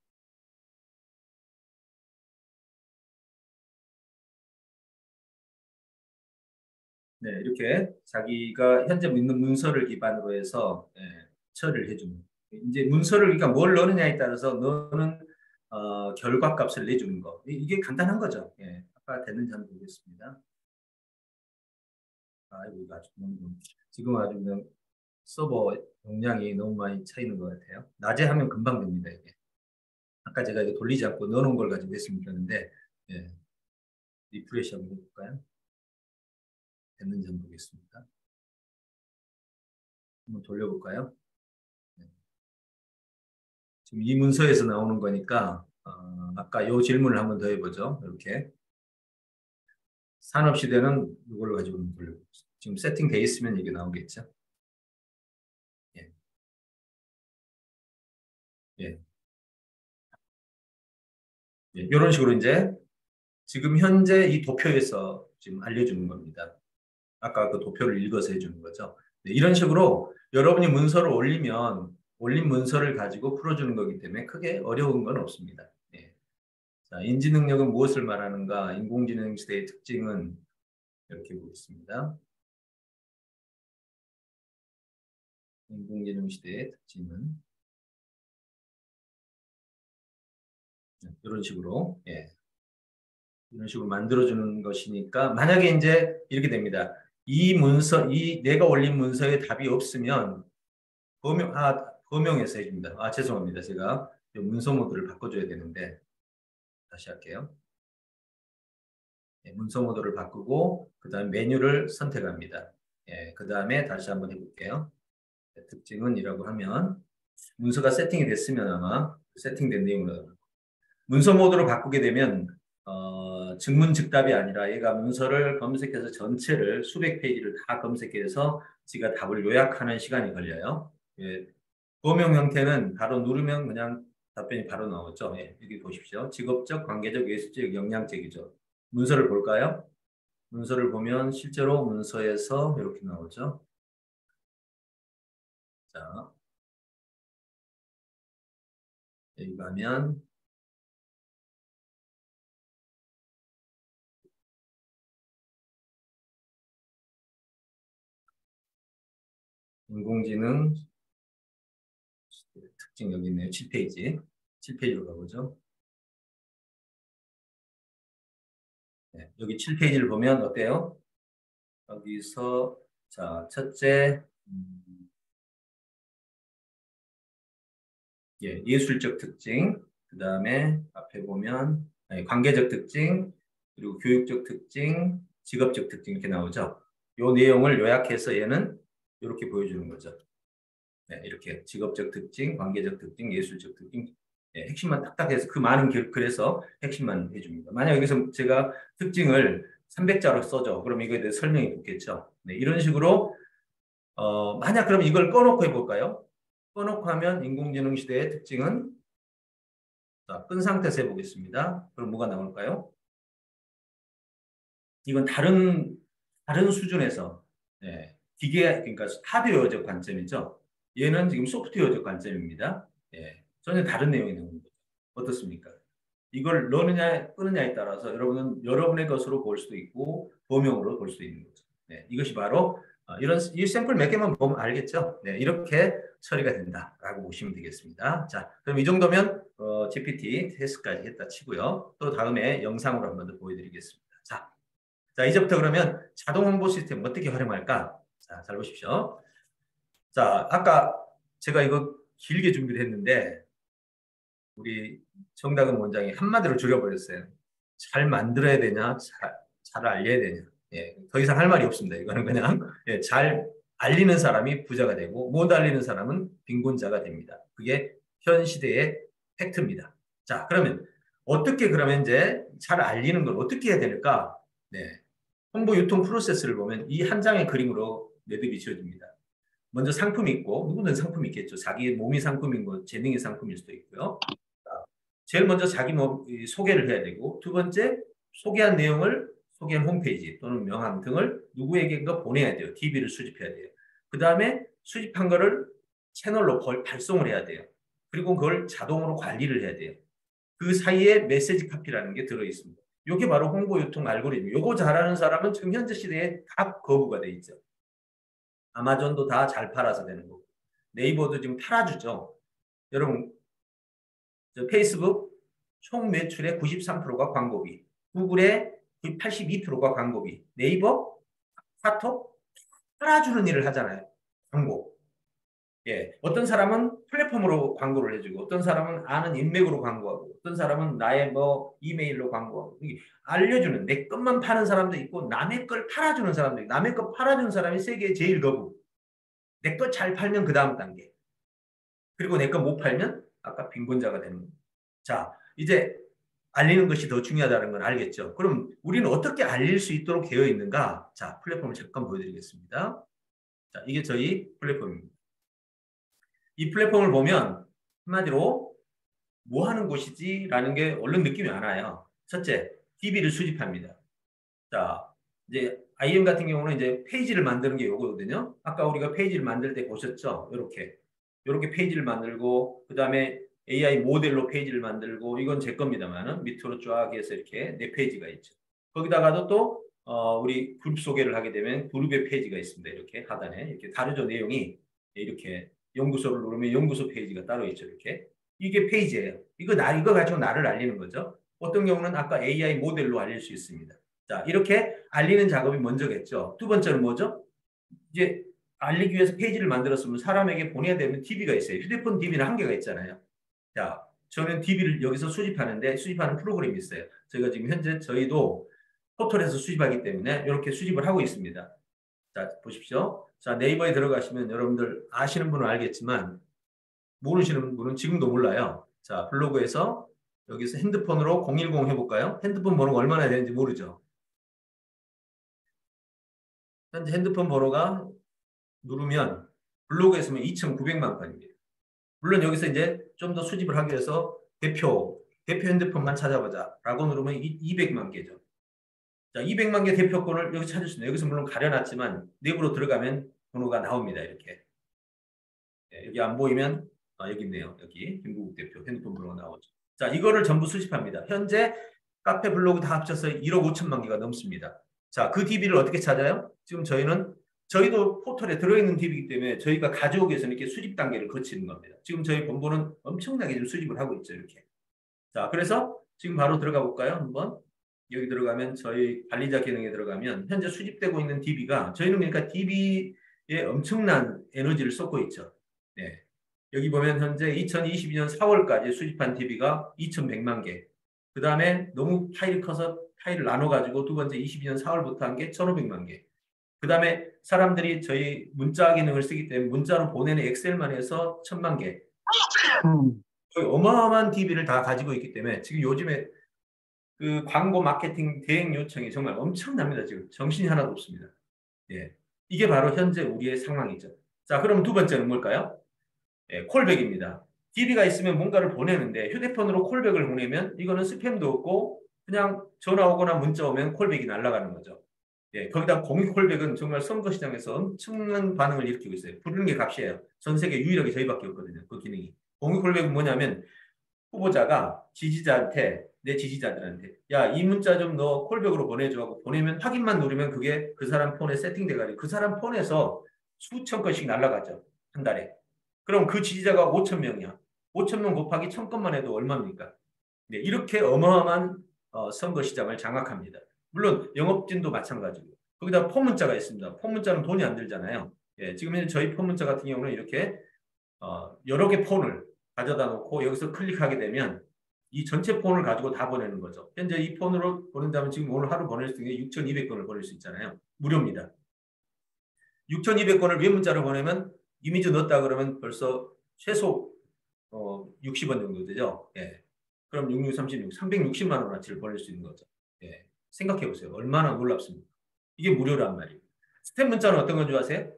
Speaker 8: 네, 이렇게 자기가 현재 있는 문서를 기반으로 해서 처리를 해주는. 이제 문서를 그러니까 뭘 넣느냐에 따라서 너는 결과값을 내주는 거. 이게 간단한 거죠. 예, 아까 됐는지 한번 보겠습니다. 이거 아주 지금 아주 그냥 서버 용량이 너무 많이 차 있는 것 같아요. 낮에 하면 금방 됩니다. 이게. 아까 제가 이거 돌리지 않고 넣어놓은 걸 가지고 했으면 좋겠는데 리프레시 한번 해볼까요? 됐는지 한번 보겠습니다. 한번 돌려볼까요? 네. 지금 이 문서에서 나오는 거니까 아까 이 질문을 한번 더 해보죠. 이렇게 산업시대는 이걸로 가지고 돌려보겠습니다. 지금 세팅되어 있으면 이게 나오겠죠. 이런 식으로 이제 지금 현재 이 도표에서 지금 알려주는 겁니다. 아까 그 도표를 읽어서 해주는 거죠. 이런 식으로 여러분이 문서를 올리면 올린 문서를 가지고 풀어주는 거기 때문에 크게 어려운 건 없습니다. 자, 인지 능력은 무엇을 말하는가? 인공지능 시대의 특징은 이렇게 보겠습니다. 인공지능 시대의 특징은 이런 식으로 이런 식으로 만들어주는 것이니까 만약에 이제 이렇게 됩니다. 이 문서, 내가 올린 문서에 답이 없으면 범용해서 해줍니다. 죄송합니다. 제가 문서 모드를 바꿔줘야 되는데 다시 할게요. 문서 모드를 바꾸고 그 다음에 메뉴를 선택합니다. 그 다음에 다시 한번 해볼게요. 특징은 이라고 하면 문서가 세팅이 됐으면 아마 세팅된 내용으로 문서 모드로 바꾸게 되면 즉문즉답이 아니라 얘가 문서를 검색해서 전체를 수백 페이지를 다 검색해서 지가 답을 요약하는 시간이 걸려요. 범용 형태는 바로 누르면 그냥 답변이 바로 나오죠. 여기 보십시오. 직업적, 관계적, 예술적, 역량적이죠. 문서를 볼까요? 문서를 보면 실제로 문서에서 이렇게 나오죠. 자, 여기 가면 인공지능 특징 여기 있네요. 7페이지. 7페이지로 가보죠. 여기 7페이지를 보면 어때요? 여기서 자, 첫째 예술적 특징, 그 다음에 앞에 보면 관계적 특징, 그리고 교육적 특징, 직업적 특징 이렇게 나오죠. 이 내용을 요약해서 얘는 이렇게 보여주는 거죠. 이렇게 직업적 특징, 관계적 특징, 예술적 특징 핵심만 딱딱해서 그 많은 글에서 핵심만 해줍니다. 만약 여기서 제가 특징을 300자로 써줘. 그럼 이거에 대해 설명이 붙겠죠. 이런 식으로 만약 그럼 이걸 꺼놓고 해볼까요? 꺼놓고 하면 인공지능 시대의 특징은 자, 끈 상태에서 해보겠습니다. 그럼 뭐가 나올까요? 이건 다른 수준에서 기계 그러니까 하드웨어적 관점이죠. 얘는 지금 소프트웨어적 관점입니다. 전혀 다른 내용이 나오는 거죠. 어떻습니까? 이걸 넣느냐 끄느냐에 따라서 여러분은 여러분의 것으로 볼 수도 있고 범용으로 볼 수도 있는 거죠. 이것이 바로 이 샘플 몇 개만 보면 알겠죠? 이렇게 처리가 된다라고 보시면 되겠습니다. 자, 그럼 이 정도면 GPT 테스트까지 했다 치고요. 또 다음에 영상으로 한 번 더 보여드리겠습니다. 자, 자, 이제부터 그러면 자동 홍보 시스템 어떻게 활용할까? 자, 잘 보십시오. 자, 아까 제가 이거 길게 준비를 했는데 우리 정다근 원장이 한마디로 줄여버렸어요. 잘 만들어야 되냐, 잘 알려야 되냐. 예, 더 이상 할 말이 없습니다. 이거는 그냥 예, 잘 알리는 사람이 부자가 되고 못 알리는 사람은 빈곤자가 됩니다. 그게 현 시대의 팩트입니다. 자, 그러면 어떻게 그러면 이제 잘 알리는 걸 어떻게 해야 될까? 네, 홍보 유통 프로세스를 보면 이 한 장의 그림으로 매듭이 지어집니다. 먼저 상품이 있고 누구든 상품이 있겠죠. 자기 몸이 상품인 거, 재능이 상품일 수도 있고요. 제일 먼저 자기 몸 소개를 해야 되고 두 번째 소개한 내용을 소개한 홈페이지 또는 명함 등을 누구에게인가 보내야 돼요. DB를 수집해야 돼요. 그 다음에 수집한 거를 채널로 발송을 해야 돼요. 그리고 그걸 자동으로 관리를 해야 돼요. 그 사이에 메시지 카피라는 게 들어있습니다. 이게 바로 홍보 유통 알고리즘. 요거 잘하는 사람은 지금 현재 시대에 다 거부가 돼 있죠. 아마존도 다 잘 팔아서 되는 거고 네이버도 지금 팔아주죠. 여러분 페이스북 총 매출의 93%가 광고비, 구글의 82%가 광고비, 네이버, 카톡 팔아주는 일을 하잖아요. 광고. 예, 어떤 사람은 플랫폼으로 광고를 해주고, 어떤 사람은 아는 인맥으로 광고하고, 어떤 사람은 나의 뭐 이메일로 광고하고, 알려주는 내 것만 파는 사람도 있고, 남의 걸 팔아주는 사람도 있고, 남의 거 팔아주는 사람이 세계에 제일 거부. 내 거 잘 팔면 그 다음 단계. 그리고 내 거 못 팔면 아까 빈곤자가 되는 겁니다. 자, 이제 알리는 것이 더 중요하다는 건 알겠죠? 그럼 우리는 어떻게 알릴 수 있도록 되어 있는가? 자, 플랫폼을 잠깐 보여드리겠습니다. 자, 이게 저희 플랫폼입니다. 이 플랫폼을 보면 한마디로 뭐 하는 곳이지? 라는 게 얼른 느낌이 안 와요. 첫째, DB를 수집합니다. 자, 이제 IM 같은 경우는 이제 페이지를 만드는 게 요거거든요. 아까 우리가 페이지를 만들 때 보셨죠? 요렇게 페이지를 만들고, 그 다음에 AI 모델로 페이지를 만들고, 이건 제 겁니다만은 밑으로 쫙 해서 이렇게 네 페이지가 있죠. 거기다가도 또 우리 그룹 소개를 하게 되면 그룹의 페이지가 있습니다. 이렇게 하단에 이렇게 다르죠. 내용이 이렇게 연구소를 누르면 연구소 페이지가 따로 있죠. 이렇게 이게 페이지예요. 이거 가지고 나를 알리는 거죠. 어떤 경우는 아까 AI 모델로 알릴 수 있습니다. 자, 이렇게 알리는 작업이 먼저겠죠. 두 번째는 뭐죠? 이제 알리기 위해서 페이지를 만들었으면 사람에게 보내야 되는 DB가 있어요. 휴대폰 DB는 한계가 있잖아요. 자, 저는 DB를 여기서 수집하는 프로그램이 있어요. 저희가 지금 현재 저희도 포털에서 수집하기 때문에 이렇게 수집을 하고 있습니다. 자, 보십시오. 자, 네이버에 들어가시면 여러분들 아시는 분은 알겠지만 모르시는 분은 지금도 몰라요. 자, 블로그에서 여기서 핸드폰으로 010 해볼까요? 핸드폰 번호가 얼마나 되는지 모르죠. 현재 핸드폰 번호가 누르면 블로그에 있으면 2,900만 건입니다. 물론 여기서 이제 좀 더 수집을 하기 위해서 대표 핸드폰만 찾아보자 라고 누르면 200만 개죠. 자, 200만 개 대표권을 여기 찾을 수 있어요. 여기서 물론 가려놨지만 내부로 들어가면 번호가 나옵니다. 이렇게. 네, 여기 안 보이면 여기 있네요. 여기 김구국 대표 핸드폰 번호가 나오죠. 자, 이거를 전부 수집합니다. 현재 카페 블로그 다 합쳐서 1억 5천만 개가 넘습니다. 자, 그 DB를 어떻게 찾아요? 지금 저희도 포털에 들어있는 DB이기 때문에 저희가 가져오기 위해서는 이렇게 수집 단계를 거치는 겁니다. 지금 저희 본부는 엄청나게 좀 수집을 하고 있죠. 이렇게. 자, 그래서 지금 바로 들어가 볼까요? 한번. 여기 들어가면 저희 관리자 기능에 들어가면 현재 수집되고 있는 DB가 저희는 그러니까 DB에 엄청난 에너지를 쏟고 있죠. 네. 여기 보면 현재 2022년 4월까지 수집한 DB가 2,100만 개. 그 다음에 너무 파일이 커서 파일을 나눠가지고 두 번째 22년 4월부터 한 게 1,500만 개. 그 다음에 사람들이 저희 문자 기능을 쓰기 때문에 문자로 보내는 엑셀만 해서 1,000만 개. 거의 어마어마한 DB를 다 가지고 있기 때문에 지금 요즘에 그 광고 마케팅 대행 요청이 정말 엄청납니다. 지금 정신이 하나도 없습니다. 예, 이게 바로 현재 우리의 상황이죠. 자, 그럼 두 번째는 뭘까요? 예, 콜백입니다. DB가 있으면 뭔가를 보내는데 휴대폰으로 콜백을 보내면 이거는 스팸도 없고 그냥 전화 오거나 문자 오면 콜백이 날아가는 거죠. 예, 거기다 공유 콜백은 정말 선거 시장에서 엄청난 반응을 일으키고 있어요. 부르는 게 값이에요. 전 세계 유일하게 저희밖에 없거든요. 그 기능이. 공유 콜백은 뭐냐면 후보자가 내 지지자들한테 야, 이 문자 좀 너 콜백으로 보내줘 하고 보내면 확인만 누르면 그게 그 사람 폰에 세팅돼가지고 그 사람 폰에서 수천 건씩 날아가죠. 한 달에. 그럼 그 지지자가 5,000명이야. 5,000명 곱하기 1,000건만 해도 얼마입니까? 네, 이렇게 어마어마한 선거 시장을 장악합니다. 물론 영업진도 마찬가지고 거기다 폰 문자가 있습니다. 폰 문자는 돈이 안 들잖아요. 예, 지금 현재 저희 폰 문자 같은 경우는 이렇게 여러 개 폰을 가져다 놓고 여기서 클릭하게 되면 이 전체 폰을 가지고 다 보내는 거죠. 현재 이 폰으로 보낸다면 지금 오늘 하루 보낼 수 있는 게 6,200건을 보낼 수 있잖아요. 무료입니다. 6,200건을 웹 문자로 보내면 이미지 넣었다 그러면 벌써 최소 60원 정도 되죠. 예. 그럼 6636, 360만 원어치를 보낼 수 있는 거죠. 예. 생각해 보세요. 얼마나 놀랍습니까? 이게 무료란 말이에요. 스팸 문자는 어떤 건 줄 아세요?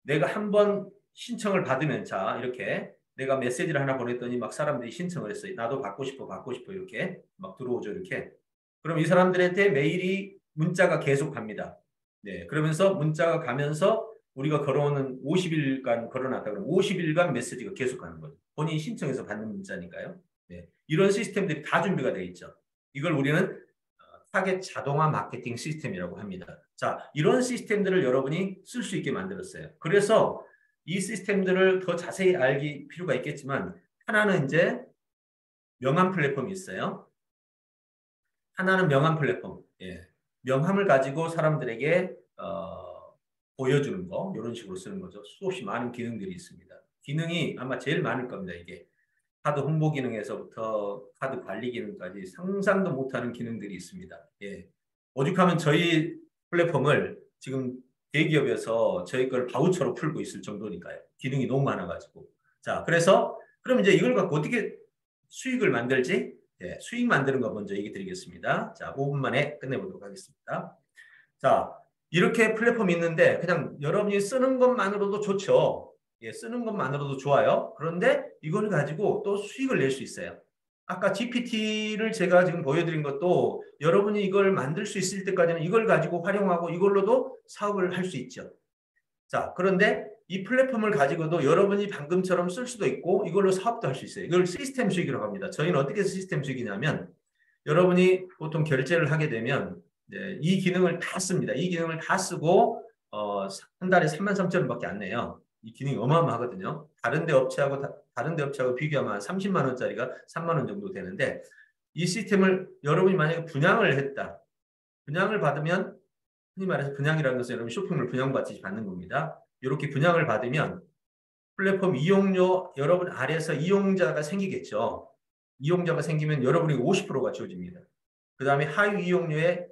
Speaker 8: 내가 한번 신청을 받으면 자 이렇게 내가 메시지를 하나 보냈더니 막 사람들이 신청을 했어요. 나도 받고 싶어 이렇게 막 들어오죠 이렇게. 그럼 이 사람들한테 메일이 문자가 계속 갑니다. 네, 그러면서 문자가 가면서 우리가 걸어오는 50일간 걸어놨다 그러면 50일간 메시지가 계속 가는 거죠. 본인이 신청해서 받는 문자니까요. 네, 이런 시스템들이 다 준비가 되어 있죠. 이걸 우리는 타겟 자동화 마케팅 시스템이라고 합니다. 자, 이런 시스템들을 여러분이 쓸 수 있게 만들었어요. 그래서 이 시스템들을 더 자세히 알기 필요가 있겠지만 하나는 이제 명함 플랫폼이 있어요. 하나는 명함 플랫폼. 예. 명함을 가지고 사람들에게 보여주는 거 이런 식으로 쓰는 거죠. 수없이 많은 기능들이 있습니다. 기능이 아마 제일 많을 겁니다. 이게 카드 홍보 기능에서부터 카드 관리 기능까지 상상도 못하는 기능들이 있습니다. 예. 오죽하면 저희 플랫폼을 지금 대기업에서 저희 걸 바우처로 풀고 있을 정도니까요. 기능이 너무 많아가지고. 자, 그래서 그럼 이제 이걸 갖고 어떻게 수익을 만들지? 예, 수익 만드는 거 먼저 얘기 드리겠습니다. 자, 5분 만에 끝내보도록 하겠습니다. 자, 이렇게 플랫폼이 있는데 그냥 여러분이 쓰는 것만으로도 좋죠. 예, 쓰는 것만으로도 좋아요. 그런데 이걸 가지고 또 수익을 낼 수 있어요. 아까 GPT를 제가 지금 보여드린 것도 여러분이 이걸 만들 수 있을 때까지는 이걸 가지고 활용하고 이걸로도 사업을 할 수 있죠. 자, 그런데 이 플랫폼을 가지고도 여러분이 방금처럼 쓸 수도 있고 이걸로 사업도 할 수 있어요. 이걸 시스템 수익이라고 합니다. 저희는 어떻게 시스템 수익이냐면 여러분이 보통 결제를 하게 되면 이 기능을 다 씁니다. 이 기능을 다 쓰고 한 달에 33,000원밖에 안 내요. 이 기능이 어마어마하거든요. 다른 데 업체하고 비교하면 한 30만 원짜리가 3만 원 정도 되는데 이 시스템을 여러분이 만약에 분양을 했다. 분양을 받으면 흔히 말해서 분양이라는 것은 여러분 쇼핑몰 분양받지 받는 겁니다. 이렇게 분양을 받으면 플랫폼 이용료 여러분 아래에서 이용자가 생기겠죠. 이용자가 생기면 여러분에게 50%가 주어집니다. 그 다음에 하위 이용료에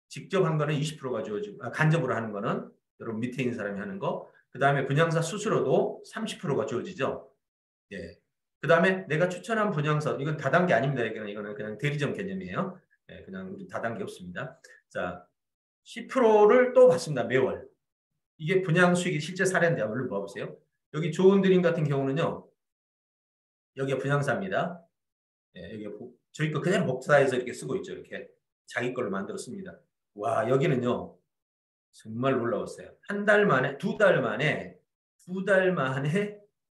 Speaker 8: 직접 한 거는 20%가 주어지고 간접으로 하는 거는 여러분 밑에 있는 사람이 하는 거. 그 다음에 분양사 수수료도 30%가 주어지죠. 예. 그 다음에 내가 추천한 분양사, 이건 다단계 아닙니다. 이거는 그냥 대리점 개념이에요. 예, 그냥 우리 다단계 없습니다. 자, 10%를 또 받습니다. 매월. 이게 분양 수익이 실제 사례인데 얼른 봐보세요. 여기 좋은 드림 같은 경우는요. 여기가 분양사입니다. 예, 여기 저희 거 그대로 복사해서 이렇게 쓰고 있죠. 이렇게 자기 걸로 만들어 씁니다. 와, 여기는요. 정말 놀라웠어요. 한 달 만에, 두 달 만에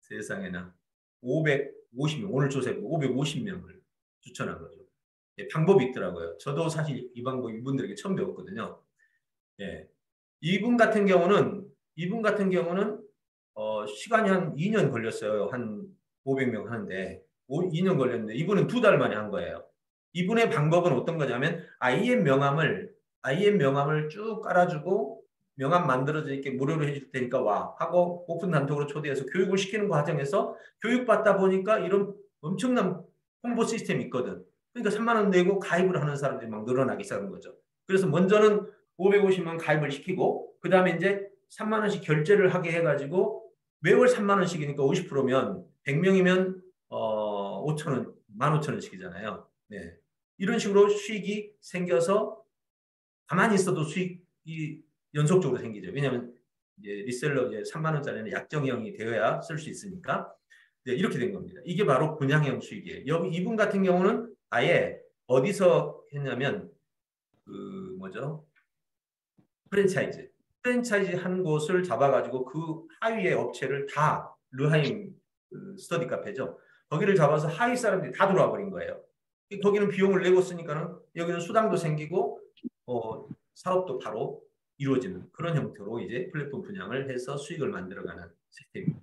Speaker 8: 세상에나 550명, 오늘 조사해 550명을 추천한 거죠. 예, 방법이 있더라고요. 저도 사실 이 방법 이분들에게 처음 배웠거든요. 예, 이분 같은 경우는 시간이 한 2년 걸렸어요. 한 500명 하는데 2년 걸렸는데 이분은 두 달 만에 한 거예요. 이분의 방법은 어떤 거냐면 IM 명함을 쭉 깔아주고 명함 만들어져 있게 무료로 해줄 테니까 와 하고 오픈 단톡으로 초대해서 교육을 시키는 과정에서 교육받다 보니까 이런 엄청난 홍보 시스템이 있거든. 그러니까 3만 원 내고 가입을 하는 사람들이 막 늘어나기 시작한 거죠. 그래서 먼저는 550만 가입을 시키고 그 다음에 이제 3만 원씩 결제를 하게 해가지고 매월 3만 원씩이니까 50%면 100명이면 5,000원, 15,000원씩이잖아요. 네. 이런 식으로 수익이 생겨서 가만히 있어도 수익이 연속적으로 생기죠. 왜냐하면 이제 리셀러 이제 3만 원짜리는 약정형이 되어야 쓸 수 있으니까 네, 이렇게 된 겁니다. 이게 바로 분양형 수익이에요. 여기 이분 같은 경우는 아예 어디서 했냐면 프랜차이즈 한 곳을 잡아가지고 그 하위의 업체를 다 르하임 스터디 카페죠. 거기를 잡아서 하위 사람들이 다 들어와 버린 거예요. 거기는 비용을 내고 쓰니까는 여기는 수당도 생기고 사업도 바로 이루어지는 그런 형태로 이제 플랫폼 분양을 해서 수익을 만들어가는 시스템입니다.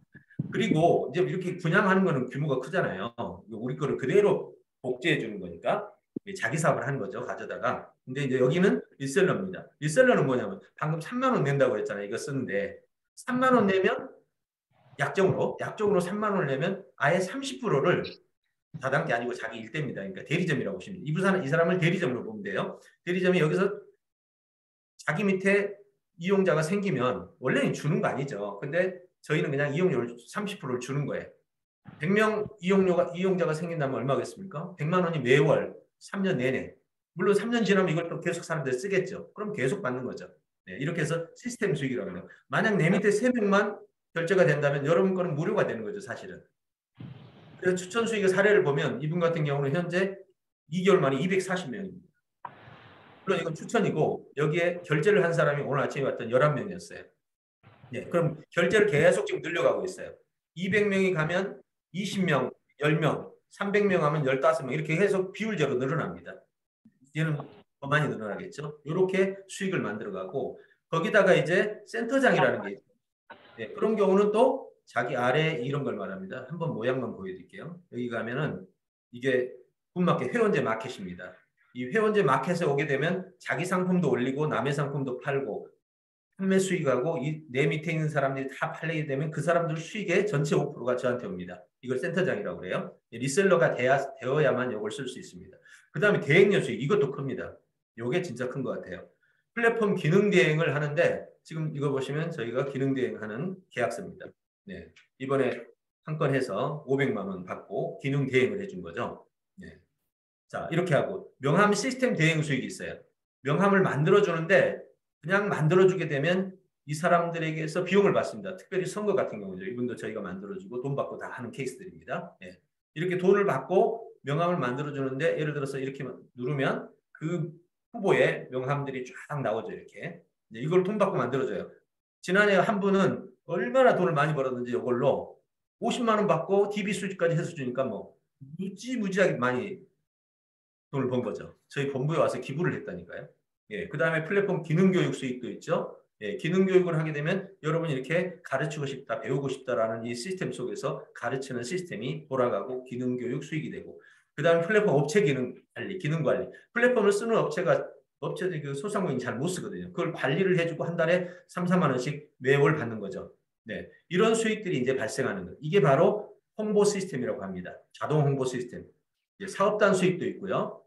Speaker 8: 그리고 이제 이렇게 분양하는 거는 규모가 크잖아요. 우리 거를 그대로 복제해 주는 거니까 자기 사업을 한 거죠. 가져다가. 근데 이제 여기는 리셀러입니다. 리셀러는 뭐냐면 방금 3만 원 낸다고 했잖아요. 이거 쓰는데 3만 원 내면 약정으로 3만 원을 내면 아예 30%를 다단계 아니고 자기 일대입니다. 그러니까 대리점이라고 보시면 돼요. 이 사람을 대리점으로 보면 돼요. 대리점이 여기서 자기 밑에 이용자가 생기면 원래는 주는 거 아니죠. 근데 저희는 그냥 이용료를 30%를 주는 거예요. 100명 이용자가 생긴다면 얼마겠습니까? 100만 원이 매월 3년 내내. 물론 3년 지나면 이걸 또 계속 사람들이 쓰겠죠. 그럼 계속 받는 거죠. 네, 이렇게 해서 시스템 수익이라고 해요. 만약 내 밑에 3명만 결제가 된다면 여러분 거는 무료가 되는 거죠, 사실은. 그래서 추천 수익의 사례를 보면 이분 같은 경우는 현재 2개월 만에 240명입니다. 물론 이건 추천이고 여기에 결제를 한 사람이 오늘 아침에 왔던 11명이었어요. 네, 그럼 결제를 계속 지금 늘려가고 있어요. 200명이 가면 20명, 10명, 300명 하면 15명 이렇게 해서 비율제로 늘어납니다. 이제는 더 많이 늘어나겠죠. 이렇게 수익을 만들어가고 거기다가 이제 센터장이라는 게 있어요. 네, 그런 경우는 또 자기 아래 이런 걸 말합니다. 한번 모양만 보여드릴게요. 여기 가면은 이게 굿마켓 회원제 마켓입니다. 이 회원제 마켓에 오게 되면 자기 상품도 올리고 남의 상품도 팔고 판매 수익하고 내 밑에 있는 사람들이 다 팔리게 되면 그 사람들 수익의 전체 5%가 저한테 옵니다. 이걸 센터장이라고 그래요. 리셀러가 되어야만 이걸 쓸 수 있습니다. 그 다음에 대행료 수익, 이것도 큽니다. 이게 진짜 큰 것 같아요. 플랫폼 기능 대행을 하는데 지금 이거 보시면 저희가 기능 대행하는 계약서입니다. 네, 이번에 한 건 해서 500만 원 받고 기능 대행을 해준 거죠. 네. 자, 이렇게 하고 명함 시스템 대행 수익이 있어요. 명함을 만들어주는데 그냥 만들어주게 되면 이 사람들에게서 비용을 받습니다. 특별히 선거 같은 경우죠. 이분도 저희가 만들어주고 돈 받고 다 하는 케이스들입니다. 예. 이렇게 돈을 받고 명함을 만들어주는데 예를 들어서 이렇게 누르면 그 후보의 명함들이 쫙 나오죠. 이렇게. 이걸 돈 받고 만들어줘요. 지난해 한 분은 얼마나 돈을 많이 벌었는지 이걸로 50만 원 받고 DB 수익까지 해서 주니까 뭐 무지무지하게 많이 돈을 번 거죠. 저희 본부에 와서 기부를 했다니까요. 예, 그 다음에 플랫폼 기능교육 수익도 있죠. 예, 기능교육을 하게 되면 여러분이 이렇게 가르치고 싶다, 배우고 싶다라는 이 시스템 속에서 가르치는 시스템이 돌아가고 기능교육 수익이 되고 그 다음에 플랫폼 업체 기능관리, 기능관리. 플랫폼을 쓰는 업체들이 그 소상공인이 잘 못 쓰거든요. 그걸 관리를 해주고 한 달에 3, 4만 원씩 매월 받는 거죠. 네, 이런 수익들이 이제 발생하는 거예요. 이게 바로 홍보 시스템이라고 합니다. 자동 홍보 시스템. 사업단 수익도 있고요.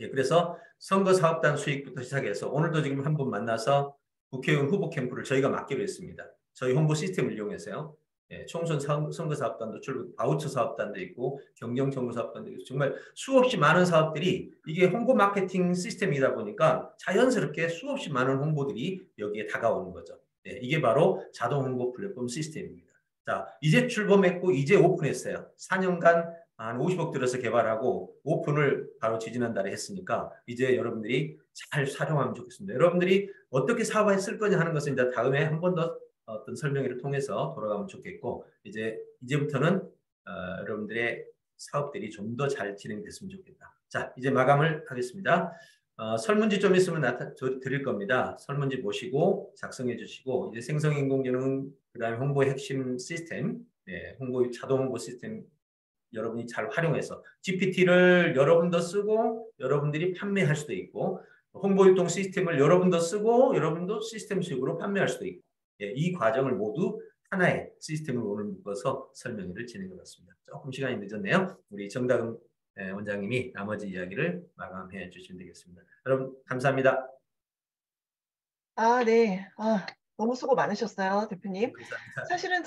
Speaker 8: 예, 그래서 선거 사업단 수익부터 시작해서 오늘도 지금 한 분 만나서 국회의원 후보 캠프를 저희가 맡기로 했습니다. 저희 홍보 시스템을 이용해서요. 예, 총선 선거 사업단도 출범, 바우처 사업단도 있고 경영 정보 사업단도 있고 정말 수없이 많은 사업들이 이게 홍보 마케팅 시스템이다 보니까 자연스럽게 수없이 많은 홍보들이 여기에 다가오는 거죠. 예, 이게 바로 자동 홍보 플랫폼 시스템입니다. 자, 이제 출범했고 이제 오픈했어요. 4년간 한 50억 들여서 개발하고 오픈을 바로 지지난달에 했으니까 이제 여러분들이 잘 활용하면 좋겠습니다. 여러분들이 어떻게 사업했을 거냐 하는 것은 이제 다음에 한 번 더 어떤 설명회를 통해서 돌아가면 좋겠고 이제부터는 여러분들의 사업들이 좀 더 잘 진행됐으면 좋겠다. 자, 이제 마감을 하겠습니다. 설문지 좀 있으면 드릴 겁니다. 설문지 보시고 작성해 주시고 이제 생성인공지능 그다음에 홍보의 핵심 시스템, 네, 자동 홍보 시스템 여러분이 잘 활용해서 GPT를 여러분도 쓰고 여러분들이 판매할 수도 있고 홍보유통 시스템을 여러분도 쓰고 여러분도 시스템 수익으로 판매할 수도 있고 예, 이 과정을 모두 하나의 시스템을 오늘 묶어서 설명회를 진행해 봤습니다. 조금 시간이 늦었네요. 우리 정다금 원장님이 나머지 이야기를 마감해 주시면 되겠습니다. 여러분 감사합니다.
Speaker 1: 네. 너무 수고 많으셨어요, 대표님.
Speaker 8: 감사합니다.
Speaker 1: 사실은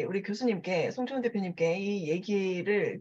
Speaker 1: 우리 교수님께, 송초은 대표님께 이 얘기를